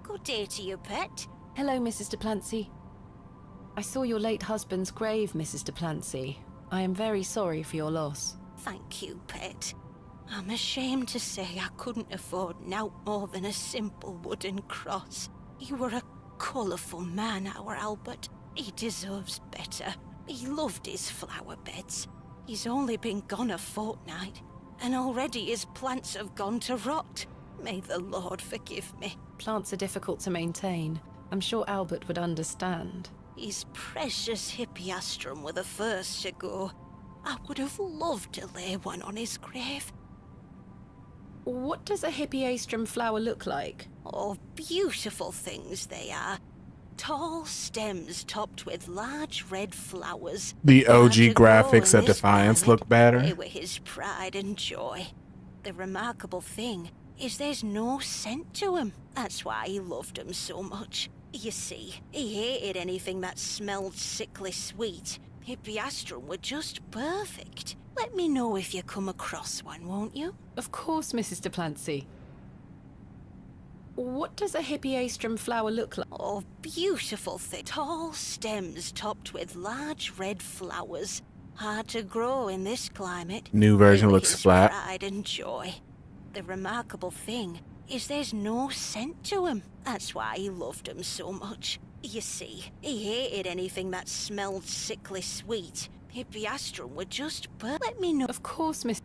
Good day to you, pet. Hello, Mrs. de Plancy. I saw your late husband's grave, Mrs. de Plancy. I am very sorry for your loss. Thank you, pet. I'm ashamed to say I couldn't afford nowt more than a simple wooden cross. He were a colourful man, our Albert. He deserves better. He loved his flower beds. He's only been gone a fortnight, and already his plants have gone to rot. May the Lord forgive me. Plants are difficult to maintain. I'm sure Albert would understand. His precious hippeastrum were the first to go. I would have loved to lay one on his grave. What does a hippeastrum flower look like? Oh, beautiful things they are. Tall stems topped with large red flowers. The OG Hard to graphics grow of in this Defiance climate. look better. They were his pride and joy. The remarkable thing is there's no scent to 'em. That's why he loved 'em so much. You see, he hated anything that smelled sickly sweet. Hippeastrum were just perfect. Let me know if you come across one, won't you? Of course, Mrs. de Plancy. What does a hippeastrum flower look like? Oh, beautiful thing. Tall stems topped with large red flowers. Hard to grow in this climate. New version They were looks his flat. Pride and joy. The remarkable thing is there's no scent to 'em. That's why he loved 'em so much. You see, he hated anything that smelled sickly sweet. Hippeastrum were just Let me know. Of course, Miss.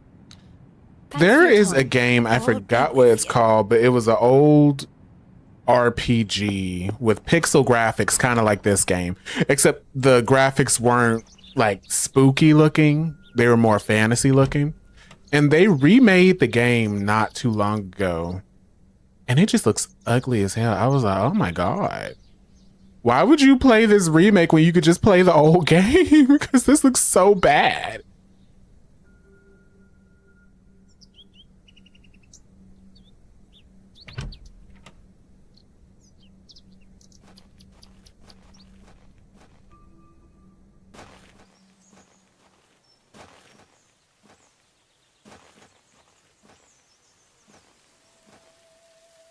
There is a game, I forgot what it's called, but it was an old RPG with pixel graphics, kind of like this game, except the graphics weren't like spooky looking. They were more fantasy looking. And they remade the game not too long ago. And it just looks ugly as hell. I was like, oh my God. Why would you play this remake when you could just play the old game? Because this looks so bad.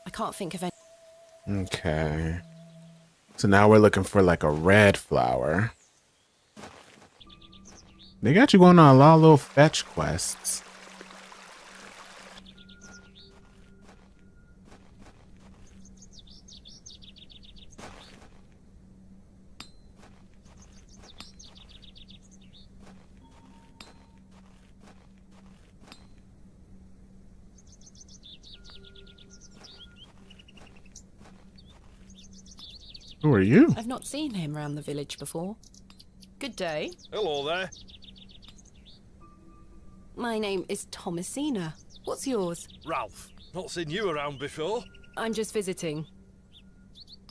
I can't think of any. Okay. So now we're looking for like a red flower. They got you going on a lot of little fetch quests. Who are you? I've not seen him round the village before. Good day. Hello there. My name is Thomasina. What's yours? Ralph. Not seen you around before. I'm just visiting.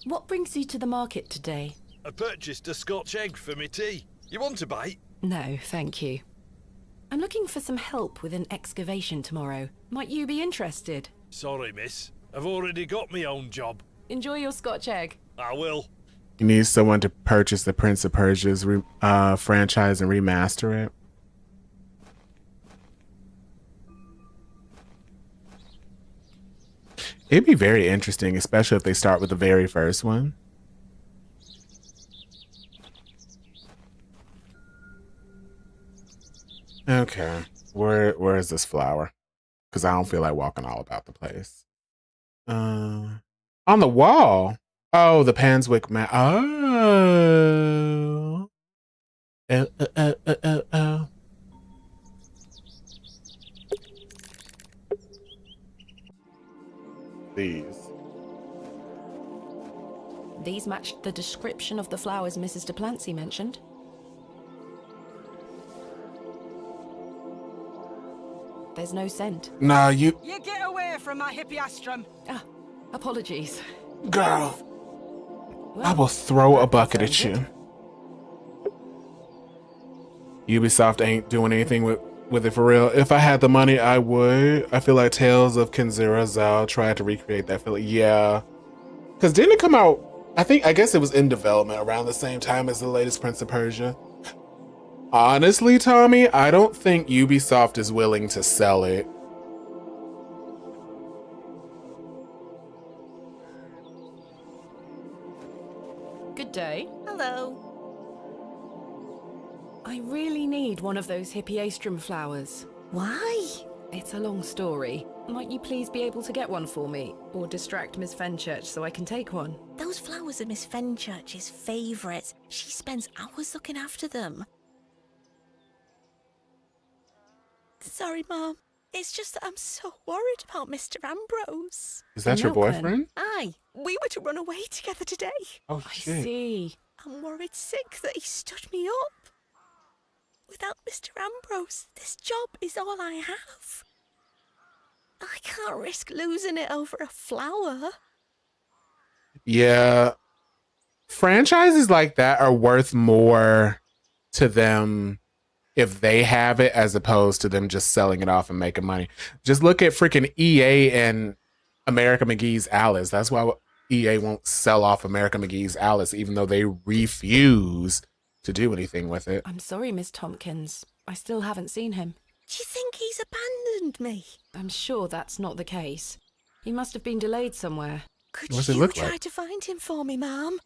What brings you to the market today? I purchased a Scotch egg for me tea. You want a bite? No, thank you. I'm looking for some help with an excavation tomorrow. Might you be interested? Sorry, miss. I've already got my own job. Enjoy your Scotch egg. I will. You need someone to purchase the Prince of Persia's franchise and remaster it. It'd be very interesting, especially if they start with the very first one. Okay, where is this flower? Because I don't feel like walking all about the place. On the wall. Oh, the Panswick map. Oh. Oh. These matched the description of the flowers Mrs. Duplancy mentioned. There's no scent. Nah, you get away from my hippiastrum. Ah, apologies. girl. Well, I will throw a bucket at you. Ubisoft ain't doing anything with it for real. If I had the money, I would. I feel like Tales of Kenzura Zao tried to recreate that feeling. Yeah. Because didn't it come out, I guess it was in development around the same time as the latest Prince of Persia. Honestly, Tommy, I don't think Ubisoft is willing to sell it. Good day. Hello. I really need one of those hippiastrum flowers. Why? It's a long story. Might you please be able to get one for me? Or distract Miss Fenchurch so I can take one? Those flowers are Miss Fenchurch's favourites. She spends hours looking after them. Sorry, Mom. It's just that I'm so worried about Mr. Ambrose. Is that your boyfriend? Aye. We were to run away together today. Oh, shit. I see. I'm worried sick that he stood me up. Without Mr. Ambrose, this job is all I have. I can't risk losing it over a flower. Yeah. Franchises like that are worth more to them if they have it as opposed to them just selling it off and making money. Just look at freaking EA and America McGee's Alice. That's why EA won't sell off America McGee's Alice, even though they refuse to do anything with it. I'm sorry, Miss Tompkins. I still haven't seen him. Do you think he's abandoned me? I'm sure that's not the case. He must have been delayed somewhere. Could What's you it look try like? to find him for me, Mum?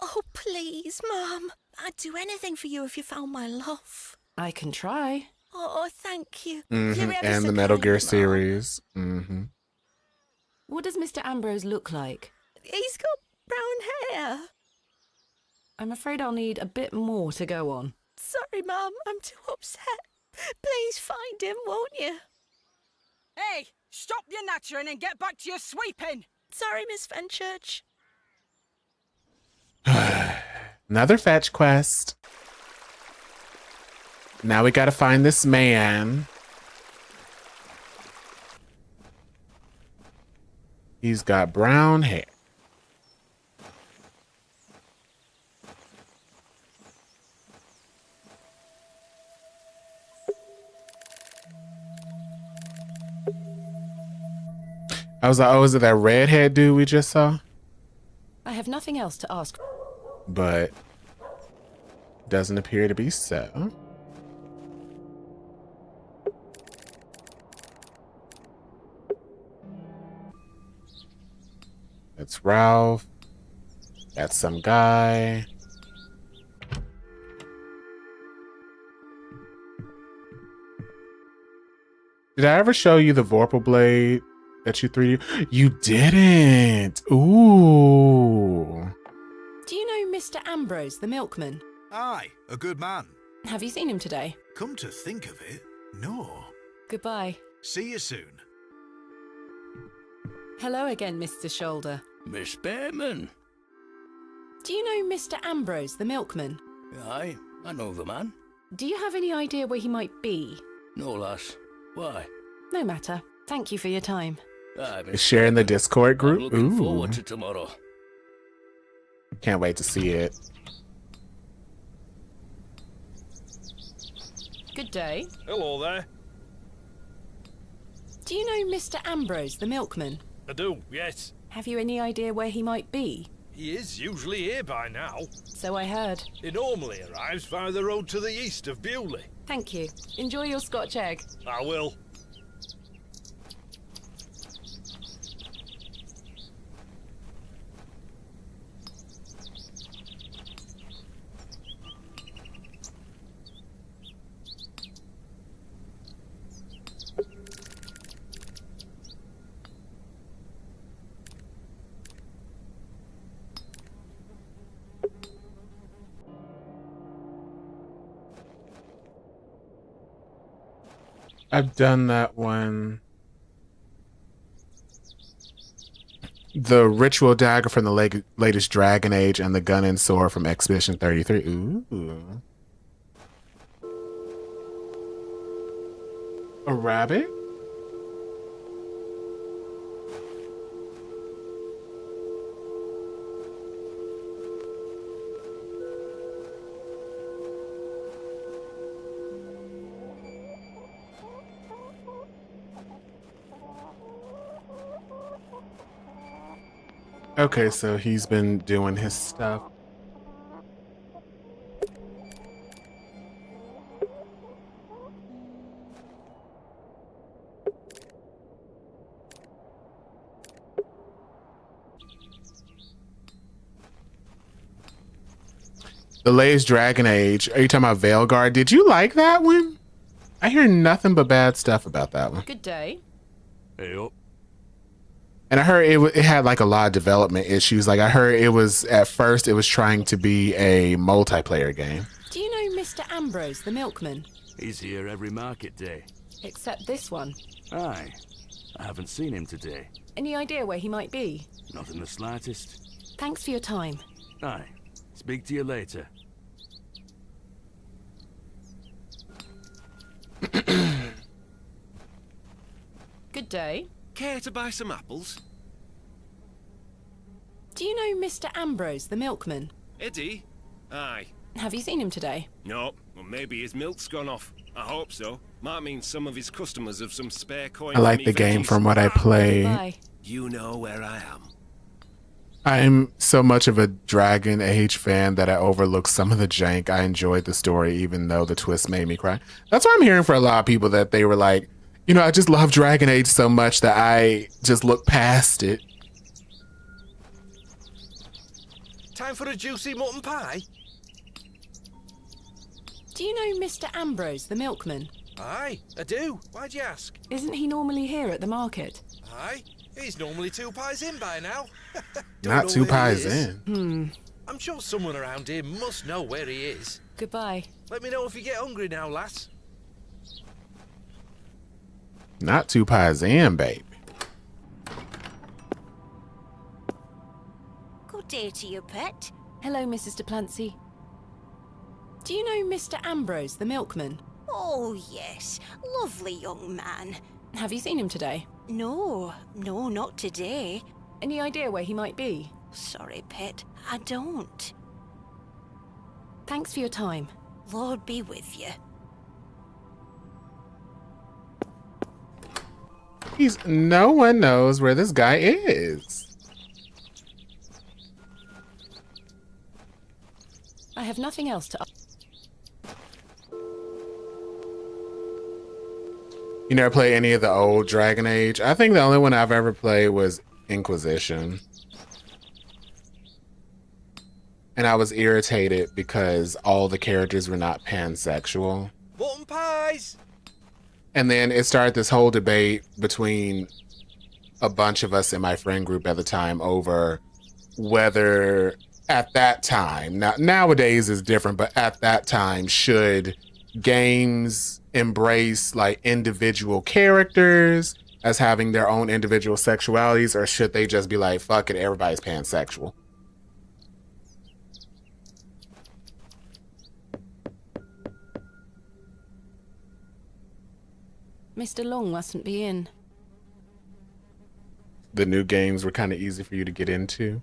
Oh, please, Mum. I'd do anything for you if you found my love. I can try. Oh, thank you. Mhm, You're ever and so the Metal kind, Gear Mum. series. What does Mr. Ambrose look like? He's got brown hair. I'm afraid I'll need a bit more to go on. Sorry, Mum. I'm too upset. Please find him, won't you? Hey, stop your nattering and get back to your sweeping. Sorry, Miss Fenchurch. Another fetch quest. Now we gotta find this man. He's got brown hair. I was like, oh, is it that redhead dude we just saw? I have nothing else to ask. But doesn't appear to be so. That's Ralph. That's some guy. Did I ever show you the Vorpal blade that you 3D? You didn't. Ooh. Do you know Mr. Ambrose, the milkman? Aye, a good man. Have you seen him today? Come to think of it, no. Goodbye. See you soon. Hello again, Mr. Shoulder. Miss Bateman, Do you know Mr. Ambrose, the milkman? Aye, I know the man. Do you have any idea where he might be? No, lass. Why? No matter. Thank you for your time. Aye, Is sharing the Discord I'm group? looking Ooh. forward to tomorrow. Can't wait to see it. Good day. Hello there. Do you know Mr. Ambrose, the milkman? I do, yes. Have you any idea where he might be? He is usually here by now. So I heard. He normally arrives via the road to the east of Bewley. Thank you. Enjoy your Scotch egg. I will. I've done that one. The ritual dagger from the latest Dragon Age and the gun and sword from Expedition 33. Ooh. A rabbit? Okay, so he's been doing his stuff. The latest Dragon Age. Are you talking about Veilguard? Did you like that one? I hear nothing but bad stuff about that one. Good day. Hey up. And I heard it had like a lot of development issues. Like I heard it was at first it was trying to be a multiplayer game. Do you know Mr. Ambrose, the milkman? He's here every market day. Except this one. Aye. I haven't seen him today. Any idea where he might be? Not in the slightest. Thanks for your time. Aye. Speak to you later. Good day. Care to buy some apples? Do you know Mr. Ambrose, the milkman? Eddie? Aye. Have you seen him today? No, well, maybe his milk's gone off. I hope so. Might mean some of his customers have some spare coin. I like the game from what I play. Bye. You know where I am. I'm so much of a Dragon Age fan that I overlook some of the jank. I enjoyed the story, even though the twist made me cry. That's what I'm hearing for a lot of people, that they were like, you know, I just love Dragon Age so much that I just look past it. Time for a juicy mutton pie? Do you know Mr. Ambrose, the milkman? Aye, I do. Why'd you ask? Isn't he normally here at the market? Aye, he's normally 2 pies in by now. Not 2 pies in. I'm sure someone around here must know where he is. Goodbye. Let me know if you get hungry now, lass. Not 2 pies in, baby. Good day to you, pet. Hello, Mrs. Duplancy. Do you know Mr. Ambrose, the milkman? Oh, yes. Lovely young man. Have you seen him today? No, not today. Any idea where he might be? Sorry, pet. I don't. Thanks for your time. Lord be with you. No one knows where this guy is. I have nothing else to... You never play any of the old Dragon Age? I think the only one I've ever played was Inquisition. And I was irritated because all the characters were not pansexual. Mutton pies! And then it started this whole debate between a bunch of us in my friend group at the time over whether at that time, now nowadays is different, but at that time, should games embrace like individual characters as having their own individual sexualities, or should they just be like, fuck it, everybody's pansexual? Mr. Long mustn't be in. The new games were kind of easy for you to get into.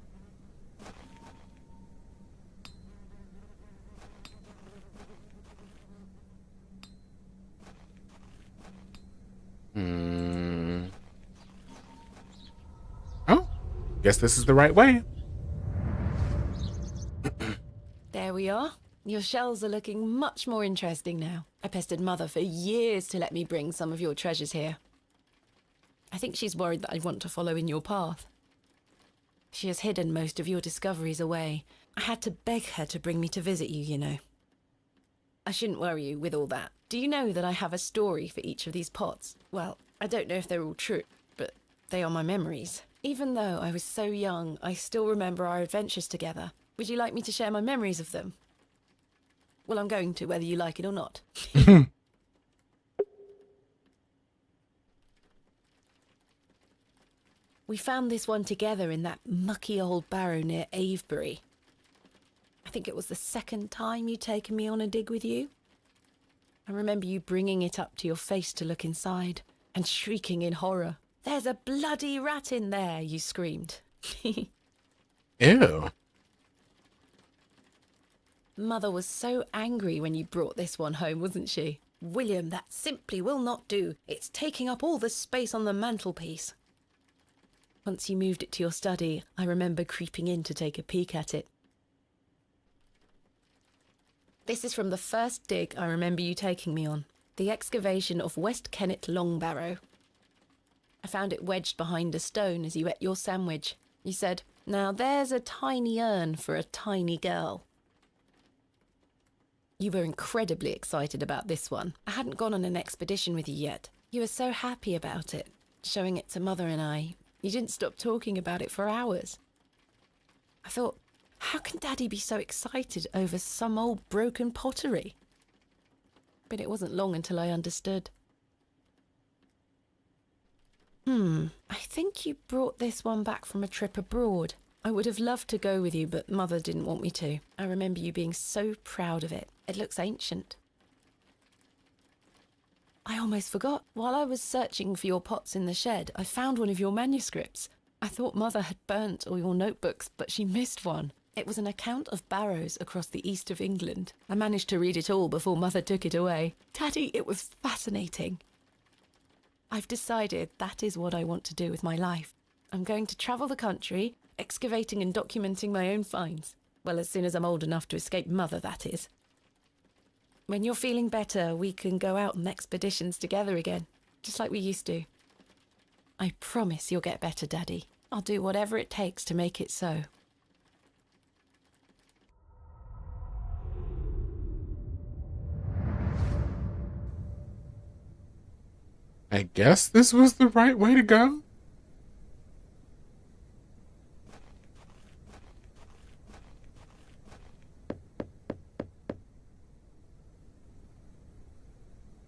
Oh, guess this is the right way. There we are. Your shells are looking much more interesting now. I pestered Mother for years to let me bring some of your treasures here. I think she's worried that I want to follow in your path. She has hidden most of your discoveries away. I had to beg her to bring me to visit you, you know. I shouldn't worry you with all that. Do you know that I have a story for each of these pots? Well, I don't know if they're all true, but they are my memories. Even though I was so young, I still remember our adventures together. Would you like me to share my memories of them? Well, I'm going to, whether you like it or not. We found this one together in that mucky old barrow near Avebury. I think it was the second time you'd taken me on a dig with you. I remember you bringing it up to your face to look inside and shrieking in horror. "There's a bloody rat in there," you screamed. Ew. Mother was so angry when you brought this one home, wasn't she? "William, that simply will not do. It's taking up all the space on the mantelpiece." Once you moved it to your study, I remember creeping in to take a peek at it. This is from the first dig I remember you taking me on, the excavation of West Kennet Long Barrow. I found it wedged behind a stone as you ate your sandwich. You said, "Now there's a tiny urn for a tiny girl." You were incredibly excited about this one. I hadn't gone on an expedition with you yet. You were so happy about it, showing it to Mother and I. You didn't stop talking about it for hours. I thought, how can Daddy be so excited over some old broken pottery? But it wasn't long until I understood. I think you brought this one back from a trip abroad. I would have loved to go with you, but Mother didn't want me to. I remember you being so proud of it. It looks ancient. I almost forgot. While I was searching for your pots in the shed, I found one of your manuscripts. I thought Mother had burnt all your notebooks, but she missed one. It was an account of barrows across the east of England. I managed to read it all before Mother took it away. Daddy, it was fascinating. I've decided that is what I want to do with my life. I'm going to travel the country, excavating and documenting my own finds. Well, as soon as I'm old enough to escape Mother, that is. When you're feeling better, we can go out on expeditions together again, just like we used to. I promise you'll get better, Daddy. I'll do whatever it takes to make it so. I guess this was the right way to go.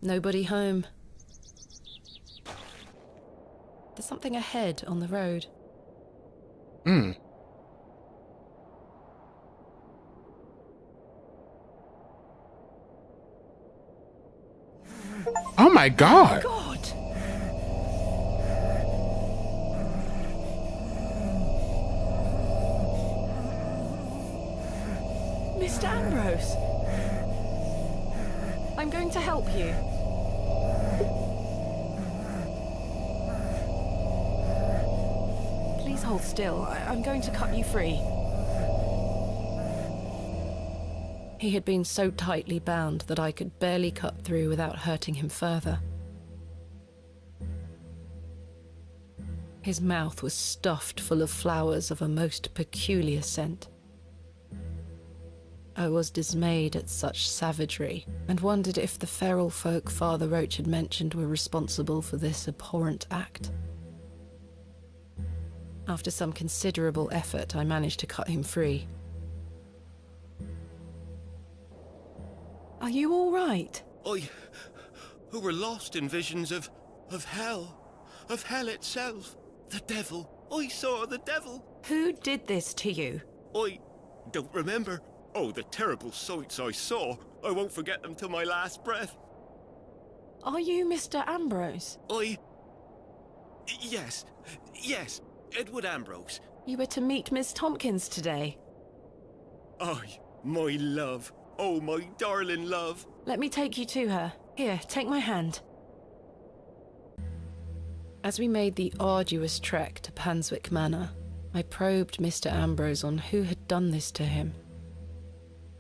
Nobody home. There's something ahead on the road. Oh my God. Mr. Ambrose! I'm going to help you. Please hold still. I'm going to cut you free. He had been so tightly bound that I could barely cut through without hurting him further. His mouth was stuffed full of flowers of a most peculiar scent. I was dismayed at such savagery, and wondered if the feral folk Father Roach had mentioned were responsible for this abhorrent act. After some considerable effort, I managed to cut him free. Are you all right? Who were lost in visions of hell itself. The devil. I saw the devil. Who did this to you? I don't remember. Oh, the terrible sights I saw. I won't forget them till my last breath. Are you Mr. Ambrose? Yes, Edward Ambrose. You were to meet Miss Tompkins today. My love. Oh, my darling love. Let me take you to her. Here, take my hand. As we made the arduous trek to Panswick Manor, I probed Mr. Ambrose on who had done this to him.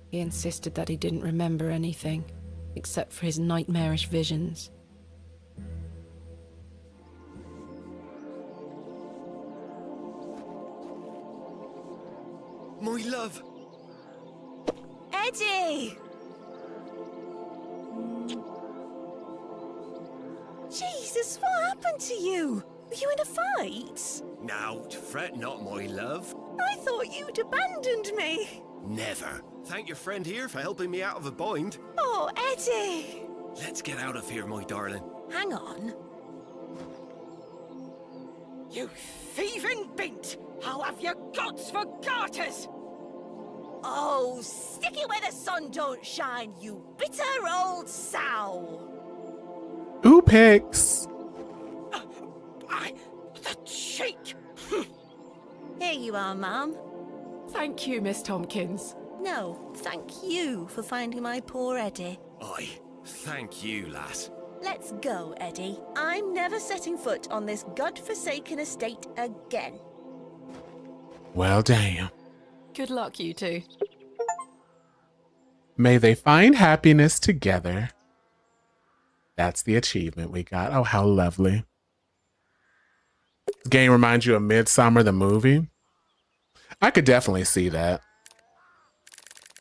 He insisted that he didn't remember anything, except for his nightmarish visions. My love. Eddie! Jesus, what happened to you? Were you in a fight? Now, fret not, my love. I thought you'd abandoned me. Never. Thank your friend here for helping me out of a bind. Oh, Eddie! Let's get out of here, my darling. Hang on. You thieving beast! How have you gots for garters? Oh, stick it where the sun don't shine, you bitter old sow! Ooh, pics. The cheek! Here you are, Mum. Thank you, Miss Tompkins. No, thank you for finding my poor Eddie. Aye, thank you, lass. Let's go, Eddie. I'm never setting foot on this godforsaken estate again. Well, damn. Good luck, you two. May they find happiness together. That's the achievement we got. Oh, how lovely. This game reminds you of Midsummer, the movie. I could definitely see that.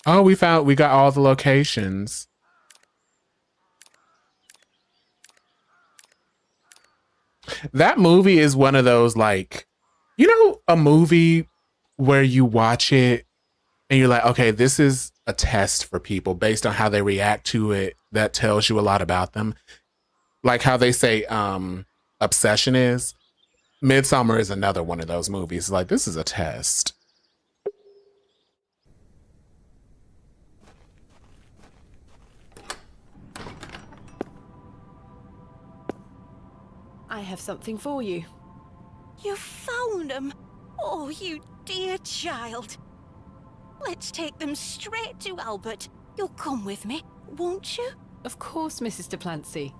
Oh, we got all the locations. That movie is one of those, like, you know, a movie where you watch it and you're like, okay, this is a test for people based on how they react to it. That tells you a lot about them. Like how they say Obsession is. Midsummer is another one of those movies. Like, this is a test. I have something for you. You found them? Oh, you dear child. Let's take them straight to Albert. You'll come with me, won't you? Of course, Mrs. Duplancy.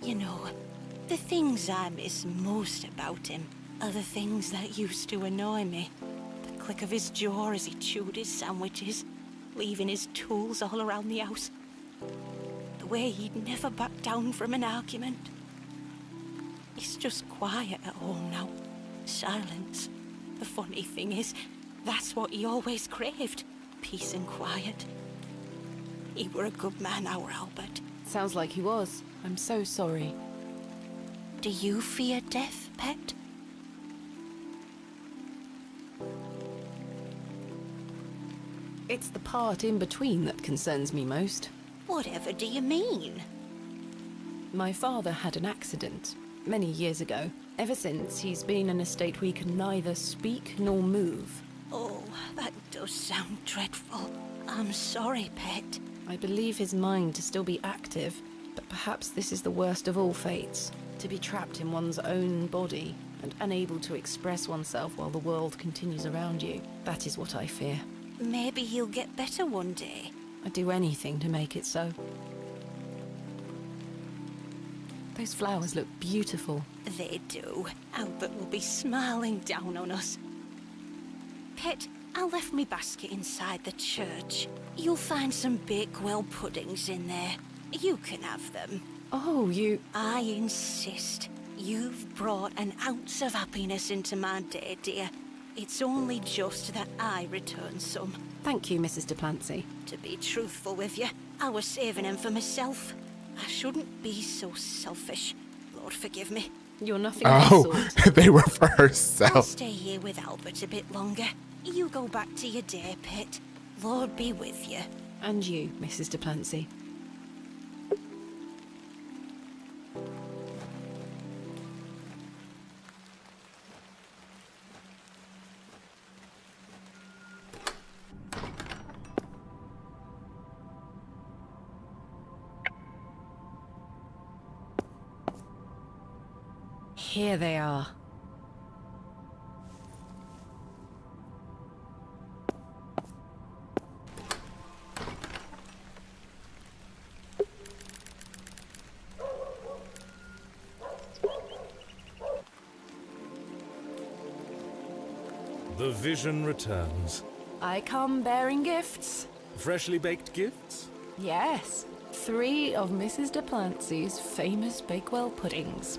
You know, the things I miss most about him are the things that used to annoy me. The click of his jaw as he chewed his sandwiches, leaving his tools all around the house. The way he'd never back down from an argument. He's just quiet at home now. Silence. The funny thing is, that's what he always craved. Peace and quiet. He were a good man, our Albert. Sounds like he was. I'm so sorry. Do you fear death, pet? It's the part in between that concerns me most. Whatever do you mean? My father had an accident many years ago. Ever since, he's been in a state where he can neither speak nor move. Oh, that does sound dreadful. I'm sorry, pet. I believe his mind to still be active, but perhaps this is the worst of all fates. To be trapped in one's own body and unable to express oneself while the world continues around you. That is what I fear. Maybe he'll get better one day. I'd do anything to make it so. Those flowers look beautiful. They do. Albert will be smiling down on us. Pet, I left me basket inside the church. You'll find some Bakewell puddings in there. You can have them. Oh, you... I insist. You've brought an ounce of happiness into my day, dear. It's only just that I return some. Thank you, Mrs. Duplancy. To be truthful with you, I was saving them for myself. I shouldn't be so selfish. Lord forgive me. You're nothing of the sort. They were for I'll herself. stay here with Albert a bit longer. You go back to your day, Pet. Lord be with you. And you, Mrs. Duplancy. Here they are. The vision returns. I come bearing gifts. Freshly baked gifts? Yes, 3 of Mrs. de Plancy's famous Bakewell puddings.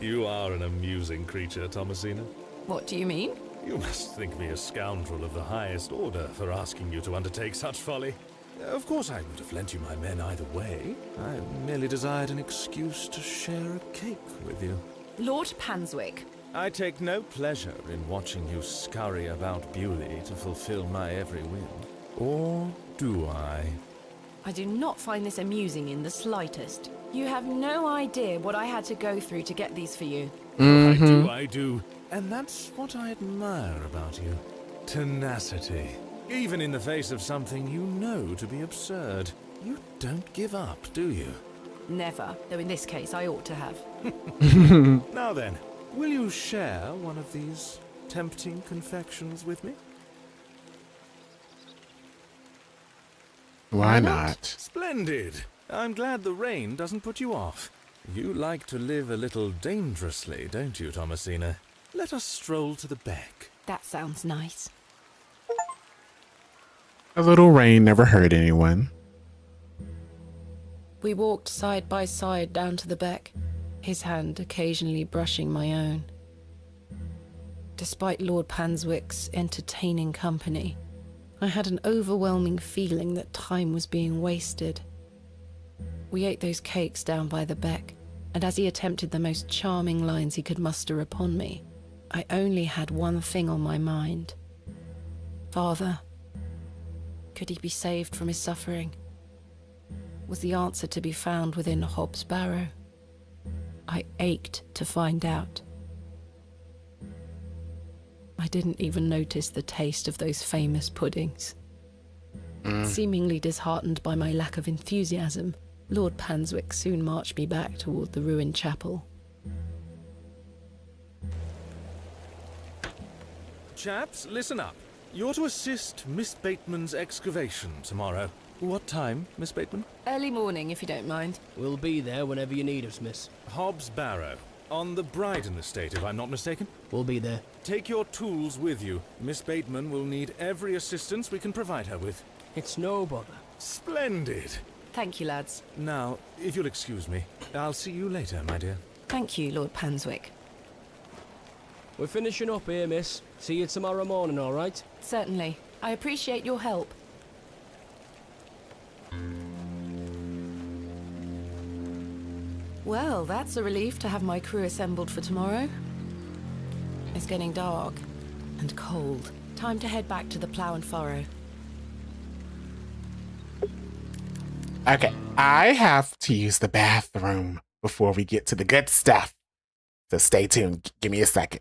You are an amusing creature, Thomasina. What do you mean? You must think me a scoundrel of the highest order for asking you to undertake such folly. Of course, I would have lent you my men either way. I merely desired an excuse to share a cake with you. Lord Panswick. I take no pleasure in watching you scurry about Bewley to fulfill my every whim. Or do I? I do not find this amusing in the slightest. You have no idea what I had to go through to get these for you. I do. And that's what I admire about you. Tenacity. Even in the face of something you know to be absurd. You don't give up, do you? Never, though in this case I ought to have. Now then, will you share one of these tempting confections with me? Why not? Splendid. I'm glad the rain doesn't put you off. You like to live a little dangerously, don't you, Thomasina? Let us stroll to the beck. That sounds nice. A little rain never hurt anyone. We walked side by side down to the beck, his hand occasionally brushing my own. Despite Lord Panswick's entertaining company, I had an overwhelming feeling that time was being wasted. We ate those cakes down by the beck, and as he attempted the most charming lines he could muster upon me, I only had one thing on my mind. Father, could he be saved from his suffering? Was the answer to be found within Hobbs Barrow? I ached to find out. I didn't even notice the taste of those famous puddings. Seemingly disheartened by my lack of enthusiasm, Lord Panswick soon marched me back toward the ruined chapel. Chaps, listen up. You're to assist Miss Bateman's excavation tomorrow. What time, Miss Bateman? Early morning, if you don't mind. We'll be there whenever you need us, miss. Hobbs Barrow. On the Bryden estate, if I'm not mistaken. We'll be there. Take your tools with you. Miss Bateman will need every assistance we can provide her with. It's no bother. Splendid. Thank you, lads. Now, if you'll excuse me, I'll see you later, my dear. Thank you, Lord Panswick. We're finishing up here, miss. See you tomorrow morning, all right? Certainly. I appreciate your help. Well, that's a relief to have my crew assembled for tomorrow. It's getting dark and cold. Time to head back to the plough and furrow. Okay, I have to use the bathroom before we get to the good stuff. So stay tuned. Give me a second.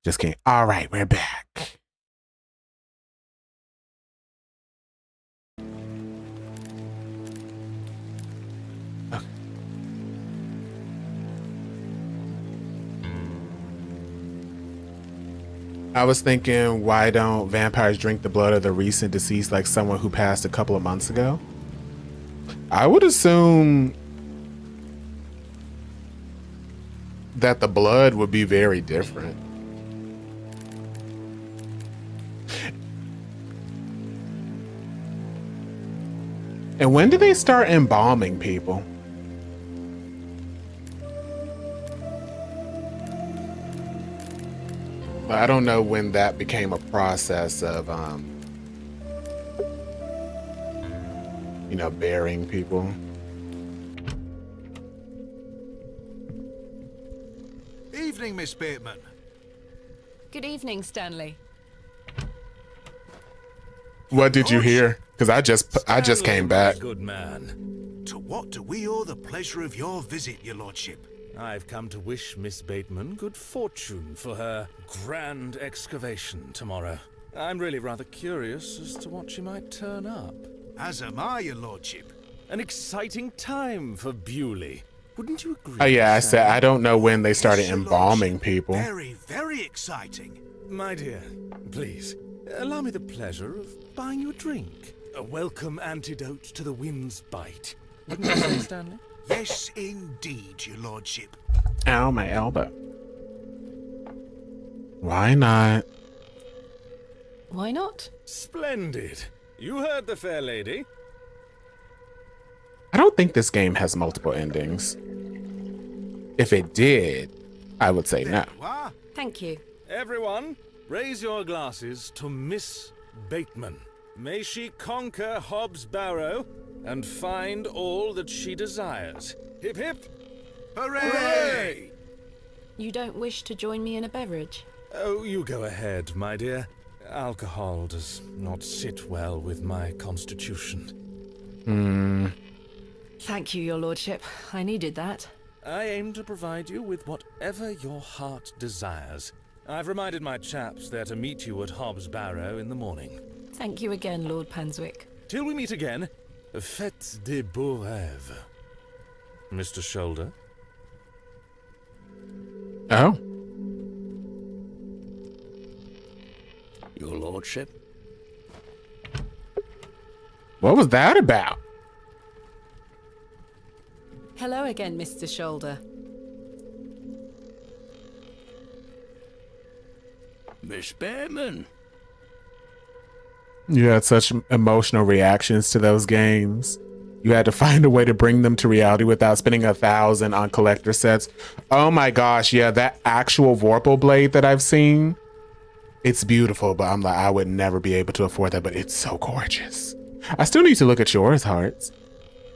Just kidding. All right, we're back. Okay. I was thinking, why don't vampires drink the blood of the recent deceased like someone who passed a couple of months ago? I would assume that the blood would be very different. And when do they start embalming people? I don't know when that became a process of, you know, burying people. Evening, Miss Bateman. Good evening, Stanley. What did you hear? Because I just came back. Good man. To what do we owe the pleasure of your visit, your lordship? I've come to wish Miss Bateman good fortune for her grand excavation tomorrow. I'm really rather curious as to what she might turn up. As am I, your lordship. An exciting time for Bewley. Wouldn't you agree? Oh yeah, I Sam? said I don't know when they started embalming people. Very, very exciting. My dear, please, allow me the pleasure of buying you a drink. A welcome antidote to the wind's bite. Wouldn't you say, Stanley? Yes, indeed, your lordship. Ow, my elbow. Why not? Why not? Splendid. You heard the fair lady. I don't think this game has multiple endings. If it did, I would say no. Thank you. Everyone, raise your glasses to Miss Bateman. May she conquer Hobbs Barrow and find all that she desires. Hip hip! Hooray! You don't wish to join me in a beverage? Oh, you go ahead, my dear. Alcohol does not sit well with my constitution. Thank you, your lordship. I needed that. I aim to provide you with whatever your heart desires. I've reminded my chaps they're to meet you at Hobbs Barrow in the morning. Thank you again, Lord Panswick. Till we meet again, faites des beaux rêves. Mr. Shoulder? Oh? Your lordship? What was that about? Hello again, Mr. Shoulder. Miss Bateman. You had such emotional reactions to those games. You had to find a way to bring them to reality without spending 1,000 on collector sets. Oh my gosh, yeah, that actual Vorpal blade that I've seen, it's beautiful, but I'm like, I would never be able to afford that, but it's so gorgeous. I still need to look at yours, Hearts.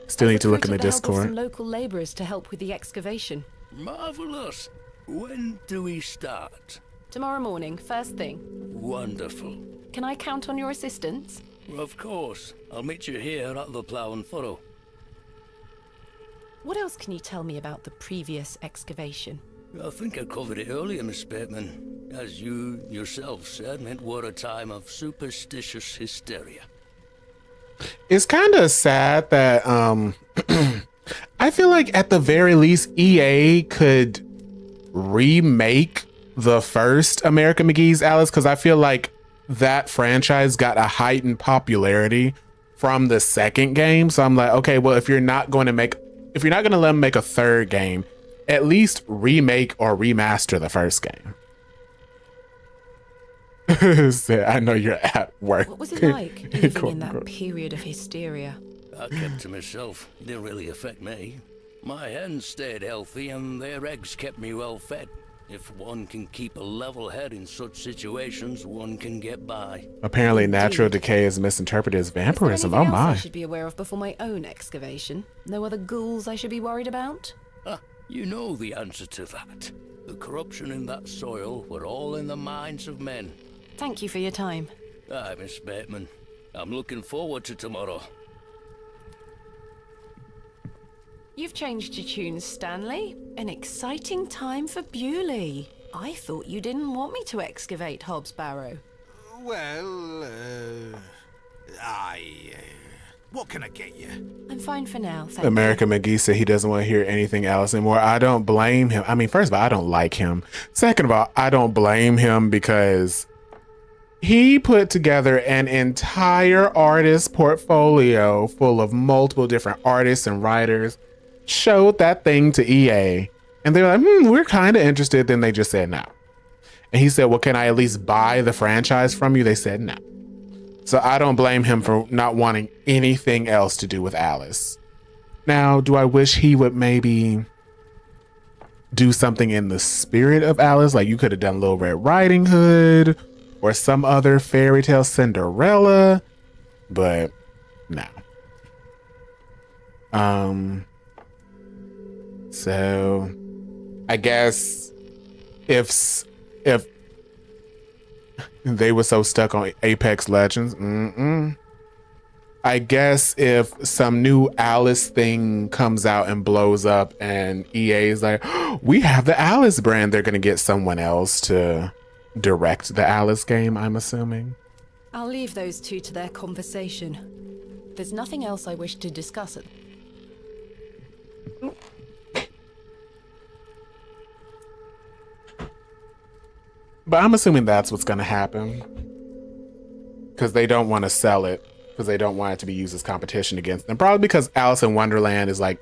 Still need to look in the Discord. Some local laborers to help with the excavation. Marvelous. When do we start? Tomorrow morning, first thing. Wonderful. Can I count on your assistance? Of course. I'll meet you here at the Plough and Furrow. What else can you tell me about the previous excavation? I think I covered it earlier, Miss Bateman. As you yourself said, it were a time of superstitious hysteria. It's kind of sad that I feel like at the very least EA could remake the first American McGee's Alice, because I feel like that franchise got a heightened popularity from the second game. So I'm like, okay, well, if you're not going to let them make a third game, at least remake or remaster the first game. I know you're at work. What was it like living in that period of hysteria? I kept to myself. It didn't really affect me. My hens stayed healthy and their eggs kept me well fed. If one can keep a level head in such situations, one can get by. Apparently natural decay is misinterpreted as vampirism. Oh my. I should be aware of before my own excavation? No other ghouls I should be worried about? You know the answer to that. The corruption in that soil were all in the minds of men. Thank you for your time. Aye, Miss Bateman. I'm looking forward to tomorrow. You've changed your tunes, Stanley. An exciting time for Bewley. I thought you didn't want me to excavate Hobbs Barrow. Well, what can I get you? I'm fine for now, thank American McGee said he doesn't want to hear anything else anymore. I don't blame him. I mean, first of all, I don't like him. Second of all, I don't blame him because he put together an entire artist portfolio full of multiple different artists and writers, showed that thing to EA, and they were like, we're kind of interested. Then they just said no. And he said, well, can I at least buy the franchise from you? They said no. So I don't blame him for not wanting anything else to do with Alice. Now, do I wish he would maybe do something in the spirit of Alice? Like you could have done Little Red Riding Hood or some other fairy tale, Cinderella, but no. So I guess if they were so stuck on Apex Legends, I guess if some new Alice thing comes out and blows up and EA is like, oh, we have the Alice brand, they're going to get someone else to direct the Alice game, I'm assuming. I'll leave those two to their conversation. There's nothing else I wish to discuss. But I'm assuming that's what's going to happen. Because they don't want to sell it. Because they don't want it to be used as competition against them. Probably because Alice in Wonderland is like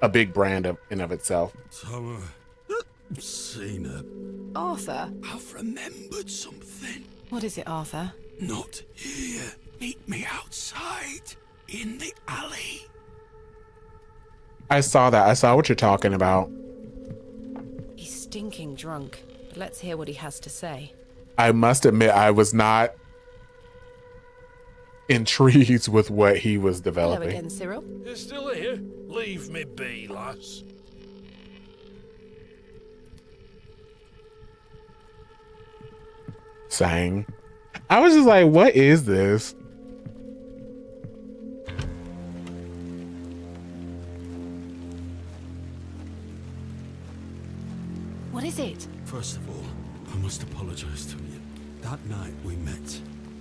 a big brand in of itself. Summer, seen her. Arthur? I've remembered something. What is it, Arthur? Not here. Meet me outside. In the alley. I saw that. I saw what you're talking about. He's stinking drunk. But let's hear what he has to say. I must admit, I was not intrigued with what he was developing. Hello again, Cyril. You're still here? Leave me be, lass. Sang. I was just like, what is this? What is it? First of all, I must apologize to you. That night we met,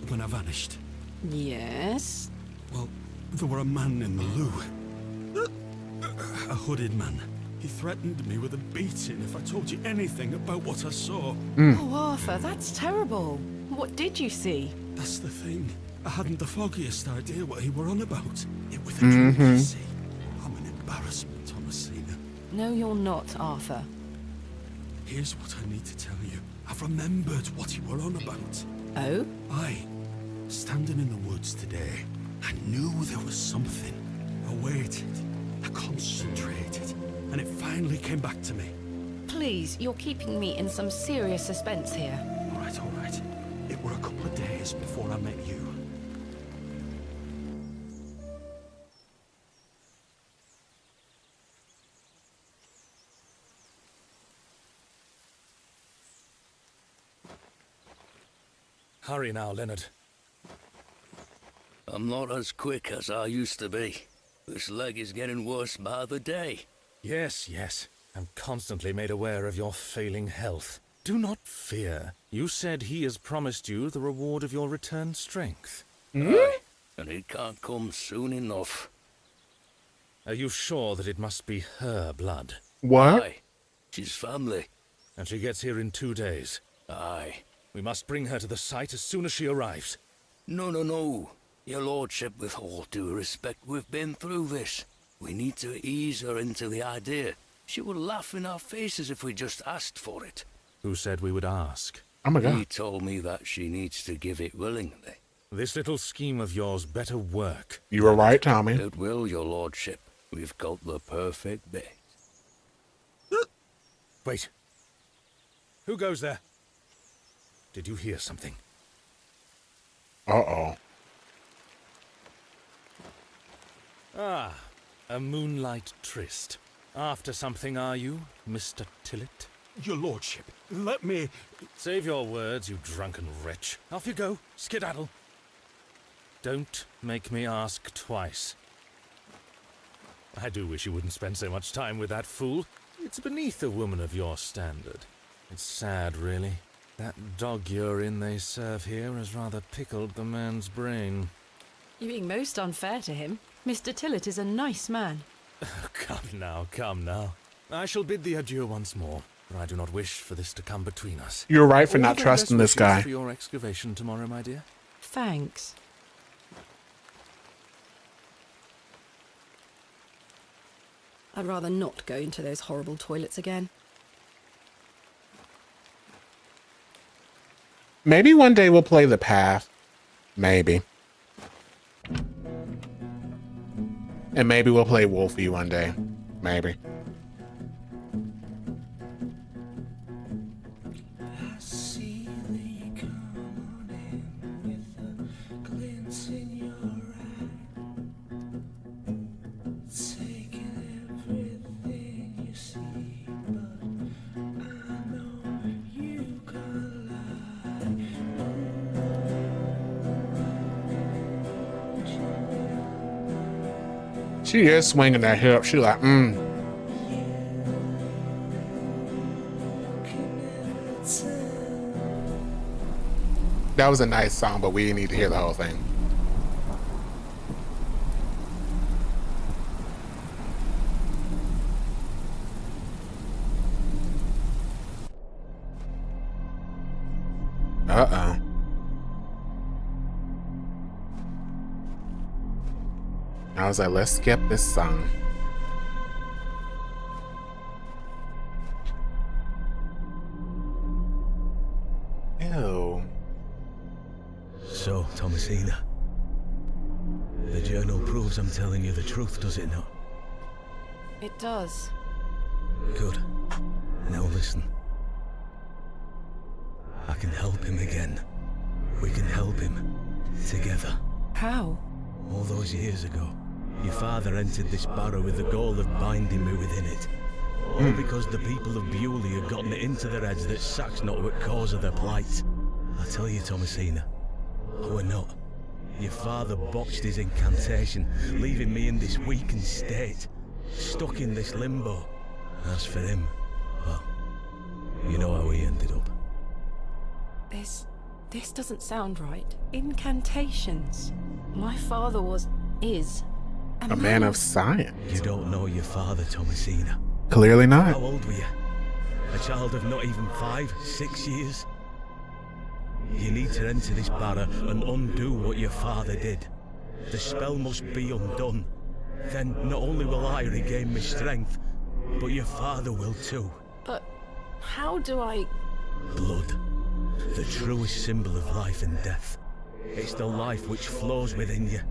when I vanished. Yes? Well, there were a man in the loo. A hooded man. He threatened me with a beating if I told you anything about what I saw. Oh, Arthur, that's terrible. What did you see? That's the thing. I hadn't the foggiest idea what he were on about. It was a dream, you see. I'm an embarrassment, Thomasina. No, you're not, Arthur. Here's what I need to tell you. I've remembered what he were on about. Oh? Aye. Standing in the woods today, I knew there was something. I waited. I concentrated. And it finally came back to me. Please, you're keeping me in some serious suspense here. All right. It were a couple of days before I met you. Hurry now, Leonard. I'm not as quick as I used to be. This leg is getting worse by the day. Yes. I'm constantly made aware of your failing health. Do not fear. You said he has promised you the reward of your returned strength. Aye, and it can't come soon enough. Are you sure that it must be her blood? What? Aye, she's family. And she gets here in 2 days? Aye. We must bring her to the site as soon as she arrives. No. Your lordship, with all due respect, we've been through this. We need to ease her into the idea. She would laugh in our faces if we just asked for it. Who said we would ask? Oh my God. He told me that she needs to give it willingly. This little scheme of yours better work. You were right, Tommy. It will, your lordship. We've got the perfect bait. Wait. Who goes there? Did you hear something? Uh-oh. Ah, a moonlight tryst. After something, are you, Mr. Tillett? Your lordship, let me... Save your words, you drunken wretch. Off you go, skedaddle. Don't make me ask twice. I do wish you wouldn't spend so much time with that fool. It's beneath a woman of your standard. It's sad, really. That dog urine they serve here has rather pickled the man's brain. You're being most unfair to him. Mr. Tillett is a nice man. Come now. I shall bid thee adieu once more, for I do not wish for this to come between us. You're right for All not thy trusting best this guy. wishes for your excavation tomorrow, my dear. Thanks. I'd rather not go into those horrible toilets again. Maybe one day we'll play The Path. Maybe. And maybe we'll play Wolfie one day. Maybe. I see that you come in with a glint in your eye, taking everything you see, but I know you can't lie. She is swinging that hip. She like, That was a nice song, but we need to hear the whole thing. Uh-oh. I was like, let's skip this song. Ew. So, Thomasina, the journal proves I'm telling you the truth, does it not? It does. Good. Now listen. I can help him again. We can help him. Together. How? All those years ago, your father entered this barrow with the goal of binding me within it. All because the people of Bewley had gotten it into their heads that Sack's not what cause of their plight. I tell you, Thomasina, we're not. Your father botched his incantation, leaving me in this weakened state, stuck in this limbo. As for him, well, you know how he ended up. This doesn't sound right. Incantations. My father is a man of science. You don't know your father, Thomasina. Clearly not. How old were you? A child of not even 5, 6 years? You need to enter this barrow and undo what your father did. The spell must be undone. Then not only will I regain my strength, but your father will too. But how do I... Blood. The truest symbol of life and death. It's the life which flows within you.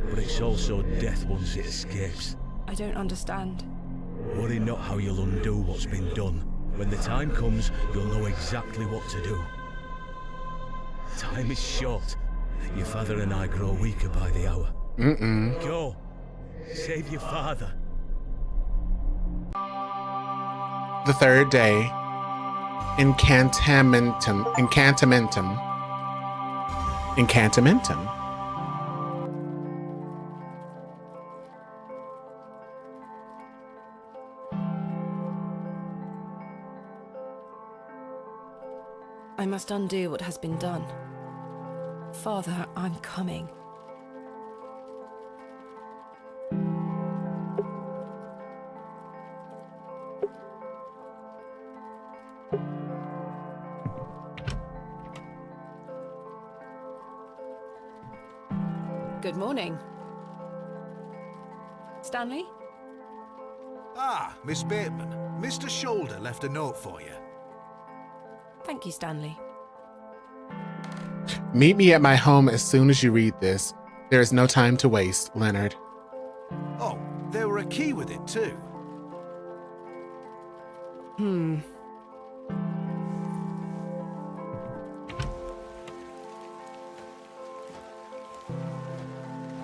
But it's also death once it escapes. I don't understand. Worry not how you'll undo what's been done. When the time comes, you'll know exactly what to do. Time is short. Your father and I grow weaker by the hour. Go. Save your father. The third day. Incantamentum. I must undo what has been done. Father, I'm coming. Good morning. Stanley? Ah, Miss Bateman. Mr. Shoulder left a note for you. Thank you, Stanley. Meet me at my home as soon as you read this. There is no time to waste, Leonard. Oh, there were a key with it too.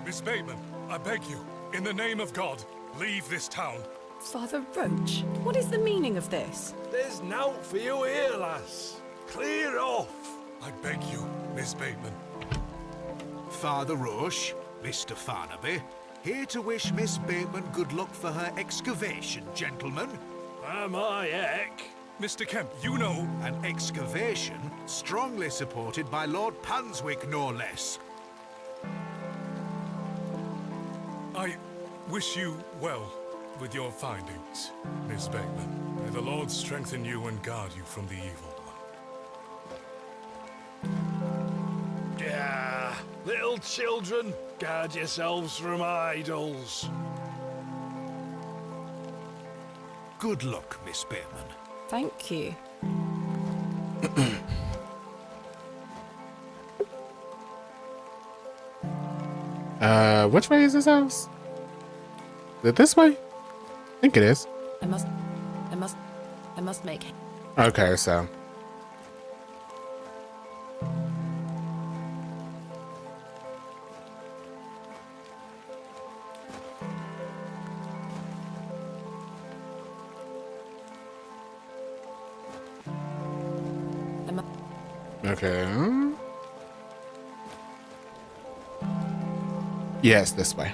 Miss Bateman, I beg you, in the name of God, leave this town. Father Roach, what is the meaning of this? There's nought for you here, lass. Clear off. I beg you, Miss Bateman. Father Roche, Mr. Farnaby, here to wish Miss Bateman good luck for her excavation, gentlemen. My heck. Mr. Kemp, you know... An excavation strongly supported by Lord Panswick, no less. I wish you well with your findings, Miss Bateman. May the Lord strengthen you and guard you from the evil one. Yeah, little children, guard yourselves from idols. Good luck, Miss Bateman. Thank you. Which way is this house? Is it this way? I think it is. I must make... Okay, so. Okay. Yes, this way.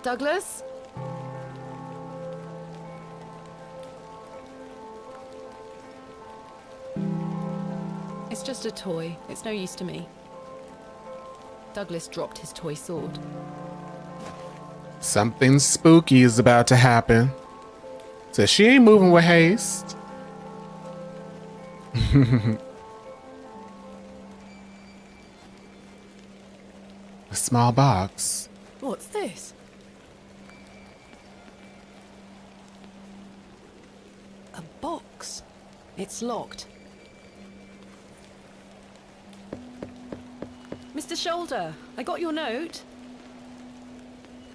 Douglas? It's just a toy. It's no use to me. Douglas dropped his toy sword. Something spooky is about to happen. So she ain't moving with haste. A small box. What's this? A box. It's locked. Mr. Shoulder, I got your note.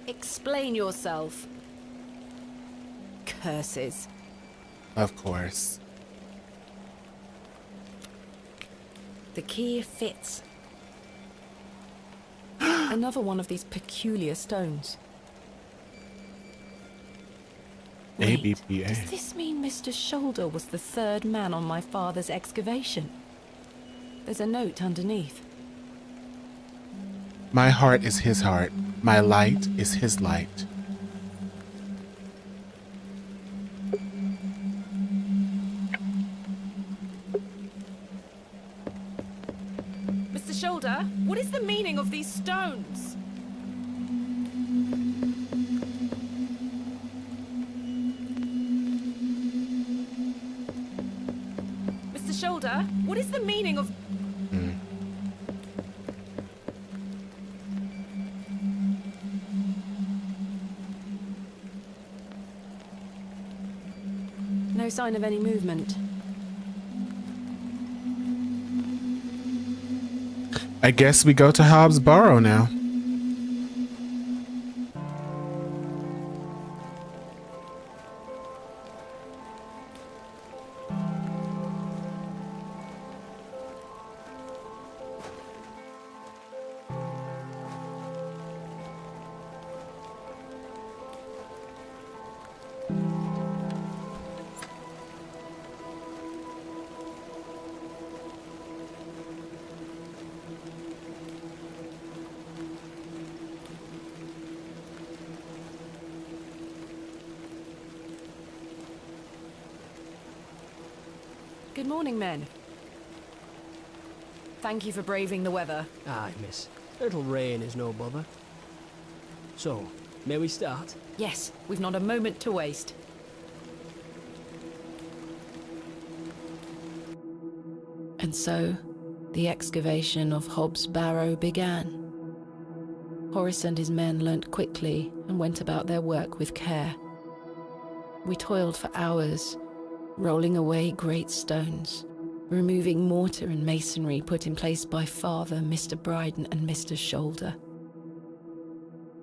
Explain yourself. Curses. Of course. The key fits. Another one of these peculiar stones. Wait, ABPA. does this mean Mr. Shoulder was the third man on my father's excavation? There's a note underneath. My heart is his heart. My light is his light. Mr. Shoulder, what is the meaning of these stones? Mr. Shoulder, what is the meaning of... No sign of any movement. I guess we go to Hobbs Barrow now. Good morning, men. Thank you for braving the weather. Aye, miss. A little rain is no bother. So, may we start? Yes, we've not a moment to waste. And so, the excavation of Hobbs Barrow began. Horace and his men learnt quickly and went about their work with care. We toiled for hours, rolling away great stones, removing mortar and masonry put in place by Father, Mr. Bryden and Mr. Shoulder.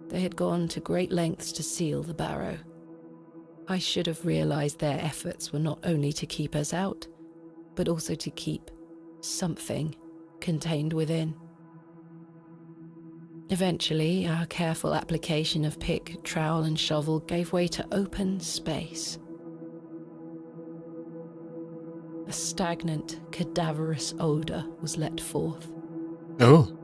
They had gone to great lengths to seal the barrow. I should have realized their efforts were not only to keep us out, but also to keep something contained within. Eventually, our careful application of pick, trowel and shovel gave way to open space. A stagnant, cadaverous odour was let forth. Oh.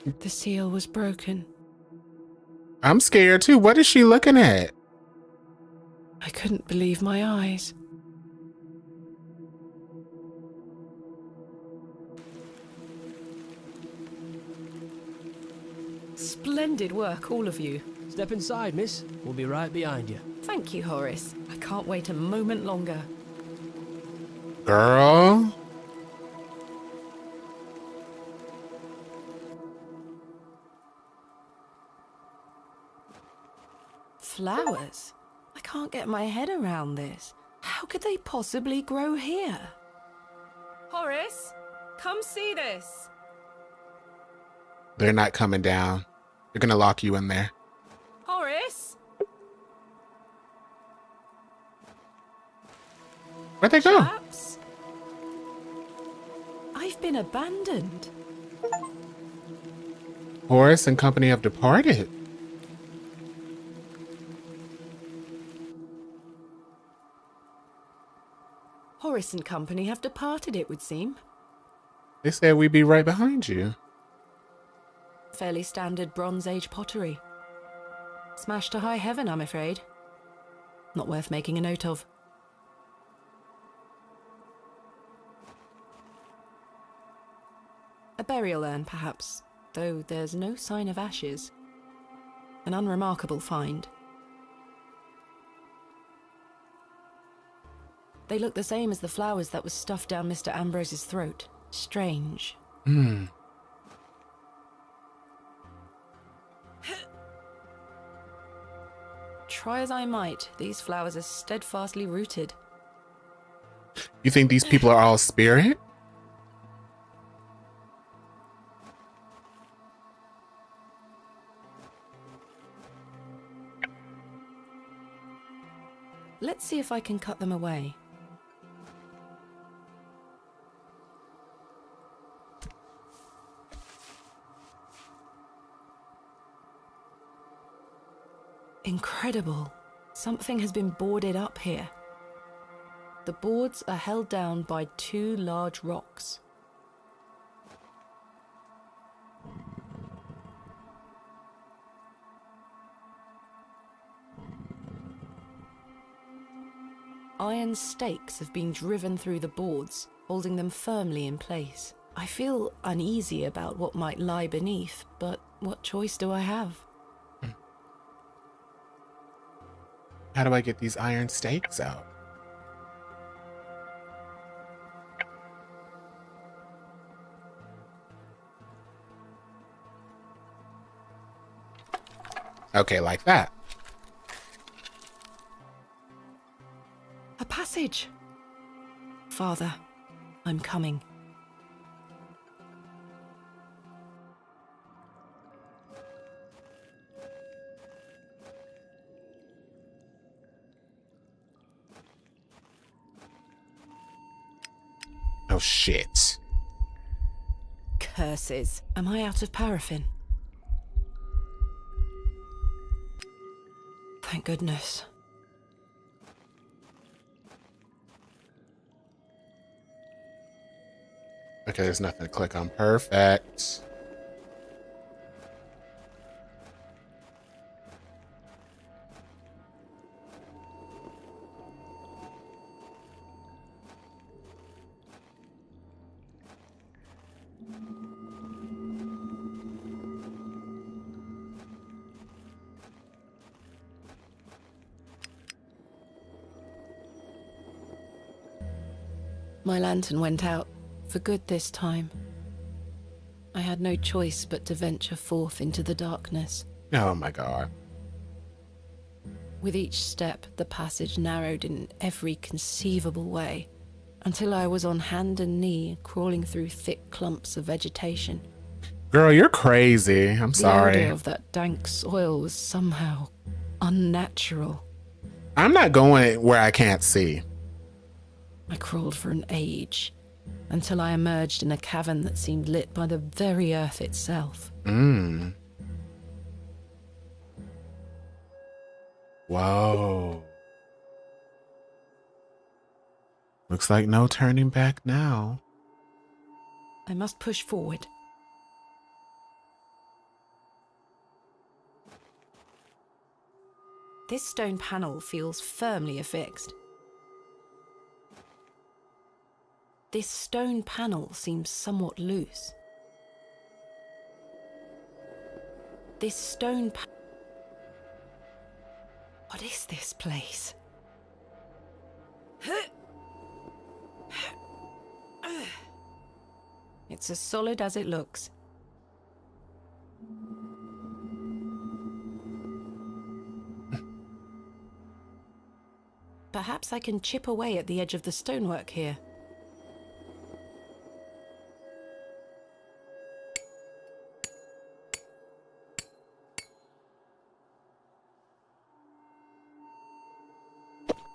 The seal was broken. I'm scared too. What is she looking at? I couldn't believe my eyes. Splendid work, all of you. Step inside, miss. We'll be right behind you. Thank you, Horace. I can't wait a moment longer. Girl. Flowers? I can't get my head around this. How could they possibly grow here? Horace, come see this. They're not coming down. They're gonna lock you in there. Horace? Where'd they go? Chaps? I've been abandoned. Horace and company have departed. Horace and company have departed, it would seem. They said we'd be right behind you. Fairly standard Bronze Age pottery. Smashed to high heaven, I'm afraid. Not worth making a note of. A burial urn, perhaps, though there's no sign of ashes. An unremarkable find. They look the same as the flowers that was stuffed down Mr. Ambrose's throat. Strange. Hmm. Try as I might, these flowers are steadfastly rooted. You think these people are all spirit? Let's see if I can cut them away. Incredible. Something has been boarded up here. The boards are held down by two large rocks. Iron stakes have been driven through the boards, holding them firmly in place. I feel uneasy about what might lie beneath, but what choice do I have? How do I get these iron stakes out? Okay, like that. A passage! Father, I'm coming. Oh, shit. Curses. Am I out of paraffin? Thank goodness. Okay, there's nothing to click on. Perfect. My lantern went out, for good this time. I had no choice but to venture forth into the darkness. Oh my god. With each step, the passage narrowed in every conceivable way, until I was on hand and knee, crawling through thick clumps of vegetation. Girl, you're crazy. I'm sorry. The odor of that dank soil was somehow unnatural. I'm not going where I can't see. I crawled for an age, until I emerged in a cavern that seemed lit by the very earth itself. Whoa. Looks like no turning back now. I must push forward. This stone panel feels firmly affixed. This stone panel seems somewhat loose. This stone What is this place? It's as solid as it looks. Perhaps I can chip away at the edge of the stonework here.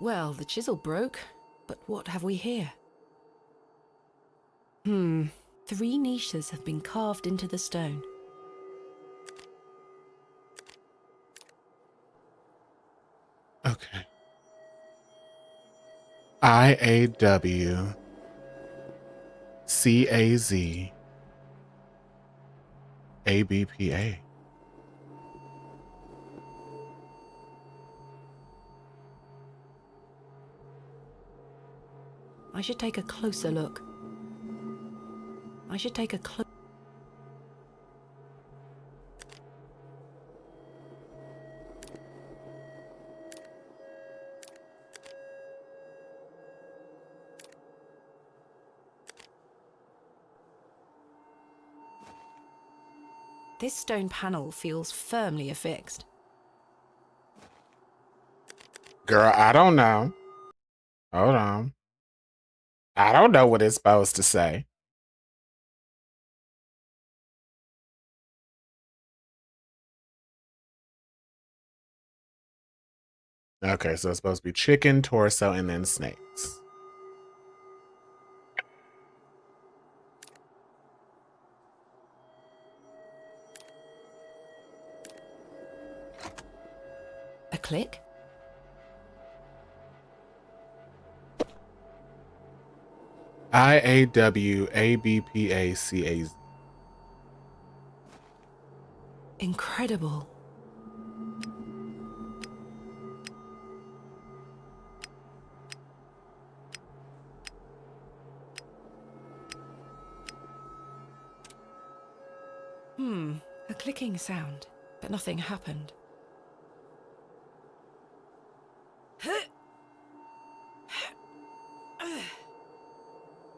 Well, the chisel broke, but what have we here? 3 niches have been carved into the stone. Okay. IAW CAZ ABPA. I should take a closer look. This stone panel feels firmly affixed. Girl, I don't know. Hold on. I don't know what it's supposed to say. Okay, so it's supposed to be chicken, torso, and then snakes. A click? IAW ABPA CAZ. Incredible. A clicking sound, but nothing happened.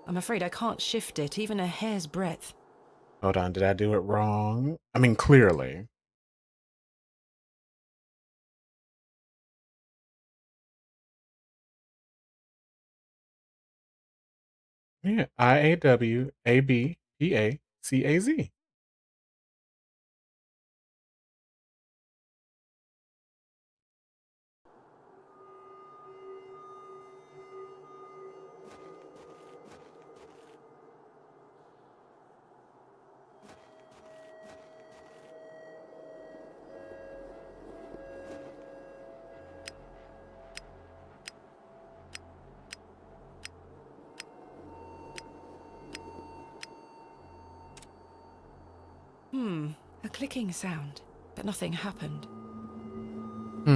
I'm afraid I can't shift it even a hair's breadth. Hold on, did I do it wrong? I mean, clearly. Yeah, IAW ABPA CAZ. A clicking sound, but nothing happened. Let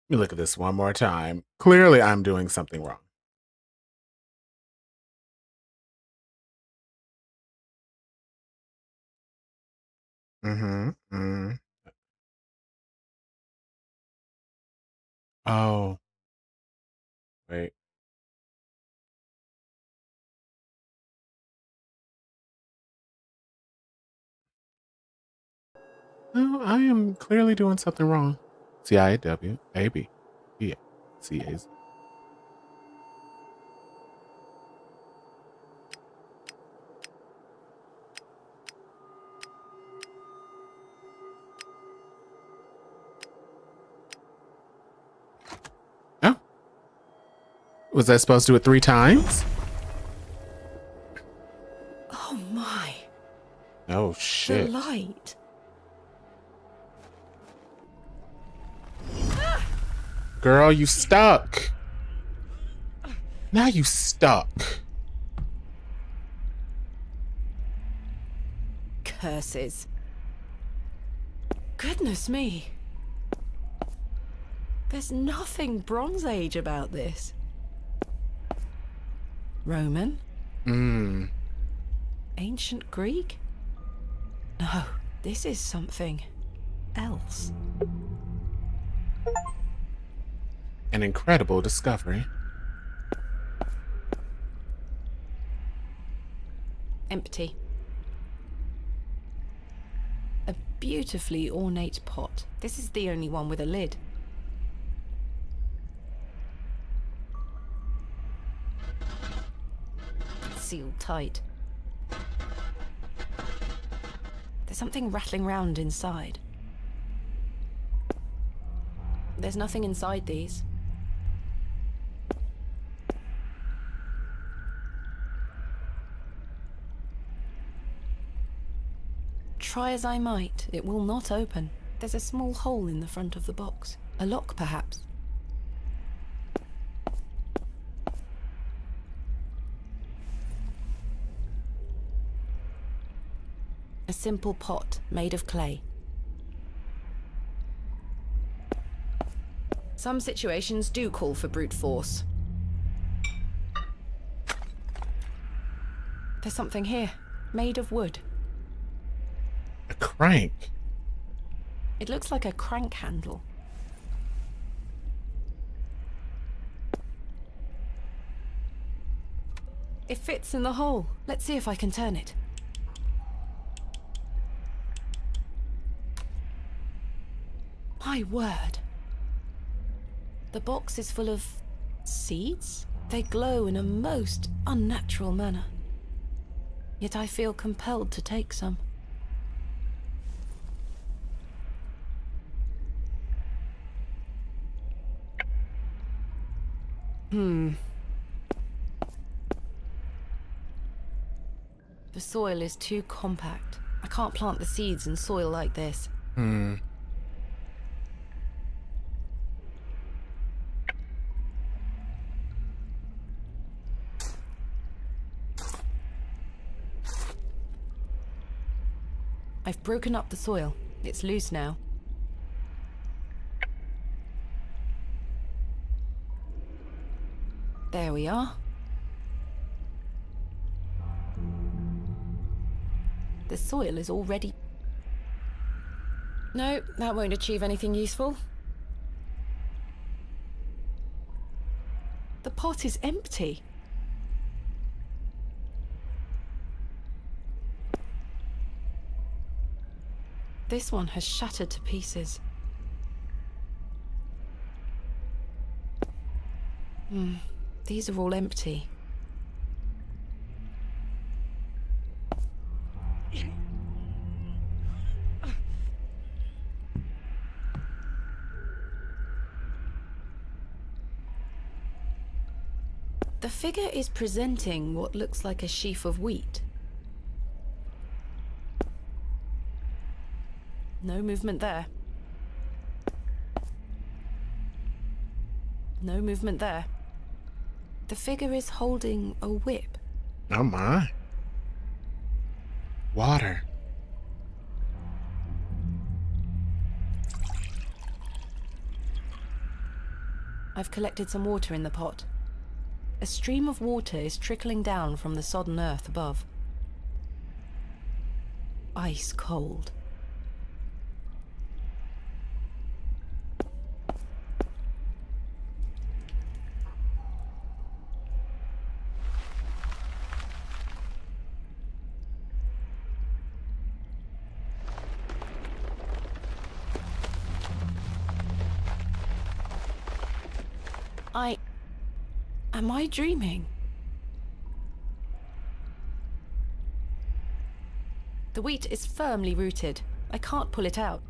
me look at this one more time. Clearly, I'm doing something wrong. Oh. Wait. No, I am clearly doing something wrong. CIAW AB CAZ. Oh. Was I supposed to do it 3 times? Oh my. Oh shit. The light. Girl, you stuck. Now you stuck. Curses. Goodness me. There's nothing Bronze Age about this. Roman? Ancient Greek? No, this is something else. An incredible discovery. Empty. A beautifully ornate pot. This is the only one with a lid. It's sealed tight. There's something rattling round inside. There's nothing inside these. Try as I might, it will not open. There's a small hole in the front of the box. A lock, perhaps. A simple pot made of clay. Some situations do call for brute force. There's something here, made of wood. A crank. It looks like a crank handle. It fits in the hole. Let's see if I can turn it. My word. The box is full of seeds? They glow in a most unnatural manner. Yet I feel compelled to take some. The soil is too compact. I can't plant the seeds in soil like this. I've broken up the soil. It's loose now. There we are. The soil is already... No, that won't achieve anything useful. The pot is empty. This one has shattered to pieces. These are all empty. The figure is presenting what looks like a sheaf of wheat. No movement there. No movement there. The figure is holding a whip. Oh my. Water. I've collected some water in the pot. A stream of water is trickling down from the sodden earth above. Ice cold. Am I dreaming? The wheat is firmly rooted. I can't pull it out.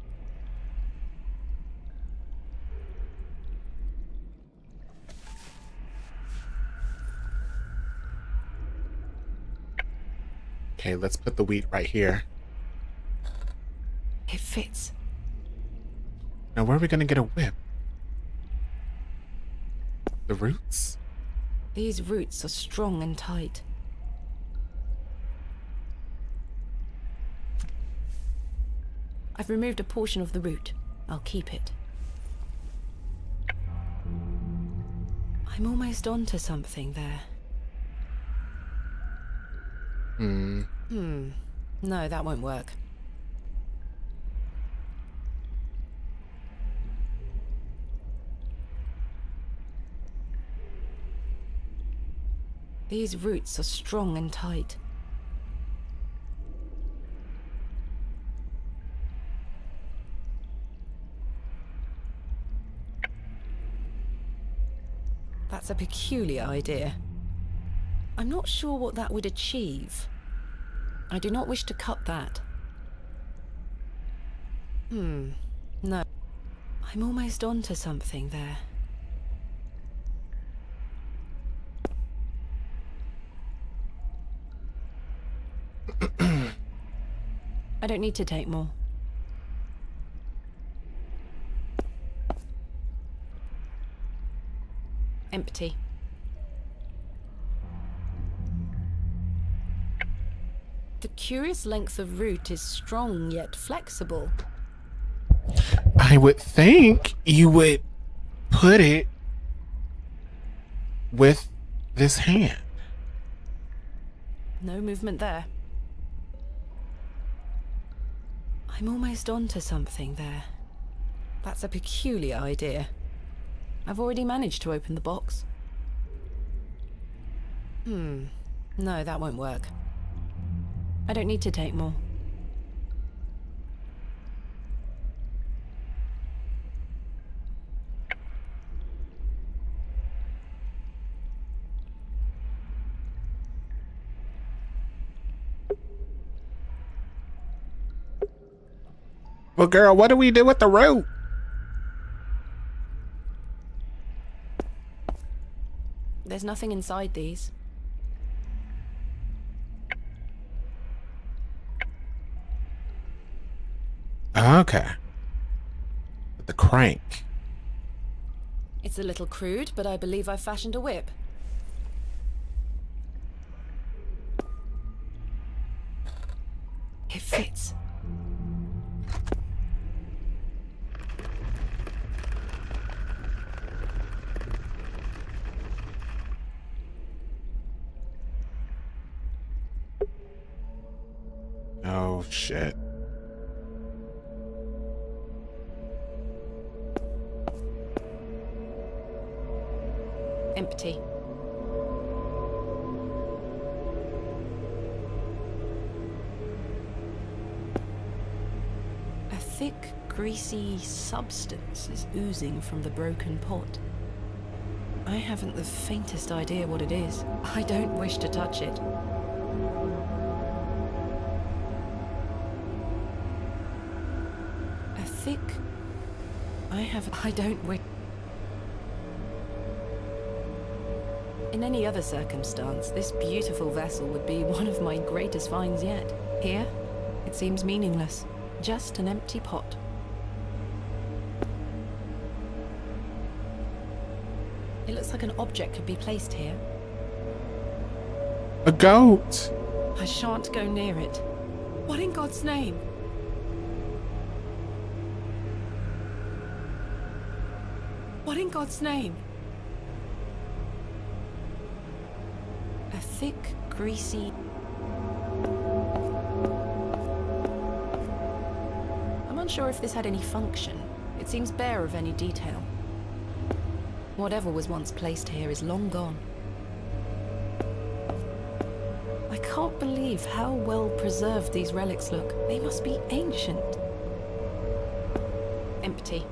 Okay, let's put the wheat right here. It fits. Now where are we gonna get a whip? The roots? These roots are strong and tight. I've removed a portion of the root. I'll keep it. I'm almost onto something there. No, that won't work. These roots are strong and tight. That's a peculiar idea. I'm not sure what that would achieve. I do not wish to cut that. No. I'm almost onto something there. I don't need to take more. Empty. The curious length of root is strong yet flexible. I would think you would put it with this hand. No movement there. I'm almost onto something there. That's a peculiar idea. I've already managed to open the box. No, that won't work. I don't need to take more. Well, girl, what do we do with the root? There's nothing inside these. Okay. The crank. It's a little crude, but I believe I've fashioned a whip. It fits. Oh, shit. Empty. A thick, greasy substance is oozing from the broken pot. I haven't the faintest idea what it is. I don't wish to touch it. I don't wish. In any other circumstance, this beautiful vessel would be one of my greatest finds yet. Here, it seems meaningless. Just an empty pot. It looks like an object could be placed here. A goat. I shan't go near it. What in God's name? What in God's name? A thick, greasy... I'm unsure if this had any function. It seems bare of any detail. Whatever was once placed here is long gone. I can't believe how well preserved these relics look. They must be ancient. Empty.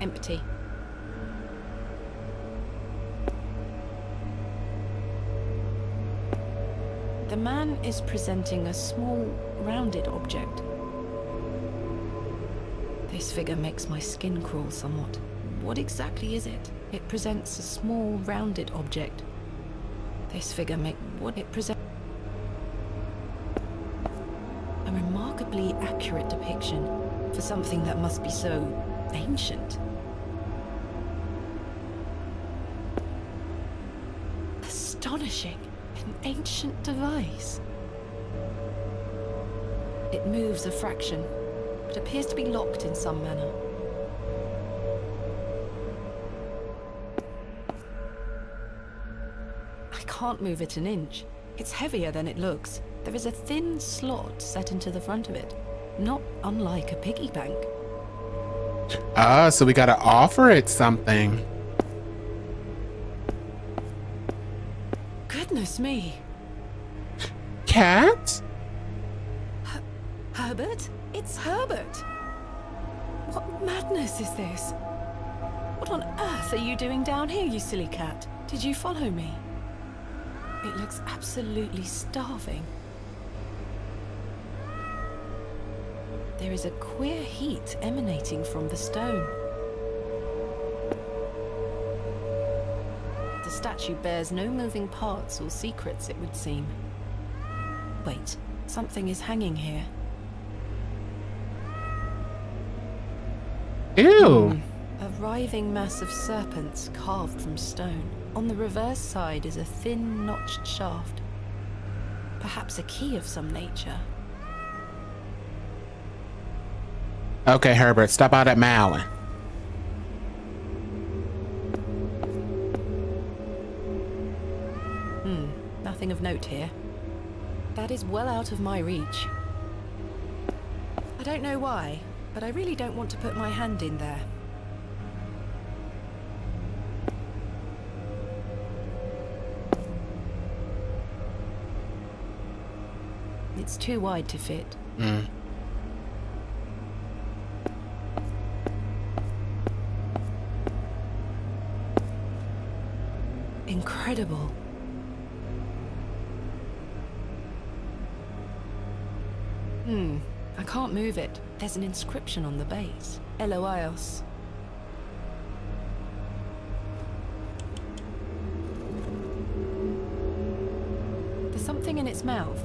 Empty. The man is presenting a small, rounded object. This figure makes my skin crawl somewhat. What exactly is it? It presents a small, rounded object. This figure presents a remarkably accurate depiction for something that must be so ancient. astonishing. An ancient device. It moves a fraction, but appears to be locked in some manner. I can't move it an inch. It's heavier than it looks. There is a thin slot set into the front of it, not unlike a piggy bank. Ah, so we gotta offer it something. Goodness me. Cat? Herbert? It's Herbert! What madness is this? What on earth are you doing down here, you silly cat? Did you follow me? It looks absolutely starving. There is a queer heat emanating from the stone. The statue bears no moving parts or secrets, it would seem. Wait, something is hanging here. Ew. A writhing mass of serpents carved from stone. On the reverse side is a thin, notched shaft. Perhaps a key of some nature. Okay, Herbert, stop all that mowing. Nothing of note here. That is well out of my reach. I don't know why, but I really don't want to put my hand in there. It's too wide to fit. Incredible. I can't move it. There's an inscription on the base. Eloios. There's something in its mouth.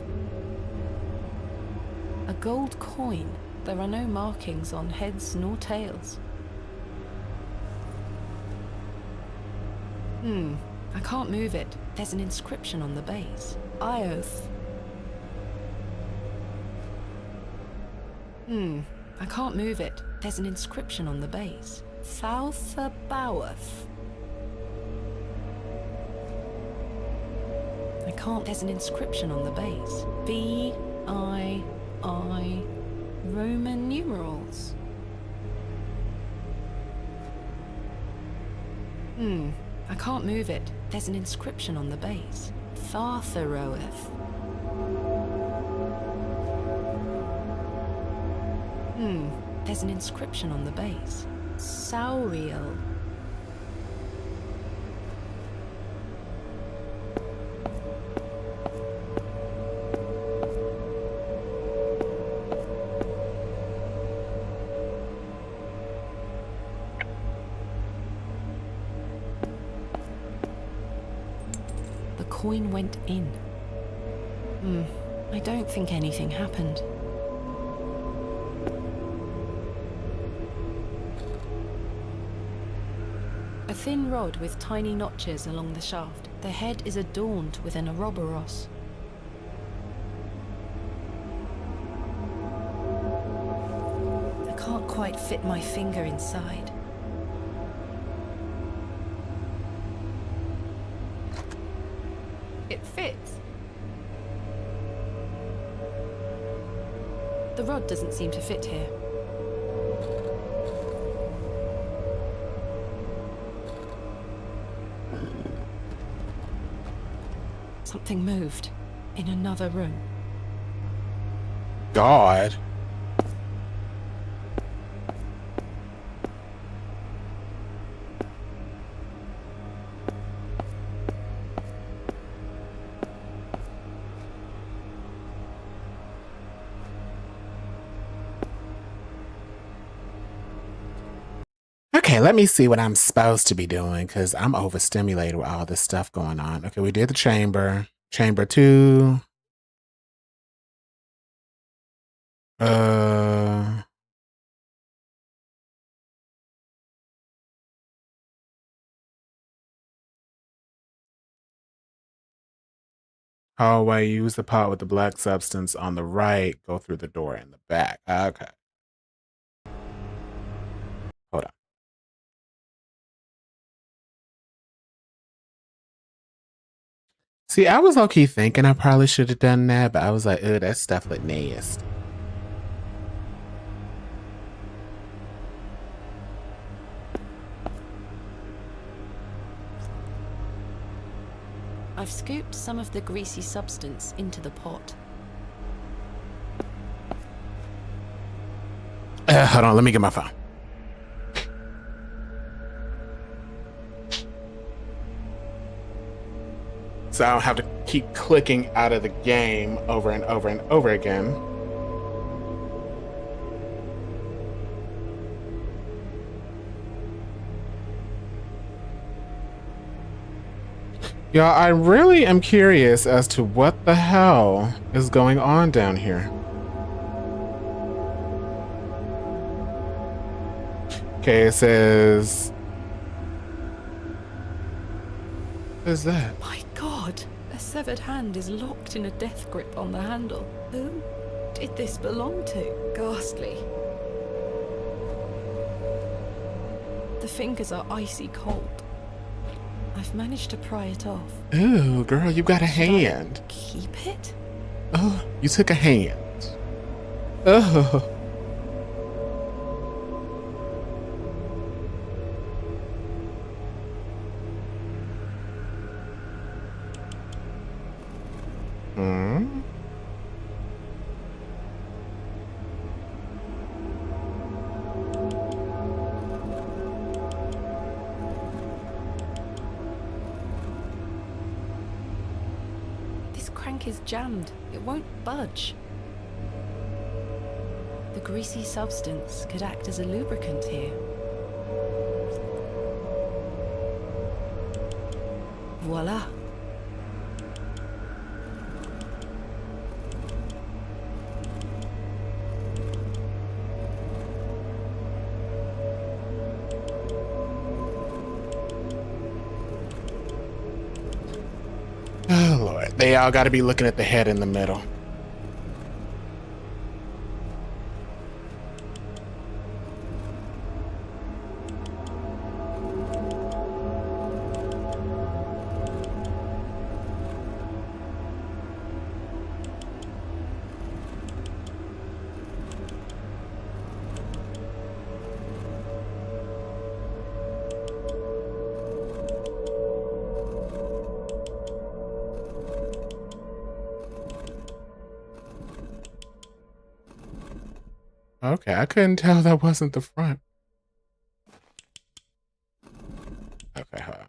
A gold coin. There are no markings on heads nor tails. I can't move it. There's an inscription on the base. Ioth. I can't move it. There's an inscription on the base. Thoutha Bowerth. I can't. There's an inscription on the base. B-I-I Roman numerals. I can't move it. There's an inscription on the base. Thartharoeth. There's an inscription on the base. Sauriel. The coin went in. I don't think anything happened. A thin rod with tiny notches along the shaft. The head is adorned with an Ouroboros. I can't quite fit my finger inside. It fits. The rod doesn't seem to fit here. Something moved in another room. God. Okay, let me see what I'm supposed to be doing because I'm overstimulated with all this stuff going on. Okay, we did the chamber. Chamber 2. Hallway, use the pot with the black substance on the right. Go through the door in the back. Okay. Hold on. See, I was low-key thinking I probably should have done that, but I was like, oh, that stuff look nasty. I've scooped some of the greasy substance into the pot. Hold on, let me get my phone. So I don't have to keep clicking out of the game over and over and over again. Y'all, I really am curious as to what the hell is going on down here. Okay, it says... What is that? My God, a severed hand is locked in a death grip on the handle. Who did this belong to? Ghastly. The fingers are icy cold. I've managed to pry it off. Ooh, girl, you got a hand. Keep it? Oh, you took a hand. Oh. Hmm. Is jammed. It won't budge. The greasy substance could act as a lubricant here. Voila. Oh, Lord. They all got to be looking at the head in the middle. Okay, I couldn't tell that wasn't the front. Okay, hold on.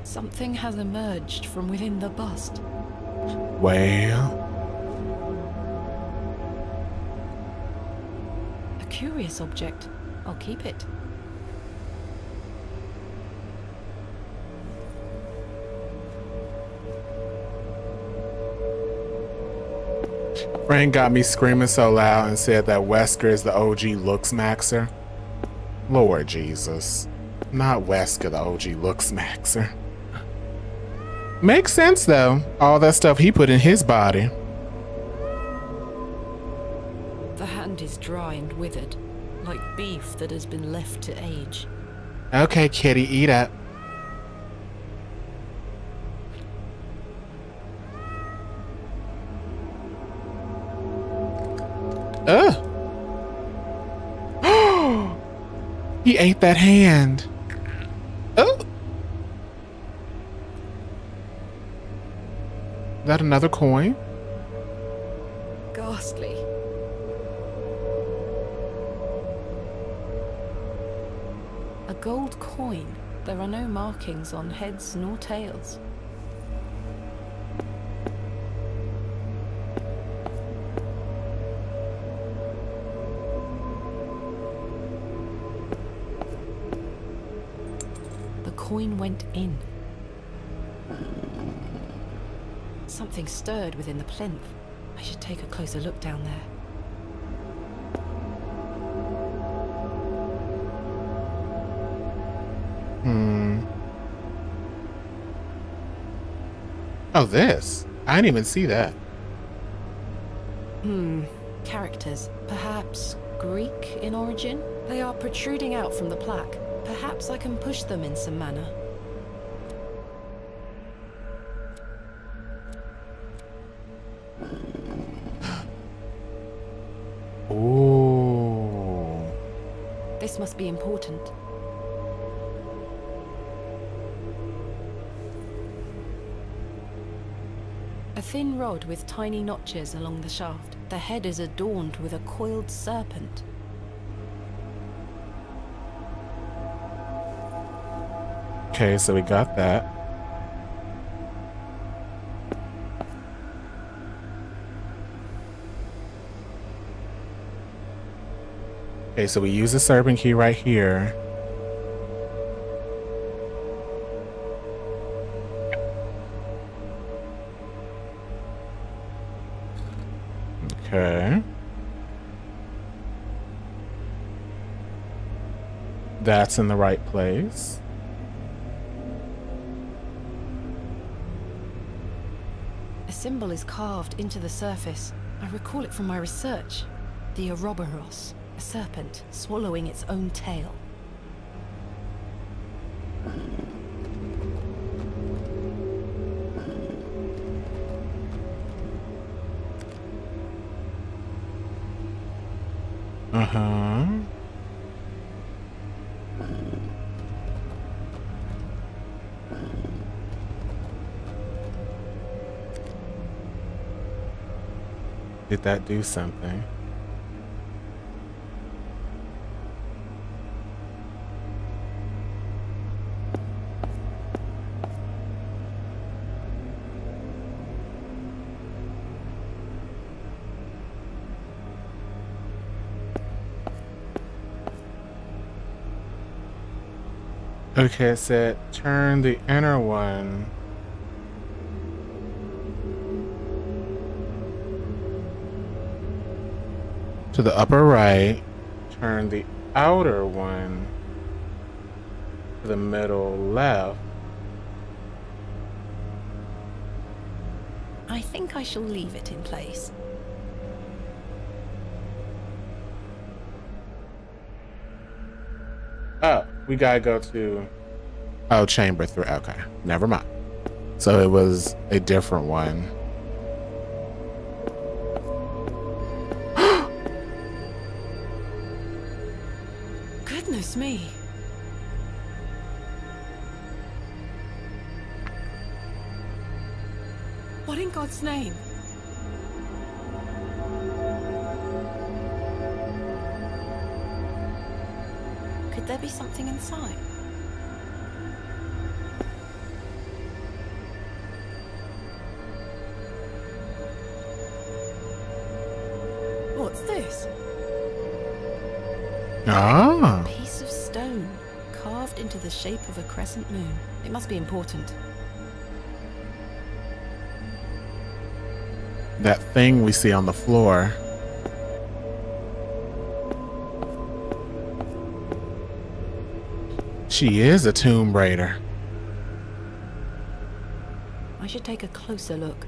Something has emerged from within the bust. Well, a curious object. I'll keep it. Frank got me screaming so loud and said that Wesker is the OG looks maxer. Lord Jesus. Not Wesker, the OG looks maxer. Makes sense though. All that stuff he put in his body. The hand is dry and withered, like beef that has been left to age. Okay, kitty, eat up. Ugh. He ate that hand. Oh. Is that another coin? Ghastly. A gold coin. There are no markings on heads nor tails. coin went in. Something stirred within the plinth. I should take a closer look down there. Oh, this. I didn't even see that. Characters. Perhaps Greek in origin? They are protruding out from the plaque. Perhaps I can push them in some manner. Ooh. This must be important. A thin rod with tiny notches along the shaft. The head is adorned with a coiled serpent. Okay, so we got that. Okay, so we use the serpent key right here. Okay. That's in the right place. A symbol is carved into the surface. I recall it from my research. The Ouroboros, a serpent swallowing its own tail. Uh-huh. Did that do something? Okay, it said turn the inner one. To the upper right. Turn the outer one to the middle left. I think I shall leave it in place. Oh, we gotta go to... Oh, chamber 3. Okay, never mind. So it was a different one. Goodness me. What in God's name? Could there be something inside? What's this? Ah. A piece of stone carved into the shape of a crescent moon. It must be important. That thing we see on the floor. She is a tomb raider. I should take a closer look.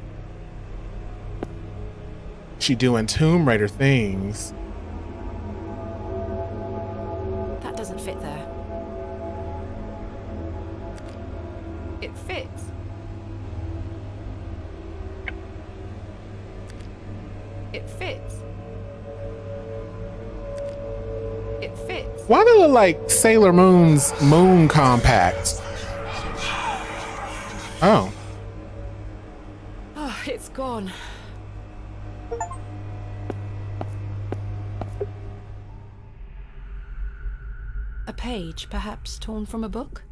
She doing tomb raider things. That doesn't fit there. It fits. It fits. It fits. Why do they look like Sailor Moon's moon compacts? Oh. Oh, it's gone. A page, perhaps torn from a book?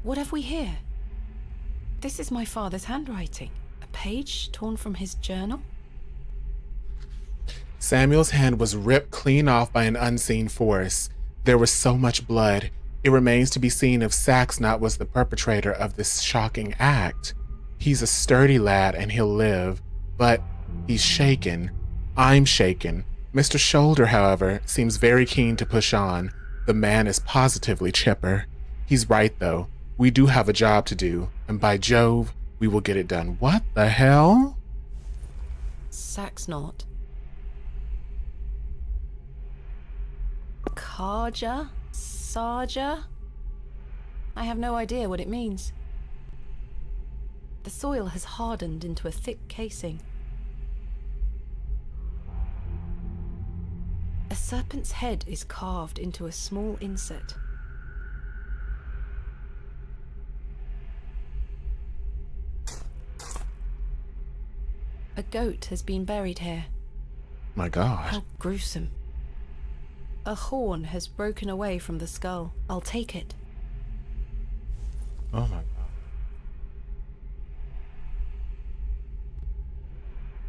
What have we here? This is my father's handwriting. A page torn from his journal? Samuel's hand was ripped clean off by an unseen force. There was so much blood. It remains to be seen if Saxnot was the perpetrator of this shocking act. He's a sturdy lad and he'll live, but he's shaken. I'm shaken. Mr. Shoulder, however, seems very keen to push on. The man is positively chipper. He's right, though. We do have a job to do, and by Jove, we will get it done. What the hell? Saxnot. Karja? Sarja? I have no idea what it means. The soil has hardened into a thick casing. A serpent's head is carved into a small inset. A goat has been buried here. My God. How gruesome. A horn has broken away from the skull. I'll take it. Oh my God.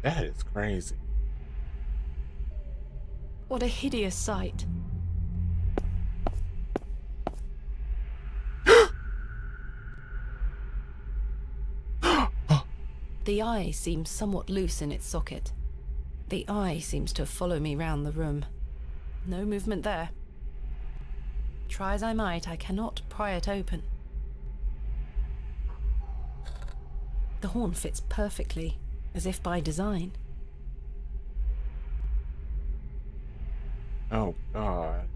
That is crazy. What a hideous sight. The eye seems somewhat loose in its socket. The eye seems to follow me round the room. No movement there. Try as I might, I cannot pry it open. The horn fits perfectly, as if by design. Oh, God.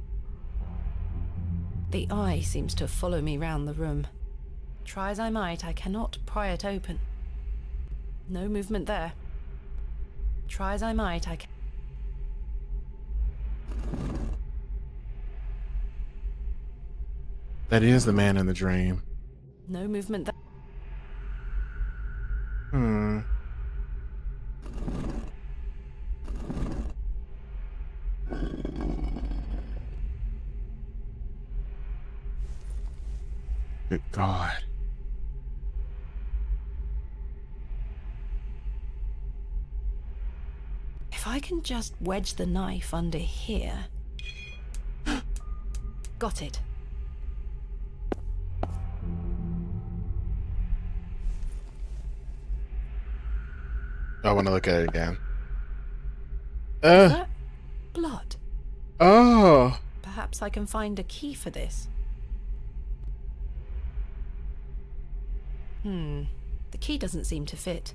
The eye seems to follow me round the room. Try as I might, I cannot pry it open. No movement there. Try as I might, I can... That is the man in the dream. No movement there. Hmm. Good God. If I can just wedge the knife under here... Got it. I want to look at it again. Is that blood? Oh. Perhaps I can find a key for this. The key doesn't seem to fit.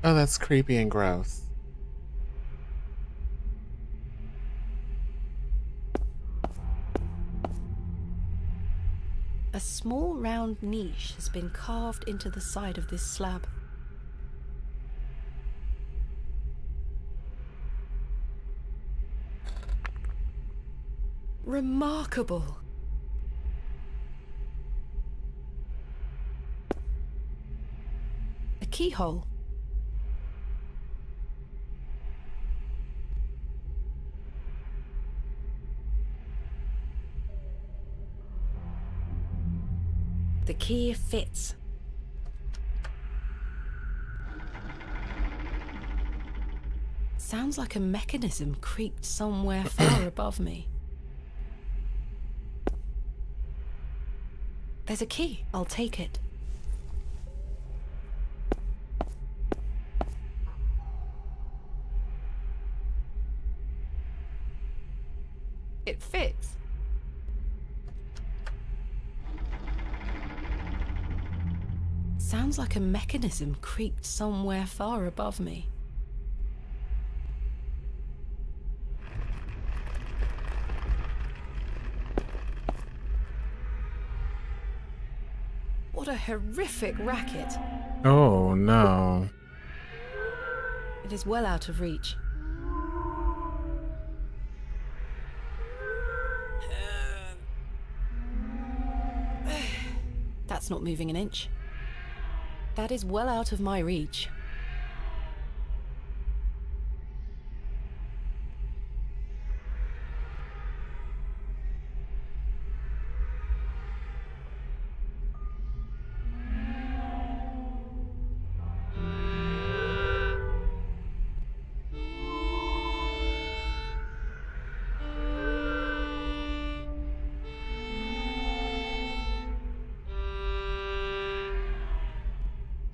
Oh, that's creepy and gross. A small round niche has been carved into the side of this slab. Remarkable! A keyhole. The key fits. Sounds like a mechanism creaked somewhere far above me. There's a key. I'll take it. It fits. Sounds like a mechanism creaked somewhere far above me. What a horrific racket. Oh, no. It is well out of reach. That's not moving an inch. That is well out of my reach.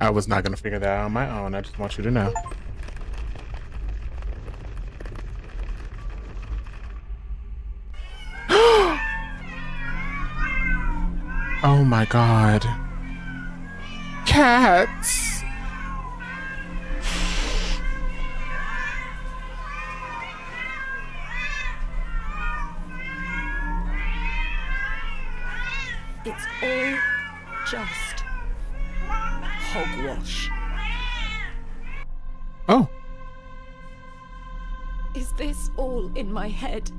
I was not going to figure that out on my own. I just want you to know. Oh my God. Cats. It's all just hogwash. Oh. Is this all in my head?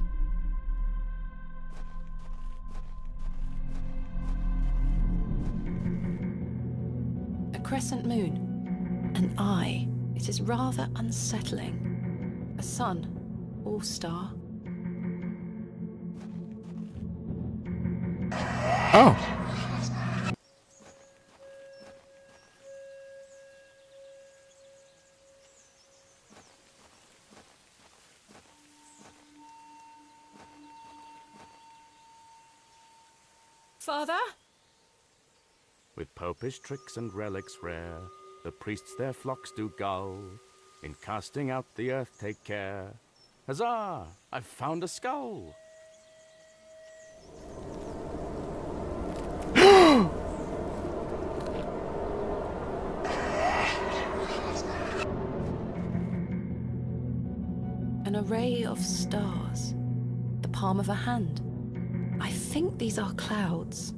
A crescent moon. An eye. It is rather unsettling. A sun or star. Oh. Father? With popish tricks and relics rare, the priests their flocks do gull. In casting out the earth take care. Huzzah! I've found a skull! An array of stars. The palm of a hand. I think these are clouds.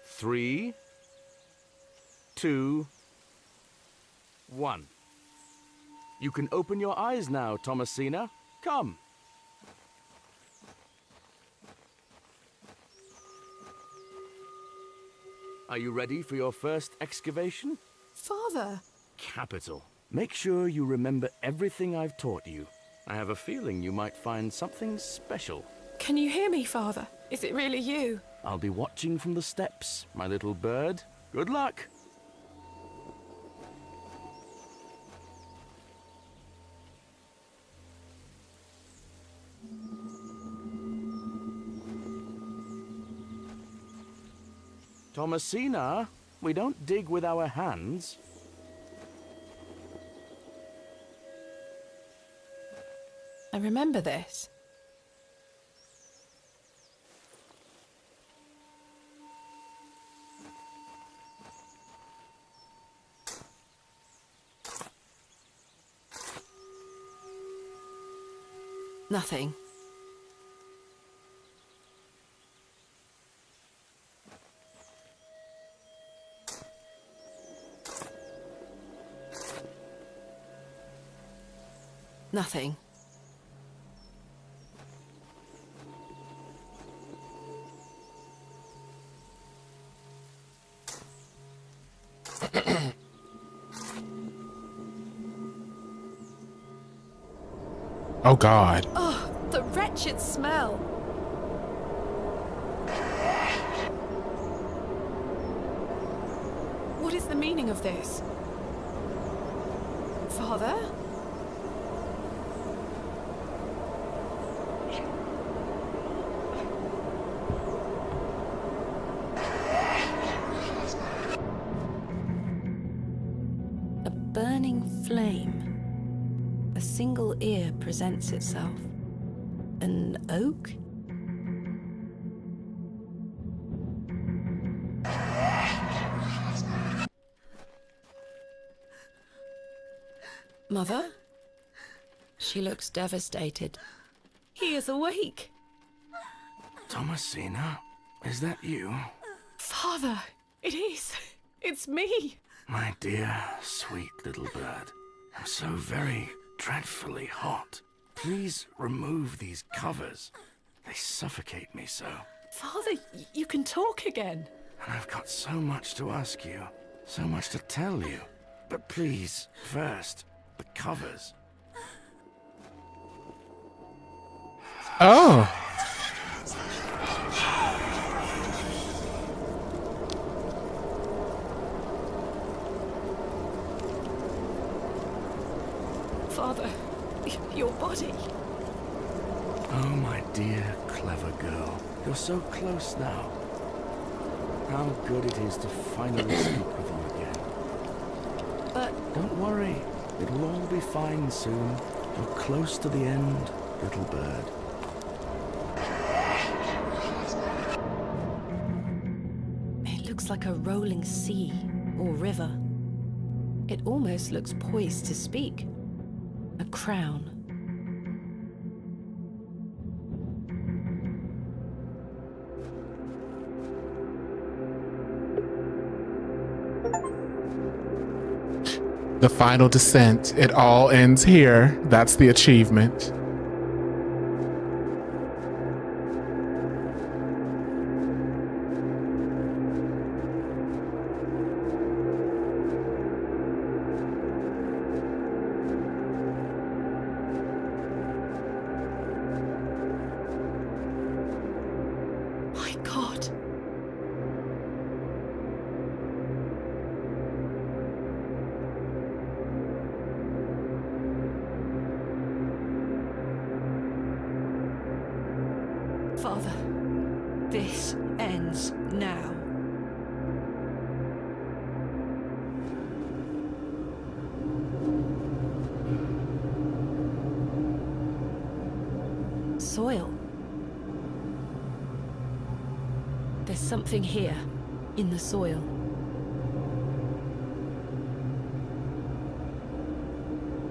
Three, 2, 1. You can open your eyes now, Thomasina. Come. Are you ready for your first excavation? Father! Capital. Make sure you remember everything I've taught you. I have a feeling you might find something special. Can you hear me, Father? Is it really you? I'll be watching from the steps, my little bird. Good luck! Thomasina, we don't dig with our hands. I remember this. Nothing. Nothing. Oh God. Oh, the wretched smell. What is the meaning of this? Father? A burning flame. A single ear presents itself. An oak? Mother? She looks devastated. He is awake. Thomasina, is that you? Father, it is. It's me. My dear, sweet little bird. I'm so very dreadfully hot. Please remove these covers. They suffocate me so. Father, you can talk again. And I've got so much to ask you, so much to tell you. But please, first, the covers. Oh. Father, your body. Oh, my dear You're so close now. How good it is to finally speak with you again. But don't worry, it'll all be fine soon. You're close to the end, little bird. it looks like a rolling sea or river. It almost looks poised to speak. A crown. The final descent. It all ends here. That's the achievement. My God. Father, this ends now. Soil. There's something here, in the soil.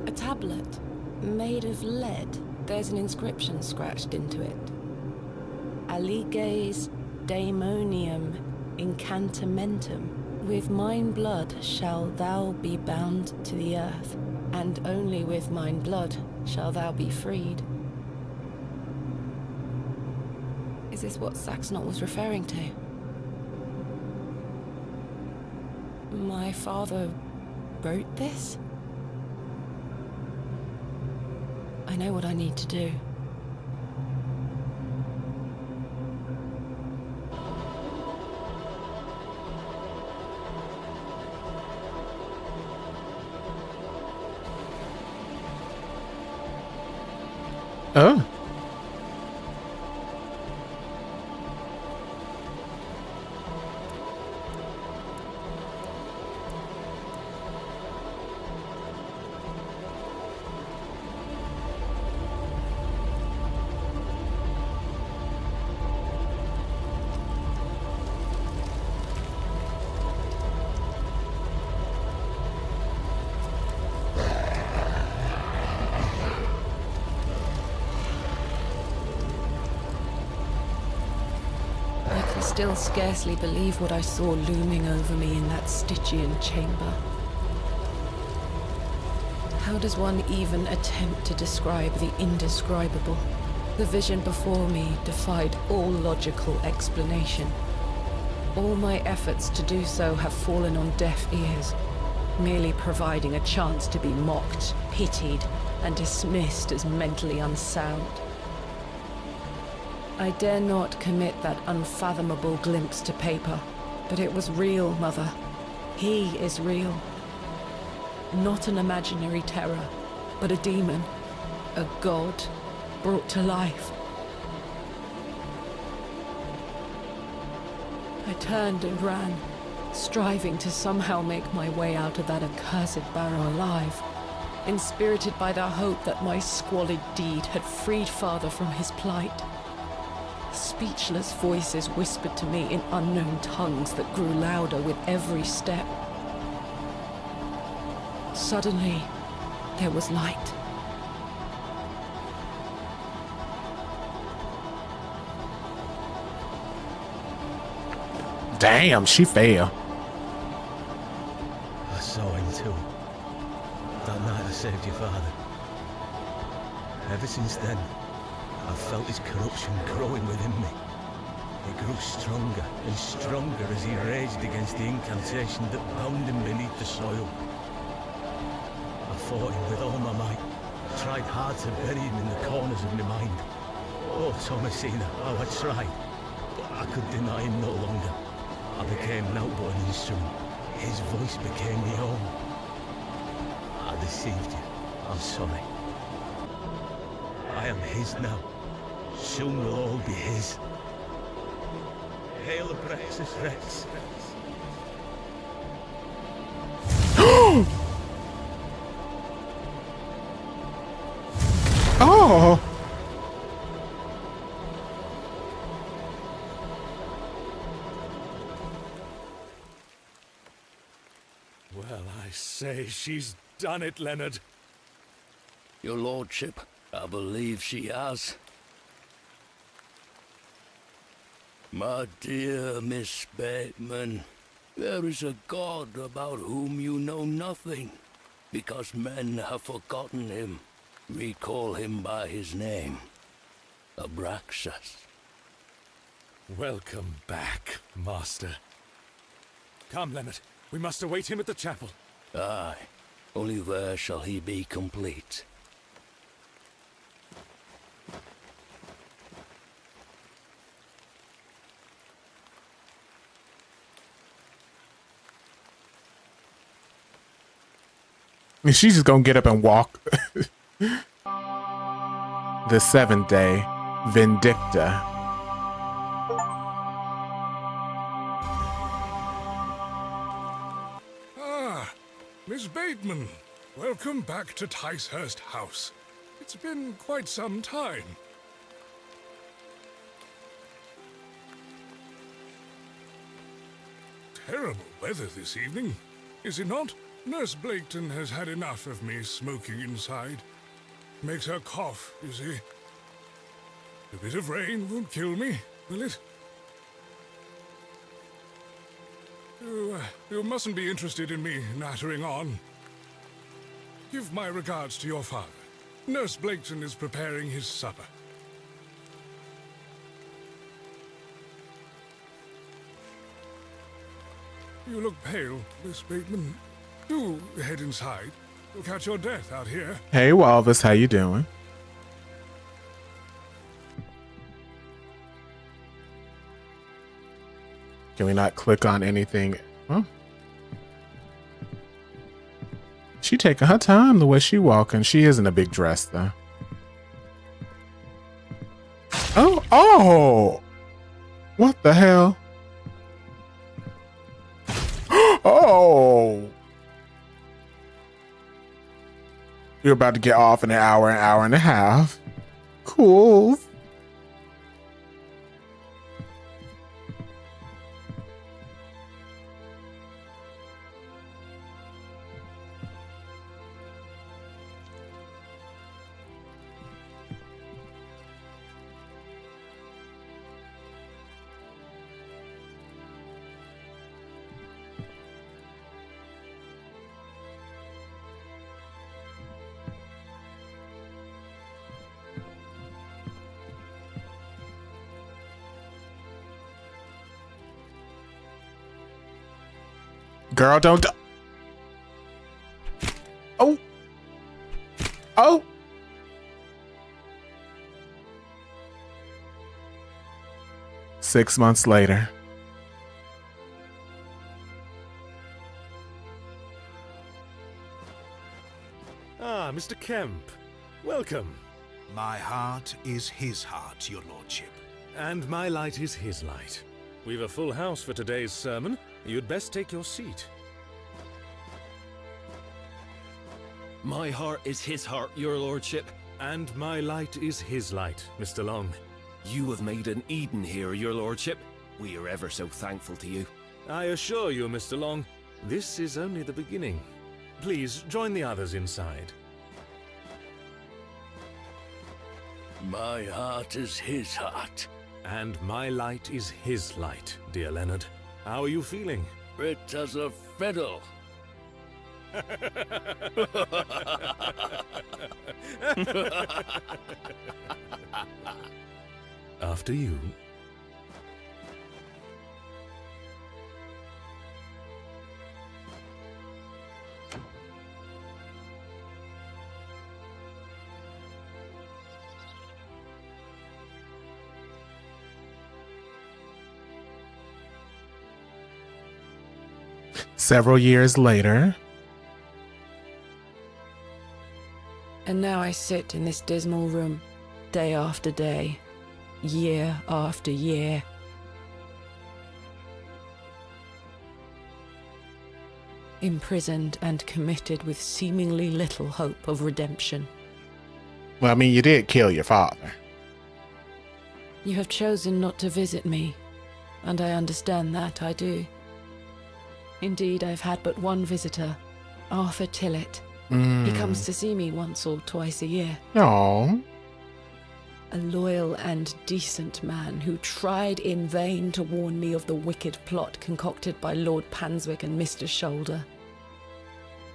A tablet, made of lead. There's an inscription scratched into it. Aliges daemonium incantamentum. With mine blood shall thou be bound to the earth, and only with mine blood shall thou be freed. Is this what Saxnot was referring to? My father wrote this? I know what I need to do. Oh. Still scarcely believe what I saw looming over me in that Stygian chamber. How does one even attempt to describe the indescribable? The vision before me defied all logical explanation. All my efforts to do so have fallen on deaf ears, merely providing a chance to be mocked, pitied, and dismissed as mentally unsound. I dare not commit that unfathomable glimpse to paper, but it was real, Mother. He is real. Not an imaginary terror, but a demon, a god brought to life. I turned and ran, striving to somehow make my way out of that accursed Barrow alive, inspirited by the hope that my squalid deed had freed Father from his plight. Speechless voices whispered to me in unknown tongues that grew louder with every step. Suddenly, there was light. Damn, she fell. I saw him too. That night I saved your father. Ever since then, I've felt his corruption growing within me. It grew stronger and stronger as he raged against the incantation that bound him beneath the soil. I fought him with all my might, tried hard to bury him in the corners of my mind. Oh, Thomasina, how I tried, but I could deny him no longer. I became naught but an instrument. His voice became my own. I deceived you. I'm sorry. I am his now. Soon we'll all be his. Hail Brexus Rex. Oh! Well, I say, she's done it, Leonard. Your lordship, I believe she has. My dear Miss Bateman, there is a God about whom you know nothing, because men have forgotten him. We call him by his name, Abraxas. Welcome back, Master. Come, Leonard. We must await him at the chapel. Aye, only there shall he be complete. And she's just gonna get up and walk. The seventh day, Vindicta. Ah, Miss Bateman. Welcome back to Ticehurst House. It's been quite some time. Terrible weather this evening, is it not? Nurse Blaketon has had enough of me smoking inside. Makes her cough, you see. A bit of rain won't kill me, will it? You mustn't be interested in me nattering on. Give my regards to your father. Nurse Blaketon is preparing his supper. You look pale, Miss Bateman. Do head inside. You'll catch your death out here. Hey, Walvis, how you doing? Can we not click on anything? Huh? She taking her time the way she walking. She is in a big dress though. Oh! What the hell? Oh! You're about to get off in an hour and a half. Cool. Girl, don't. Oh. Oh. Six months later. Ah, Mr. Kemp. Welcome. My heart is his heart, your lordship. And my light is his light. We've a full house for today's sermon. You'd best take your seat. My heart is his heart, your lordship. And my light is his light, Mr. Long. You have made an Eden here, your lordship. We are ever so thankful to you. I assure you, Mr. Long, this is only the beginning. Please, join the others inside. My heart is his heart. And my light is his light, dear Leonard. How are you feeling? Fit as a fiddle. After you. Several years later. And now I sit in this dismal room, day after day, year after year. imprisoned and committed with seemingly little hope of redemption. Well, I mean, you did kill your father. You have chosen not to visit me, and I understand that, I do. Indeed, I've had but one visitor, Arthur Tillett. He comes to see me once or twice a year. Aww. A loyal and decent man who tried in vain to warn me of the wicked plot concocted by Lord Panswick and Mr. Shoulder.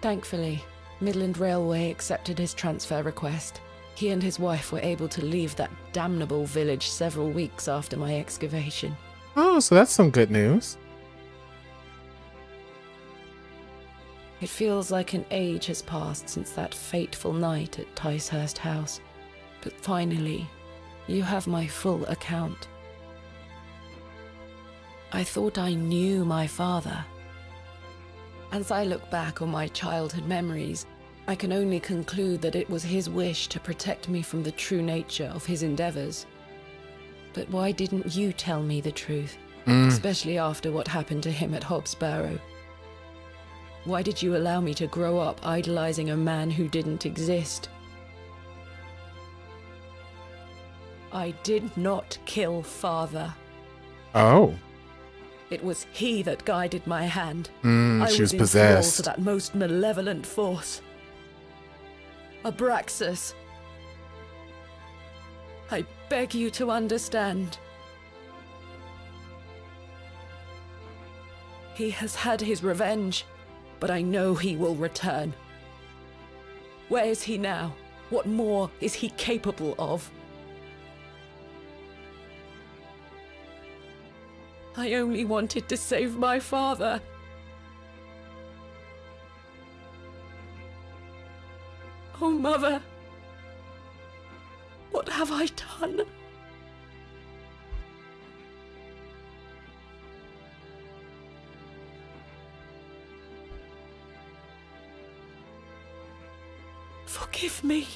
Thankfully, Midland Railway accepted his transfer request. He and his wife were able to leave that damnable village several weeks after my excavation. Oh, so that's some good news. It feels like an age has passed since that fateful night at Ticehurst House. But finally, you have my full account. I thought I knew my father. As I look back on my childhood memories, I can only conclude that it was his wish to protect me from the true nature of his endeavors. But why didn't you tell me the truth? Especially after what happened to him at Hobbs Barrow. Why did you allow me to grow up idolizing a man who didn't exist? I did not kill father. Oh. It was he that guided my hand. She was in possessed. thrall to that most malevolent force. Abraxas. I beg you to understand. He has had his revenge, but I know he will return. Where is he now? What more is he capable of? I only wanted to save my father. Oh, Mother, what have I done? Forgive me.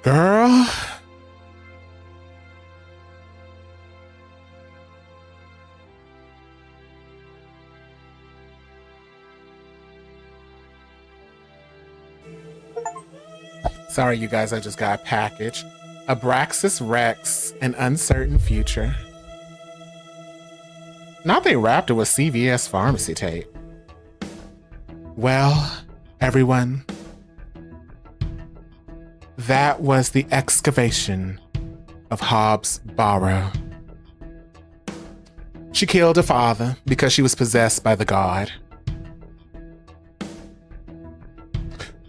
Girl. Sorry, you guys, I just got a package. Abraxas Rex, an uncertain future. Now they wrapped it with CVS pharmacy tape. Well, everyone, that was the excavation of Hobbs Barrow. She killed her father because she was possessed by the god.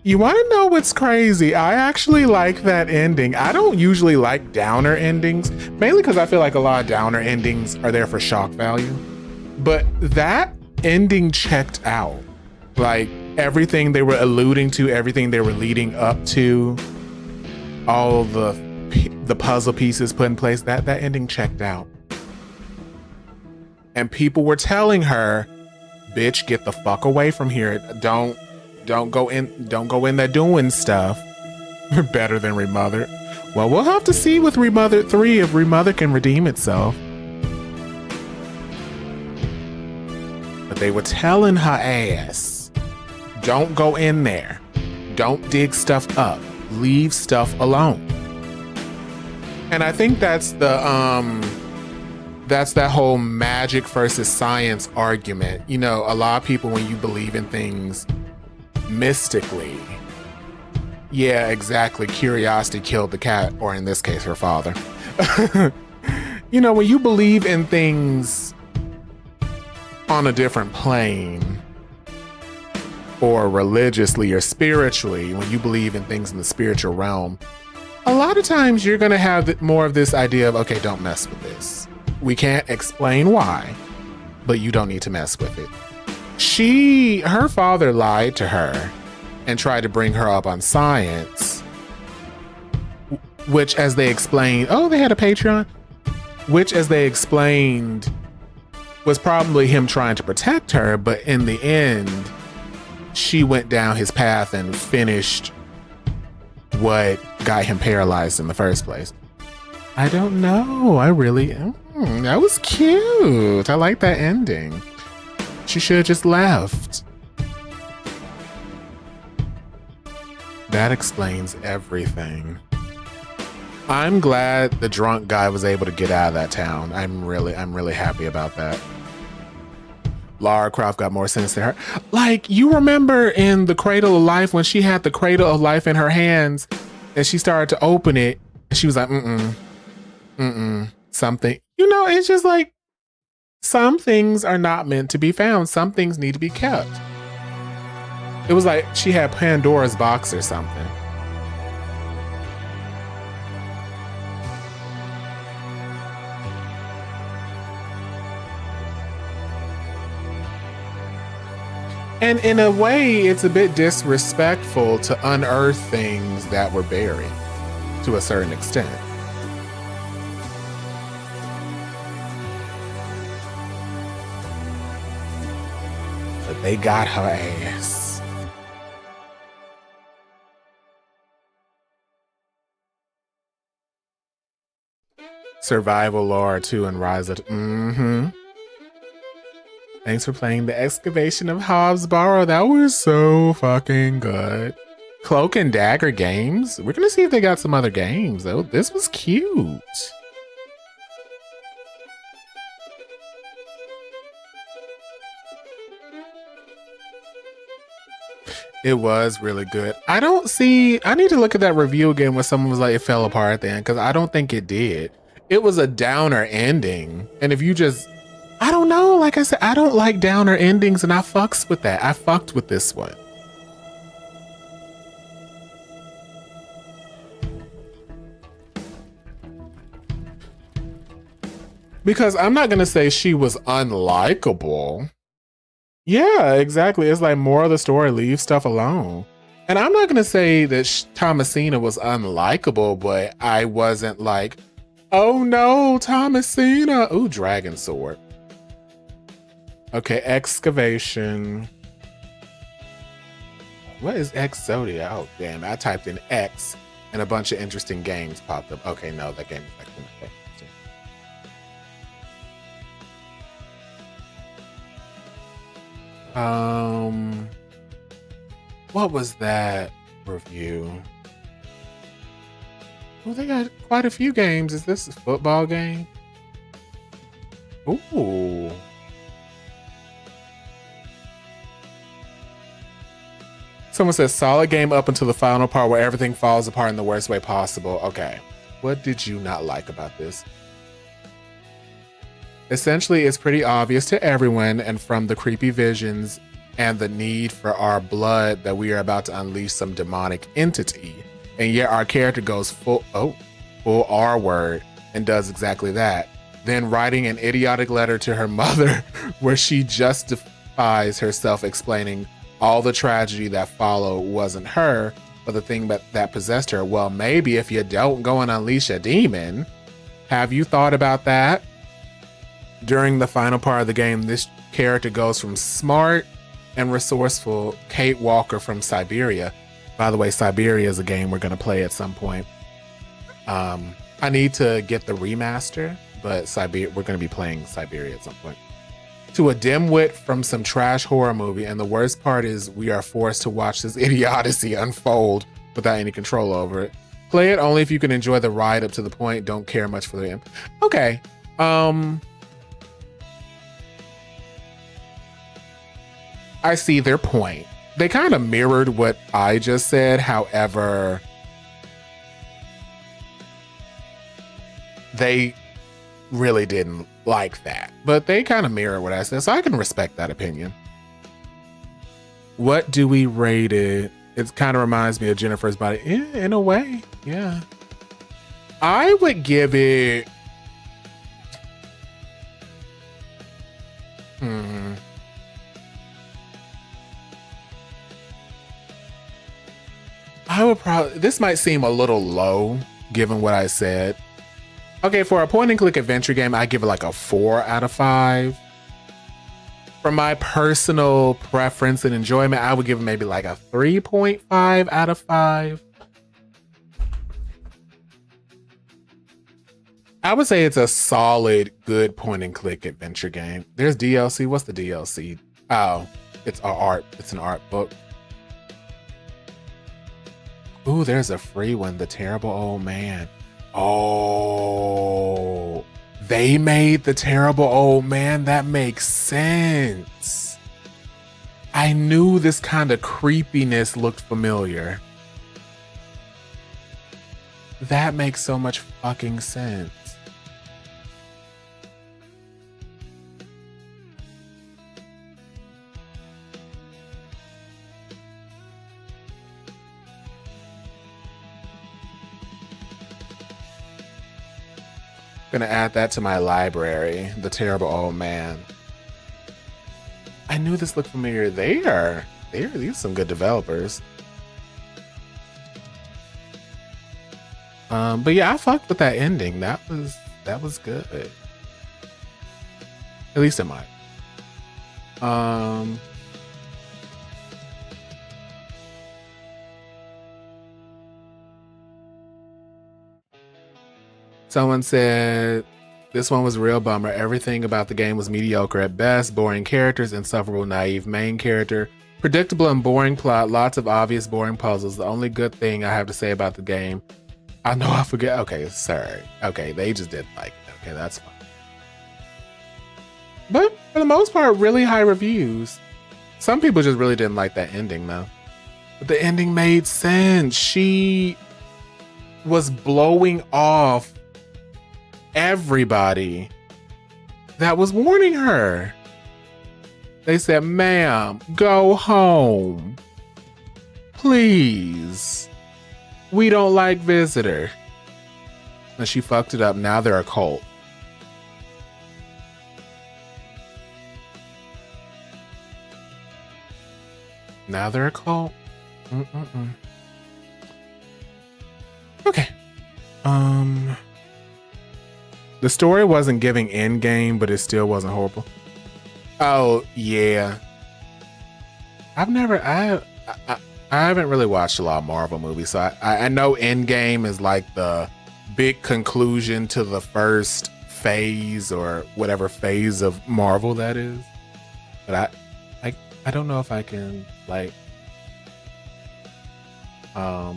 You want to know what's crazy? I actually like that ending. I don't usually like downer endings, mainly because I feel like a lot of downer endings are there for shock value. But that ending checked out. Like everything they were alluding to, everything they were leading up to, all the puzzle pieces put in place, that ending checked out. And people were telling her, bitch, get the fuck away from here. Don't go in there doing stuff. Better than Remothered. Well, we'll have to see with Remothered 3 if Remothered can redeem itself. But they were telling her ass, don't go in there. Don't dig stuff up. Leave stuff alone. And I think that's that whole magic versus science argument. You know, a lot of people, when you believe in things mystically, yeah, exactly, curiosity killed the cat, or in this case, her father. You know, when you believe in things on a different plane, or religiously or spiritually, when you believe in things in the spiritual realm, a lot of times you're gonna have more of this idea of, okay, don't mess with this. We can't explain why, but you don't need to mess with it. Her father lied to her and tried to bring her up on science, which, as they explained, they had a Patreon, which, as they explained, was probably him trying to protect her, but in the end, she went down his path and finished what got him paralyzed in the first place. I don't know. That was cute. I like that ending. You should have just left. That explains everything. I'm glad the drunk guy was able to get out of that town. I'm really happy about that. Lara Croft got more sense than her. Like, you remember in the Cradle of Life when she had the Cradle of Life in her hands and she started to open it and she was like, something. You know, it's just like, some things are not meant to be found. Some things need to be kept. It was like she had Pandora's box or something. And in a way, it's a bit disrespectful to unearth things that were buried to a certain extent. But they got her ass. Survival Lore 2 and Rise of... Thanks for playing the Excavation of Hobbs Barrow. That was so fucking good. Cloak and Dagger games. We're gonna see if they got some other games though. This was cute. It was really good. I need to look at that review again where someone was like, it fell apart then, because I don't think it did. It was a downer ending. And if you just, I don't know, like I said, I don't like downer endings and I fucks with that. I fucked with this one. Because I'm not going to say she was unlikable. Yeah, exactly. It's like more of the story, leave stuff alone. And I'm not going to say that Thomasina was unlikable, but I wasn't like, oh no, Thomasina. Ooh, dragon sword. Okay, Excavation. What is Exodia? Oh, damn. I typed in X and a bunch of interesting games popped up. Okay, no, that game is like, okay. What was that review? Well, they got quite a few games. Is this a football game? Ooh. Someone says solid game up until the final part where everything falls apart in the worst way possible. Okay. What did you not like about this? Essentially, it's pretty obvious to everyone, and from the creepy visions and the need for our blood, that we are about to unleash some demonic entity. And yet our character goes full R word and does exactly that. Then writing an idiotic letter to her mother where she justifies herself, explaining all the tragedy that followed wasn't her, but the thing that possessed her. Well, maybe if you don't go and unleash a demon. Have you thought about that? During the final part of the game, this character goes from smart and resourceful Kate Walker from Siberia. By the way, Siberia is a game we're going to play at some point. I need to get the remaster, but we're going to be playing Siberia at some point. To a dimwit from some trash horror movie, and the worst part is we are forced to watch this idiocy unfold without any control over it. Play it only if you can enjoy the ride up to the point. Don't care much for the end. Okay. I see their point. They kind of mirrored what I just said. However, they really didn't like that. But they kind of mirror what I said, so I can respect that opinion. What do we rate it? It kind of reminds me of Jennifer's Body. In a way, yeah. I would give it... I would probably... This might seem a little low, given what I said. Okay, for a point-and-click adventure game, I give it like a 4 out of 5. For my personal preference and enjoyment, I would give it maybe like a 3.5 out of 5. I would say it's a solid, good point-and-click adventure game. There's DLC. What's the DLC? Oh, it's an art book. Ooh, there's a free one, The Terrible Old Man. Oh, they made The Terrible Old Man. That makes sense. I knew this kind of creepiness looked familiar. That makes so much fucking sense. Gonna add that to my library. The Terrible Old Man. I knew this looked familiar. These are some good developers. But yeah, I fucked with that ending. That was good. At least in mine. Someone said this one was a real bummer. Everything about the game was mediocre at best. Boring characters, insufferable, naive main character, predictable and boring plot, lots of obvious boring puzzles. The only good thing I have to say about the game, I know I forget. Okay, sorry. Okay, they just didn't like it. Okay, that's fine. But for the most part, really high reviews. Some people just really didn't like that ending though. But the ending made sense. She was blowing off everybody that was warning her. They said, ma'am, go home. Please. We don't like visitor. And she fucked it up. Now they're a cult. Now they're a cult. Okay. The story wasn't giving endgame, but it still wasn't horrible. Oh yeah. I haven't really watched a lot of Marvel movies, so I know Endgame is like the big conclusion to the first phase or whatever phase of Marvel that is. But I don't know if I can like I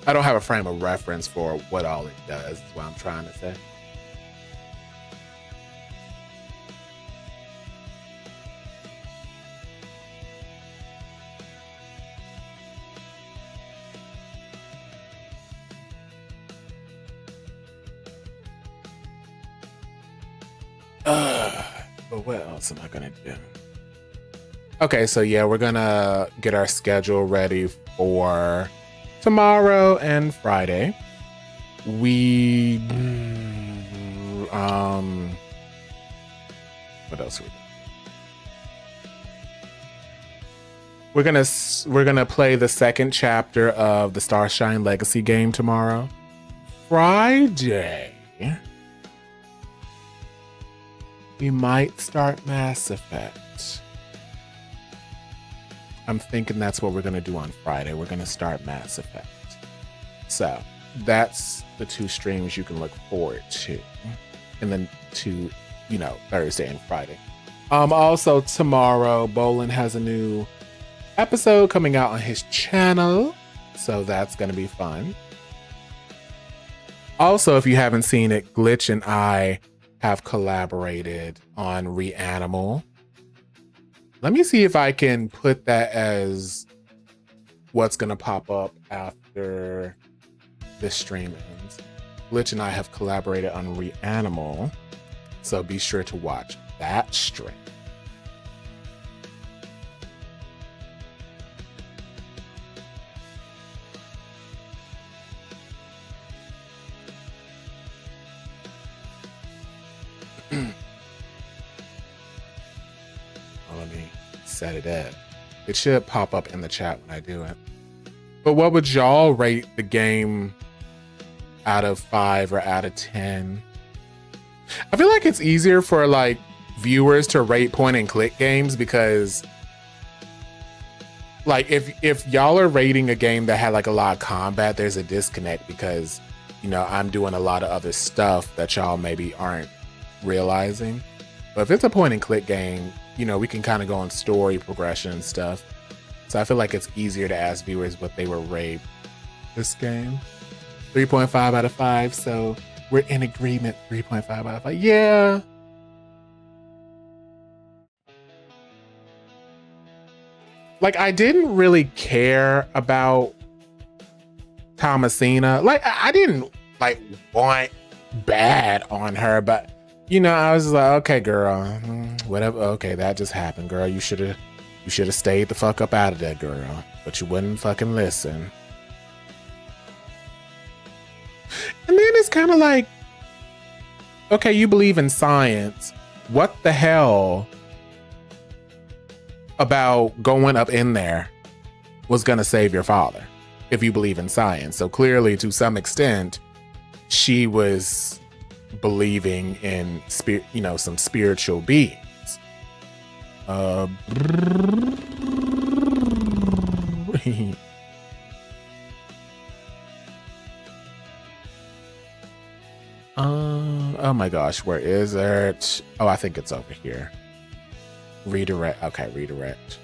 don't have a frame of reference for what all it does, is what I'm trying to say. But what else am I gonna do? Okay, so yeah, we're gonna get our schedule ready for tomorrow and Friday. What else are we doing? We're gonna play the second chapter of the Starshine Legacy game tomorrow. Friday, we might start Mass Effect. I'm thinking that's what we're going to do on Friday. We're going to start Mass Effect. So that's the two streams you can look forward to. And then to, Thursday and Friday. Also tomorrow, Bolin has a new episode coming out on his channel. So that's going to be fun. Also, if you haven't seen it, Glitch and I have collaborated on Reanimal. Let me see if I can put that as what's going to pop up after this stream ends. Glitch and I have collaborated on Reanimal, so be sure to watch that stream. Let me set it up. It should pop up in the chat when I do it. But what would y'all rate the game out of 5 or out of 10? I feel like it's easier for like viewers to rate point and click games because like if y'all are rating a game that had like a lot of combat, there's a disconnect because I'm doing a lot of other stuff that y'all maybe aren't realizing. But if it's a point and click game, you know, we can kind of go on story progression and stuff. So I feel like it's easier to ask viewers what they were raped this game. 3.5 out of 5. So we're in agreement. 3.5 out of 5. Yeah. Like, I didn't really care about Thomasina. Like, I didn't like want bad on her, but you know, I was like, okay, girl, whatever. Okay, that just happened, girl. You should have stayed the fuck up out of there, girl. But you wouldn't fucking listen. And then it's kind of like, okay, you believe in science. What the hell about going up in there was gonna save your father if you believe in science? So clearly, to some extent, she was believing in spirit, you know, some spiritual beings. Oh my gosh, where is it? Oh, I think it's over here. Redirect. Okay, redirect.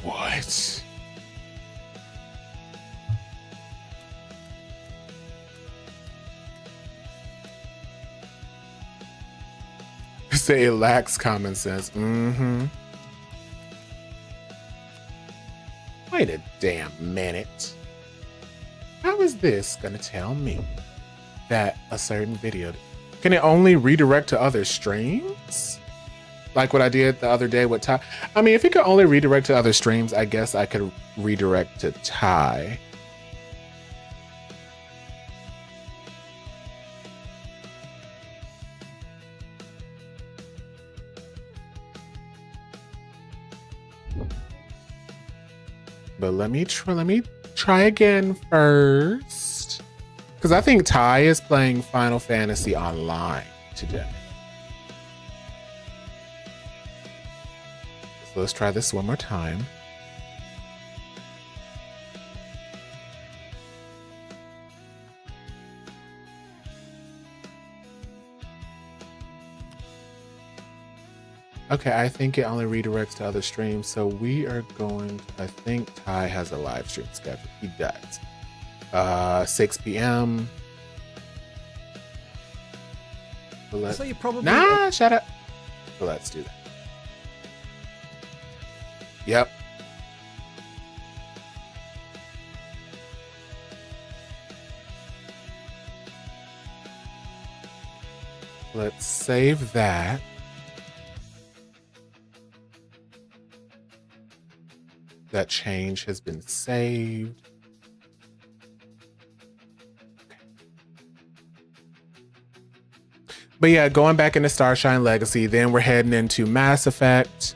What? Say it lacks common sense. Mm-hmm. Wait a damn minute. How is this gonna tell me that a certain video can it only redirect to other streams? Like what I did the other day with Ty. I mean, if it could only redirect to other streams, I guess I could redirect to Ty. But let me try again first. Because I think Ty is playing Final Fantasy Online today. So let's try this one more time. Okay, I think it only redirects to other streams. So we are going to, I think Ty has a live stream schedule. He does. 6 p.m. So you probably shut up. So let's do that. Yep. Let's save that. That change has been saved. But yeah, going back into Starshine Legacy, then we're heading into Mass Effect.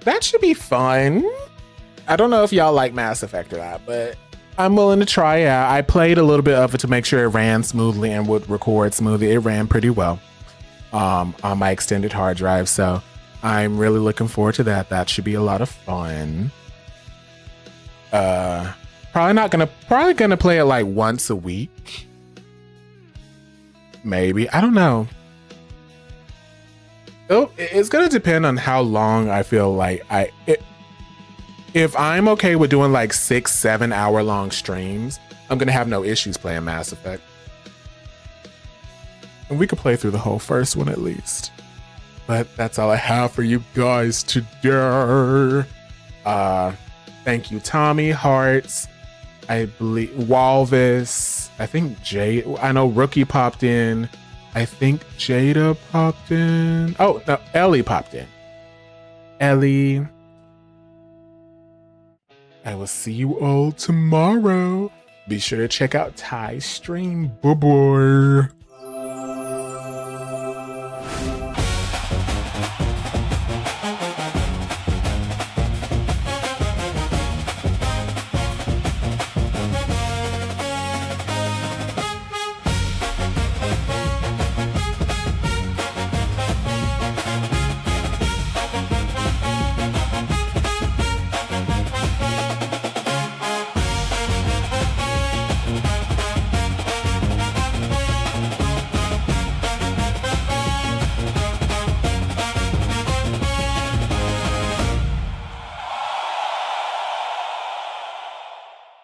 That should be fun. I don't know if y'all like Mass Effect or not, but I'm willing to try it out. I played a little bit of it to make sure it ran smoothly and would record smoothly. It ran pretty well on my extended hard drive, so I'm really looking forward to that. That should be a lot of fun. Probably gonna play it like once a week. Maybe. I don't know. It's gonna depend on how long I feel like if I'm okay with doing like 6-7 hour long streams, I'm gonna have no issues playing Mass Effect. And we could play through the whole first one at least. But that's all I have for you guys today. Thank you, Tommy, Hearts, I believe Walvis, I think Jade, I know Rookie popped in. I think Jada popped in. Oh, no, Ellie popped in. Ellie. I will see you all tomorrow. Be sure to check out Ty's stream. Bye-bye.